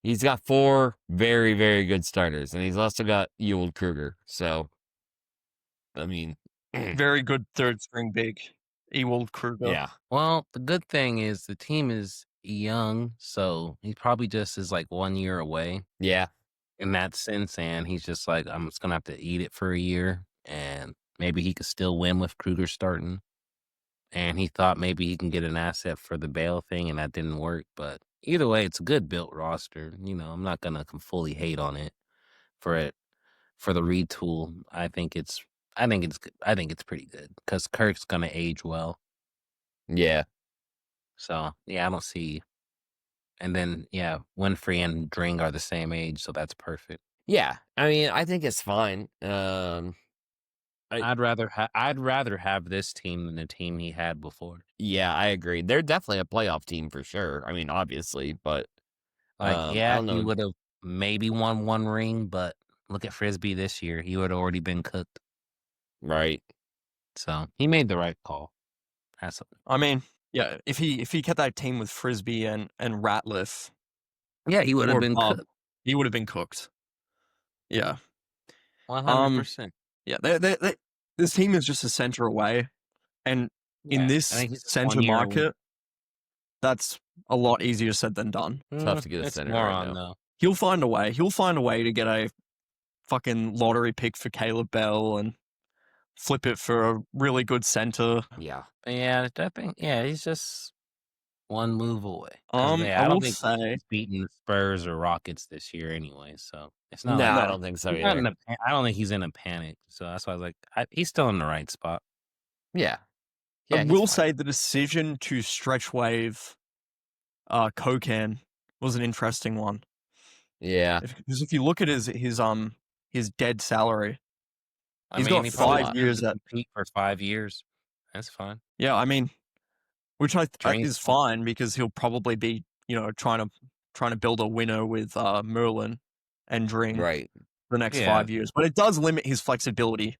He's got 4 very, very good starters, and he's also got Ewald Kruger. So, I mean, very good third string big, Ewald Kruger. Yeah. Well, the good thing is the team is young, so he probably just is like 1 year away. Yeah. In that sense, and he's just like, I'm just gonna have to eat it for a year, and maybe he could still win with Kruger starting. And he thought maybe he can get an asset for the Bale thing, and that didn't work. But either way, it's a good built roster. I'm not gonna fully hate on it for the retool. I think it's good. I think it's pretty good because Kirk's gonna age well. Yeah. So yeah, I don't see. And then yeah, Winfrey and Dring are the same age, so that's perfect. Yeah, I mean, I think it's fine. I'd rather have this team than the team he had before. Yeah, I agree. They're definitely a playoff team for sure. I mean, obviously, but I don't know. He would have maybe won 1 ring, but look at Frisbee this year. He would have already been cooked. Right. So he made the right call. I mean, yeah, if he kept that team with Frisbee and Ratliff, yeah, he would have been cooked. He would have been cooked. Yeah. 100%. Yeah, this team is just a center away, and in this center market, that's a lot easier said than done. Tough to get a center right now. Though. He'll find a way. He'll find a way to get a fucking lottery pick for Caleb Bell and flip it for a really good center. Yeah. Yeah, I think, he's just 1 move away. I don't think he's beating the Spurs or Rockets this year anyway, so it's not. No, I don't think so either. I don't think he's in a panic, so that's why I was like, he's still in the right spot. Yeah. I will say the decision to stretch wave Kokan was an interesting one. Yeah. Because if you look at his dead salary, he's got 5 years at compete for 5 years. That's fine. Yeah, I mean, which I think is fine because he'll probably be, trying to build a winner with Merlin and Dring right the next 5 years. But it does limit his flexibility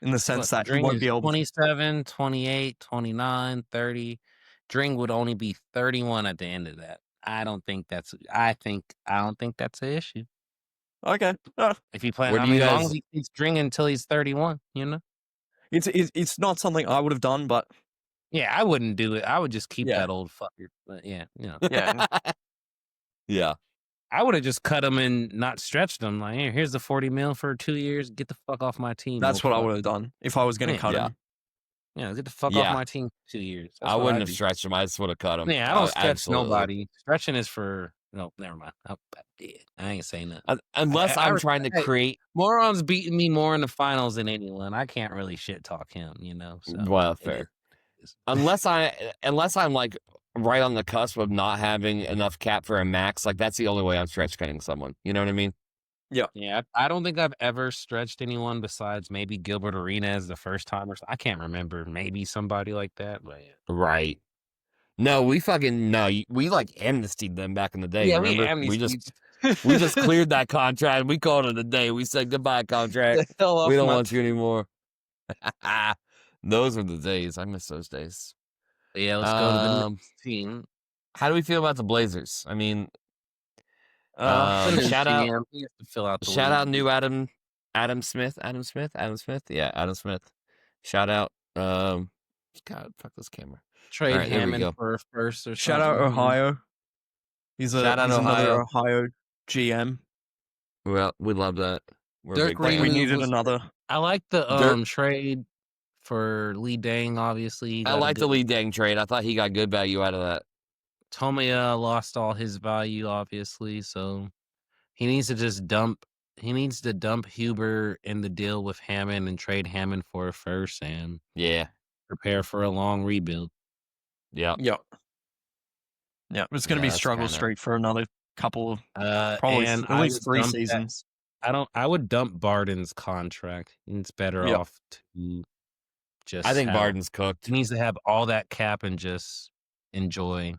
in the sense that he won't be able 27, 28, 29, 30. Dring would only be 31 at the end of that. I don't think that's an issue. Okay. If you play, as long as he's Dring until he's 31, It's not something I would have done, but yeah, I wouldn't do it. I would just keep that old fucker. But yeah. Yeah. I would have just cut him and not stretched him. Like, here's the 40 mil for 2 years. Get the fuck off my team. That's what I would have done if I was going to cut him. Yeah, get the fuck off my team for 2 years. I wouldn't have stretched him. I just would have cut him. Yeah, I don't stretch nobody. Stretching is for no. Never mind. I ain't saying that. Unless I'm trying to create. Moron's beating me more in the finals than anyone. I can't really shit talk him. So, well, fair. Unless I'm like right on the cusp of not having enough cap for a max, like that's the only way I'm stretch cutting someone. You know what I mean? Yeah. Yeah. I don't think I've ever stretched anyone besides maybe Gilbert Arenas the first time or I can't remember. Maybe somebody like that. But yeah. Right. No, we like amnestied them back in the day. Yeah, remember? we just cleared that contract. We called it a day. We said goodbye, contract. We don't want you anymore. Those were the days. I miss those days. Yeah, let's go to the next team. How do we feel about the Blazers? I mean, shout out new Adam Smith. Yeah, Adam Smith. Shout out. God, fuck this camera. Trade Hammond for a first or something. Shout out Ohio. He's another Ohio GM. Well, we love that. We needed another. I like the trade for Lee Dang, obviously. I like the Lee Dang trade. I thought he got good value out of that. Tomia lost all his value, obviously, so he needs to just dump he needs to dump Huber in the deal with Hammond and trade Hammond for a first and prepare for a long rebuild. Yeah. It's going to be struggle street for another couple of probably at least 3 seasons. I would dump Barden's contract. It's better off to just. I think Barden's cooked. He needs to have all that cap and just enjoy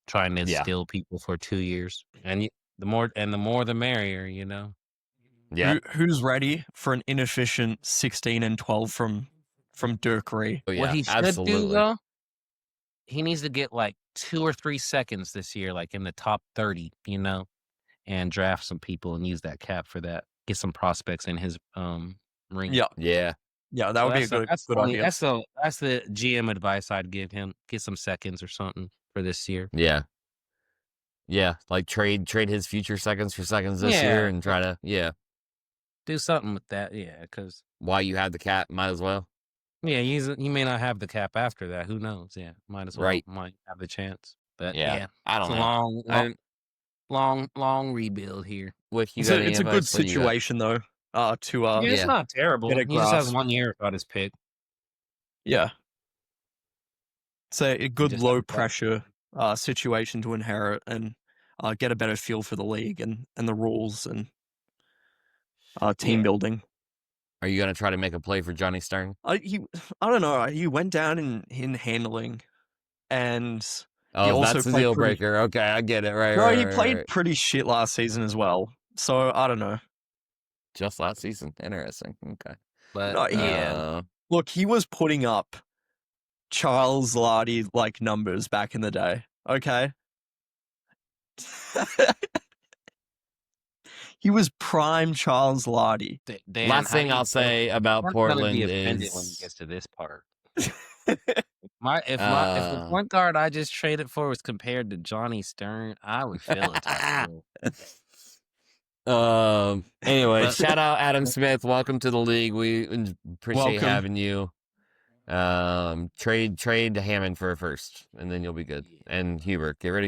trying to steal people for 2 years. And the more the merrier, you know. Yeah. Who's ready for an inefficient 16-12 from Dirk Ree? Oh, yeah, what he should do though, he needs to get like 2 or 3 seconds this year, like in the top 30, you know, and draft some people and use that cap for that. Get some prospects in his ring. Yeah. That would be a good idea. That's the GM advice I'd give him. Get some seconds or something for this year. Yeah, like trade his future seconds for seconds this year and try to do something with that. Yeah, because while you have the cap, might as well. Yeah, he may not have the cap after that. Who knows? Yeah, might as well. Right. Might have the chance. But I don't know. Long rebuild here. It's a good situation though. It's not terrible. He just has 1 year without his pick. Yeah, it's a good low pressure situation to inherit and get a better feel for the league and the rules and team building. Are you gonna try to make a play for Johnny Stern? I don't know. He went down in handling, and that's a deal breaker. Okay, I get it. Right. No, he played pretty shit last season as well. So I don't know. Just last season, interesting. Okay, but look, he was putting up Charles Lardy like numbers back in the day. Okay. He was prime Charles Lardy. Dan, last thing I'll say about Portland is when he gets to this part. If the point guard I just traded for was compared to Johnny Stern, I would feel it. Anyway, shout out Adam Smith. Welcome to the league. We appreciate having you. Trade Hammond for a first, and then you'll be good. And Huber, get rid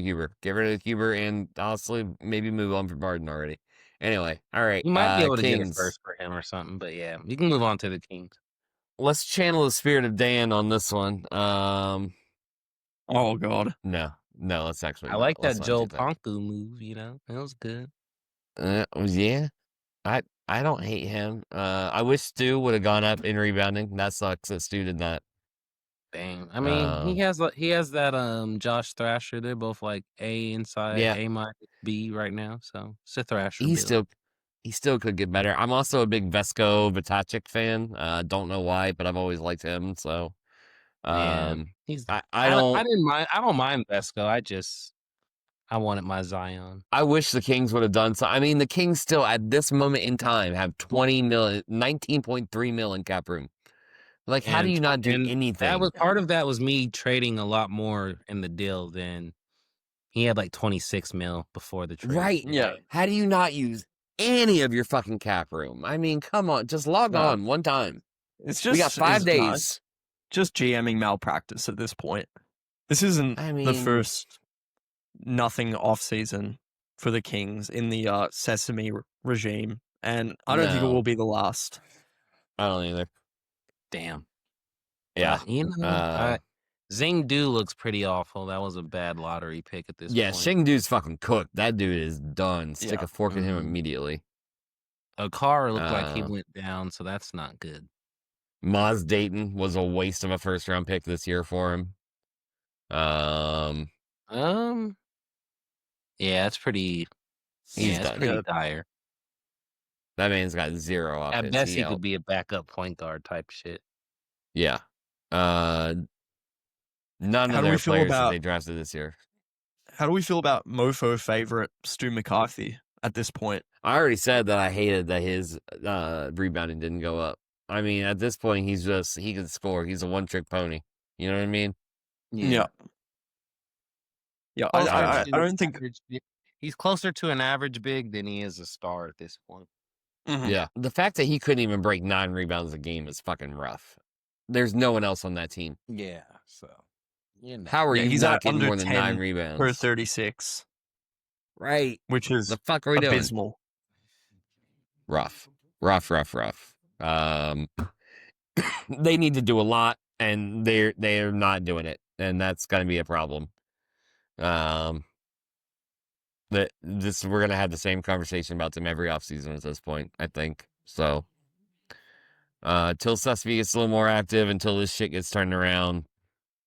of Huber, and honestly, maybe move on from Barden already. Anyway, all right. You might be able to get a first for him or something, but yeah, you can move on to the Kings. Let's channel the spirit of Dan on this one. Oh God, no, let's actually. I like that Joe Ponku move. You know, it was good. Yeah, I don't hate him. I wish Stu would have gone up in rebounding. That sucks that Stu did not. Dang. I mean, he has that Josh Thrasher. They're both like A inside, A minus B right now. So it's a Thrasher. He still could get better. I'm also a big Vesko Vitacic fan. Don't know why, but I've always liked him. So I don't mind Vesko. I wanted my Zion. I wish the Kings would have done so. I mean, the Kings still at this moment in time have 19.3 million cap room. Like, how do you not do anything? Part of that was me trading a lot more in the deal than he had like 26 mil before the trade. Right. Yeah. How do you not use any of your fucking cap room? I mean, come on, just log on one time. It's just we got 5 days. Just GMing malpractice at this point. This isn't the first nothing off season for the Kings in the Sesame regime, and I don't think it will be the last. I don't either. Damn. Yeah. Zingdu looks pretty awful. That was a bad lottery pick at this point. Yeah, Shingdu's fucking cooked. That dude is done. Stick a fork in him immediately. Okara looked like he went down, so that's not good. Maz Dayton was a waste of a first-round pick this year for him. Yeah, it's pretty. It's pretty dire. That man's got zero offense. At best, he could be a backup point guard type shit. Yeah. None of their players that they drafted this year. How do we feel about Mofo favorite Stu McCarthy at this point? I already said that I hated that his rebounding didn't go up. I mean, at this point, he can score. He's a one-trick pony. You know what I mean? Yeah. I don't think he's closer to an average big than he is a star at this point. Mm-hmm. Yeah. The fact that he couldn't even break 9 rebounds a game is fucking rough. There's no one else on that team. Yeah. So, how are you not getting more than 9 rebounds per 36? Right. Which is the fuck are we abysmal. rough. They need to do a lot, and they're not doing it, and that's going to be a problem. We're going to have the same conversation about them every offseason at this point, I think. So, till Susby gets a little more active, until this shit gets turned around,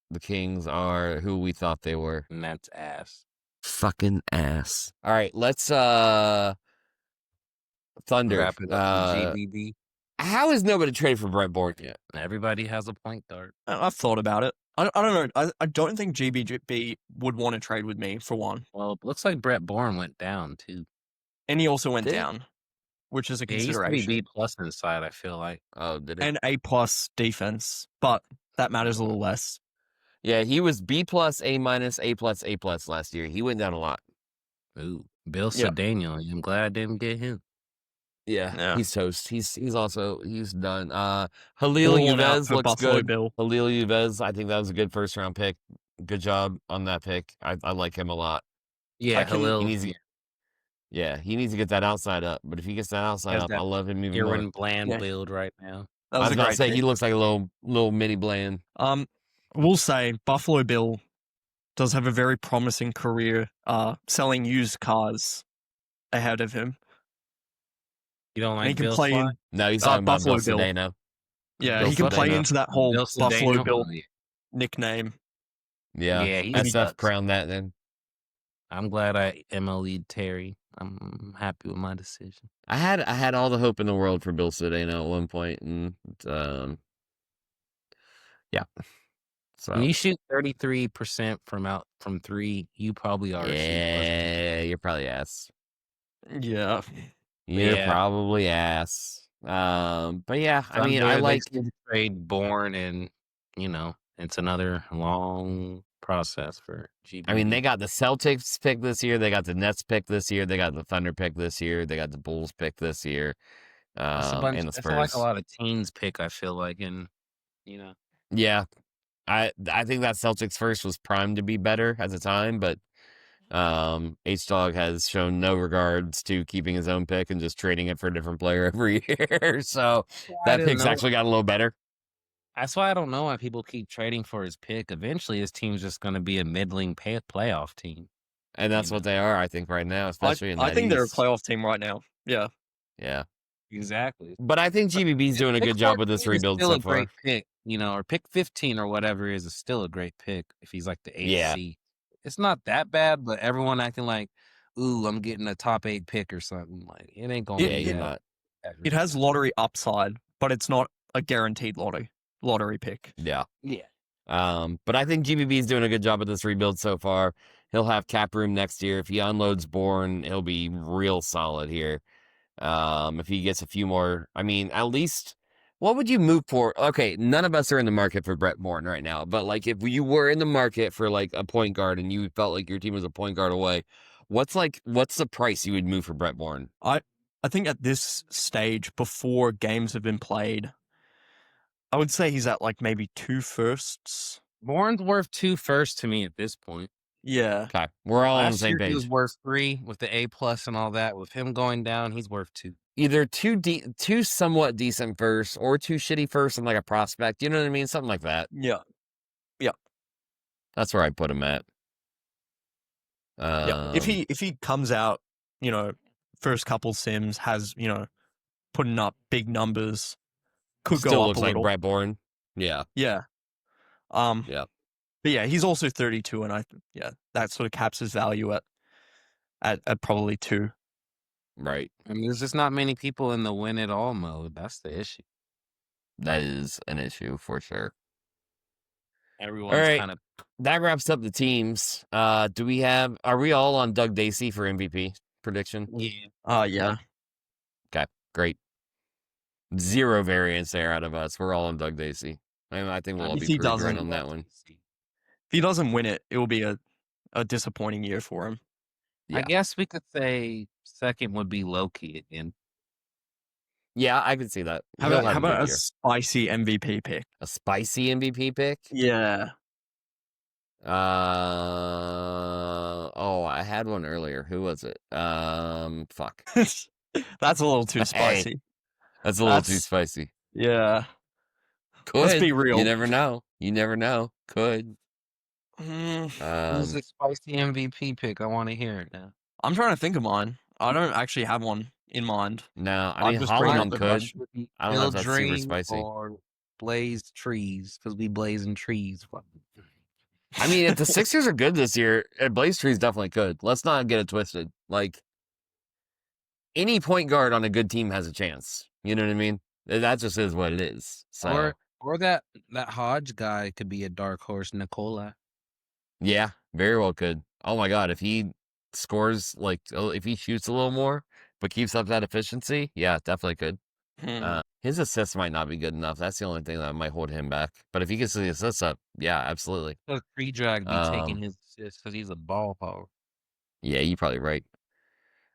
the Kings are who we thought they were. And that's ass. Fucking ass. All right, let's Thunder. Wrap it up with GBB. How is nobody traded for Brett Bourne yet? Everybody has a point guard. I've thought about it. I don't know. I don't think GBB would want to trade with me, for one. Well, it looks like Brett Bourne went down, too. And he also went down, which is a consideration. He used to be B+ inside, I feel like. Oh, did it? And A+ defense, but that matters a little less. Yeah, he was B+, A-, A+, A+ last year. He went down a lot. Ooh, Bill Cedeno. I'm glad I didn't get him. Yeah, he's toast. He's done. Halil Pulling out Uvez for looks Buffalo good. Bill. Halil Uvez, I think that was a good first round pick. Good job on that pick. I like him a lot. Yeah, Halil. He needs to get that outside up. But if he gets that outside up, I love him even more. Aaron Bland build right now. That was I was about to say he looks like a little mini Bland. We'll say Buffalo Bill does have a very promising career selling used cars ahead of him. You don't like he can Bill play Sly? in No, he's talking about Bill Buffalo Bill. Cedeno. Yeah, Bill he can play Cedeno. into that whole Bill Buffalo Cedeno? Bill nickname. Yeah, he SF does. crowned that then. I'm glad I MLE'd Terry. I'm happy with my decision. I had all the hope in the world for Bill Cedeno at one point, and yeah. So When you shoot 33% from three, you probably are. Yeah, you're probably ass. Yeah. You're probably ass. But yeah, I mean, Thunder, I like they trade Bourne, and it's another long process for GB. I mean, they got the Celtics pick this year, they got the Nets pick this year, they got the Thunder pick this year, they got the Bulls pick this year. And the Spurs. It's like a lot of teams pick, I feel like, and Yeah. I think that Celtics first was primed to be better at the time, but H-Dog has shown no regards to keeping his own pick and just trading it for a different player every year. So that pick's actually got a little better. That's why I don't know why people keep trading for his pick. Eventually, his team's just going to be a middling playoff team. And that's what they are, I think, right now, especially in that I think they're a East. playoff team right now. Yeah. Yeah. Exactly. But I think GBB's doing a good job with this rebuild so far. Great pick, or pick 15 or whatever is still a great pick if he's like the 8th seed. It's not that bad, but everyone acting like, ooh, I'm getting a top 8 pick or something. Like, it ain't going to be not. It has lottery upside, but it's not a guaranteed lottery pick. Yeah. But I think GBB's doing a good job with this rebuild so far. He'll have cap room next year. If he unloads Bourne, he'll be real solid here. If he gets a few more, I mean, at least, what would you move for? Okay, none of us are in the market for Brett Bourne right now, but like if you were in the market for like a point guard and you felt like your team was a point guard away, what's the price you would move for Brett Bourne? I think at this stage, before games have been played, I would say he's at like maybe 2 firsts. Bourne's worth 2 firsts to me at this point. Yeah. Okay, we're all on the same page. He was worth 3 with the A+ and all that. With him going down, he's worth 2. Either two somewhat decent firsts or 2 shitty firsts and like a prospect. You know what I mean? Something like that. Yeah. That's where I put him at. Yeah. If he comes out, first couple sims has, putting up big numbers, could still go up looks a like little. Brett Bourne. Yeah. Yeah. Yeah. But yeah, he's also 32, and that sort of caps his value at probably 2. Right. I mean, there's just not many people in the win it all mode. That's the issue. That is an issue for sure. Everyone's kind of. That wraps up the teams. Are we all on Doug Dacey for MVP prediction? Yeah. Yeah. Okay, great. 0 variance there out of us. We're all on Doug Dacey. I think we'll all be pretty great on that one. If he doesn't win it, it will be a disappointing year for him. Yeah. I guess we could say second would be Loki again. Yeah, I could see that. How about a spicy MVP pick? A spicy MVP pick? Yeah. I had one earlier. Who was it? Fuck. That's a little too spicy. Hey, that's a little too spicy. Yeah. Could. Let's be real. You never know. You never know. Could. Who's the spicy MVP pick? I want to hear it now. I'm trying to think of mine. I don't actually have one in mind. No, I mean, Holloman could. I don't know if that's super spicy. Or blaze trees, because we blazing trees. I mean, if the Sixers are good this year, Blaze Trees definitely could. Let's not get it twisted. Like, any point guard on a good team has a chance. You know what I mean? That just is what it is. So. Or that Hodge guy could be a dark horse, Nikola. Yeah, very well could. Oh my God, if he scores, like, if he shoots a little more, but keeps up that efficiency, yeah, definitely could. His assists might not be good enough. That's the only thing that might hold him back. But if he gets the assists up, yeah, absolutely. The free drag be taking his assists because he's a ball hog. Yeah, you're probably right.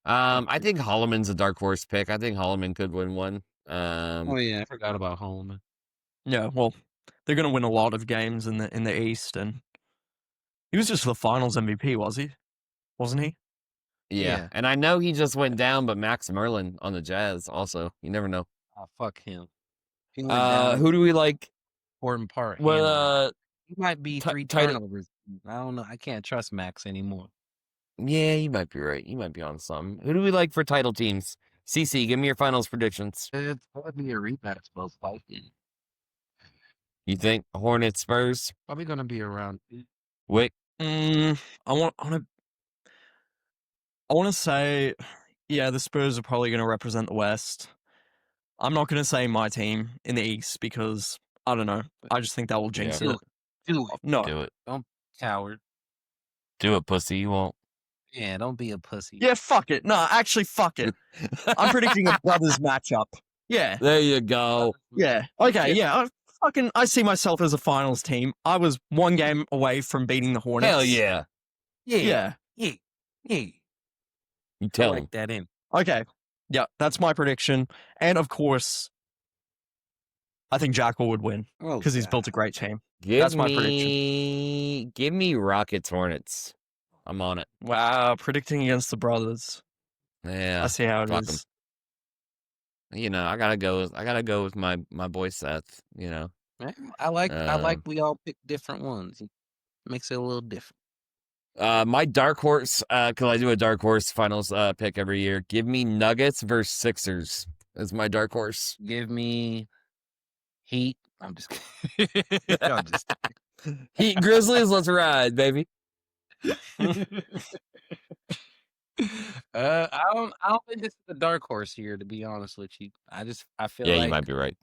I think Holloman's a dark horse pick. I think Holloman could win one. Oh yeah, I forgot about Holloman. Yeah, well, they're going to win a lot of games in the East, and he was just the Finals MVP, wasn't he? Yeah, and I know he just went down, but Max Merlin on the Jazz also. You never know. Oh, fuck him. He went down. Who do we like? Important part. Well, he might be 3 turnovers. I don't know. I can't trust Max anymore. Yeah, you might be right. You might be on something. Who do we like for title teams? CC, give me your finals predictions. It's probably a rematch, both fighting. You think Hornets, Spurs? Probably gonna be around. Wick? I want to say, yeah, the Spurs are probably going to represent the West. I'm not going to say my team in the East because, I don't know, I just think that will jinx it. Do it. No. Do it. Don't coward. Do it, pussy. You won't. Yeah, don't be a pussy. Yeah, fuck it. No, actually, fuck it. I'm predicting a brothers matchup. Yeah. There you go. Yeah. Okay, yeah. I see myself as a finals team. I was one game away from beating the Hornets. Hell yeah. Yeah. You tell him. that in. Okay. Yeah, that's my prediction. And of course, I think Jackal would win because he's built a great team. That's my prediction. Give me Rockets Hornets. I'm on it. Wow, predicting against the brothers. Yeah. I see how it is. You know, I gotta go with my boy Seth, you know. I like we all pick different ones. It makes it a little different. My dark horse, because I do a dark horse finals pick every year. Give me Nuggets versus Sixers as my dark horse. Give me Heat. I'm just kidding. I'm just kidding. Heat Grizzlies, let's ride, baby. I don't think this is the dark horse here, to be honest with you. I feel like you might be right.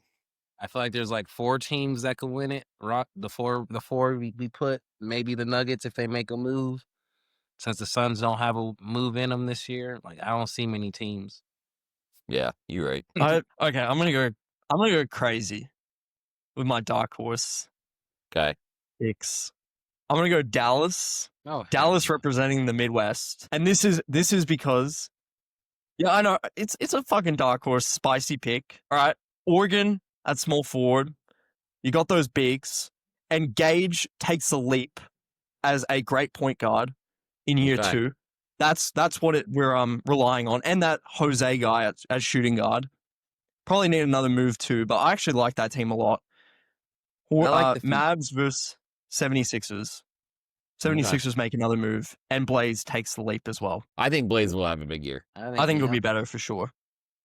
I feel like there's like 4 teams that could win it. The four we put, maybe the Nuggets if they make a move. Since the Suns don't have a move in them this year, like I don't see many teams. Yeah, you're right. Okay, I'm gonna go crazy with my dark horse. Okay. Picks. I'm gonna go Dallas. Oh, Dallas representing the Midwest, and this is because, yeah, I know it's a fucking dark horse, spicy pick. All right, Oregon at small forward, you got those bigs, and Gage takes the leap as a great point guard in year 2. That's what we're relying on, and that Jose guy as shooting guard. Probably need another move too, but I actually like that team a lot. Mavs versus 76ers. 76ers make another move, and Blaze takes the leap as well. I think Blaze will have a big year. I think it'll be better for sure.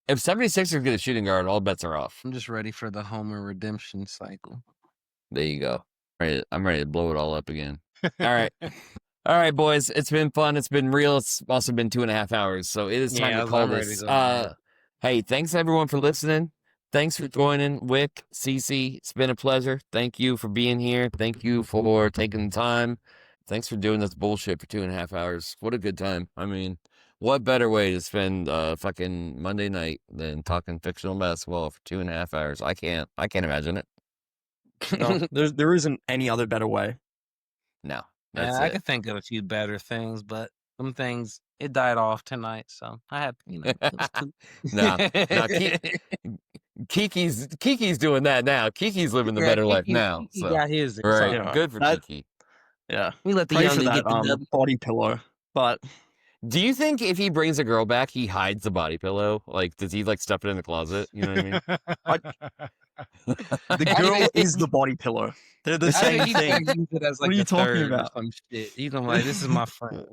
If 76ers get a shooting guard, all bets are off. I'm just ready for the Homer redemption cycle. There you go. I'm ready to blow it all up again. All right. All right, boys. It's been fun. It's been real. It's also been 2.5 hours, so it is time to call this. Hey, thanks everyone for listening. Thanks for joining, Wick, CC. It's been a pleasure. Thank you for being here. Thank you for taking the time. Thanks for doing this bullshit for 2.5 hours. What a good time. I mean, what better way to spend fucking Monday night than talking fictional basketball for 2.5 hours? I can't imagine it. No, there isn't any other better way. No. I could think of a few better things, but some things, it died off tonight, so I had, Kiki's doing that now. Kiki's living the better life now. Kiki got his. Right. Good for Kiki. Yeah. We let the Pray young for get that the body pillow, but Do you think if he brings a girl back, he hides the body pillow? Like, does he like stuff it in the closet? You know what I mean? The girl is the body pillow. They're the same thing. Use it as like What are you talking or about? some shit. You can like, this is my friend.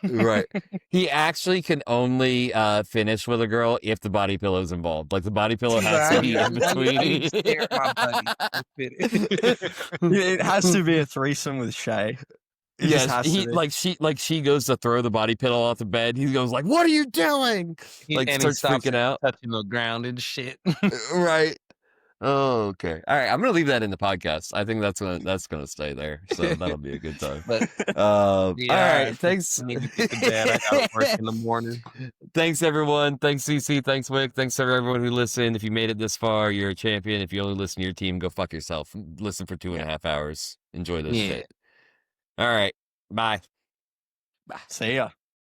Right. He actually can only finish with a girl if the body pillow is involved. Like the body pillow has to be in between. It has to be a threesome with Shay. It just Yes, has to be. she goes to throw the body pillow off the bed. He goes like, "What are you doing?" Like And starts freaking out, touching the ground and shit. Right. Oh, okay. All right. I'm gonna leave that in the podcast. I think that's gonna stay there. So that'll be a good time. But all right. Thanks. I need to get to bed. I got work in the morning. Thanks everyone. Thanks CC. Thanks Wick. Thanks for everyone who listened. If you made it this far, you're a champion. If you only listen to your team, go fuck yourself. Listen for 2.5 hours. Enjoy this shit. All right. Bye. See ya.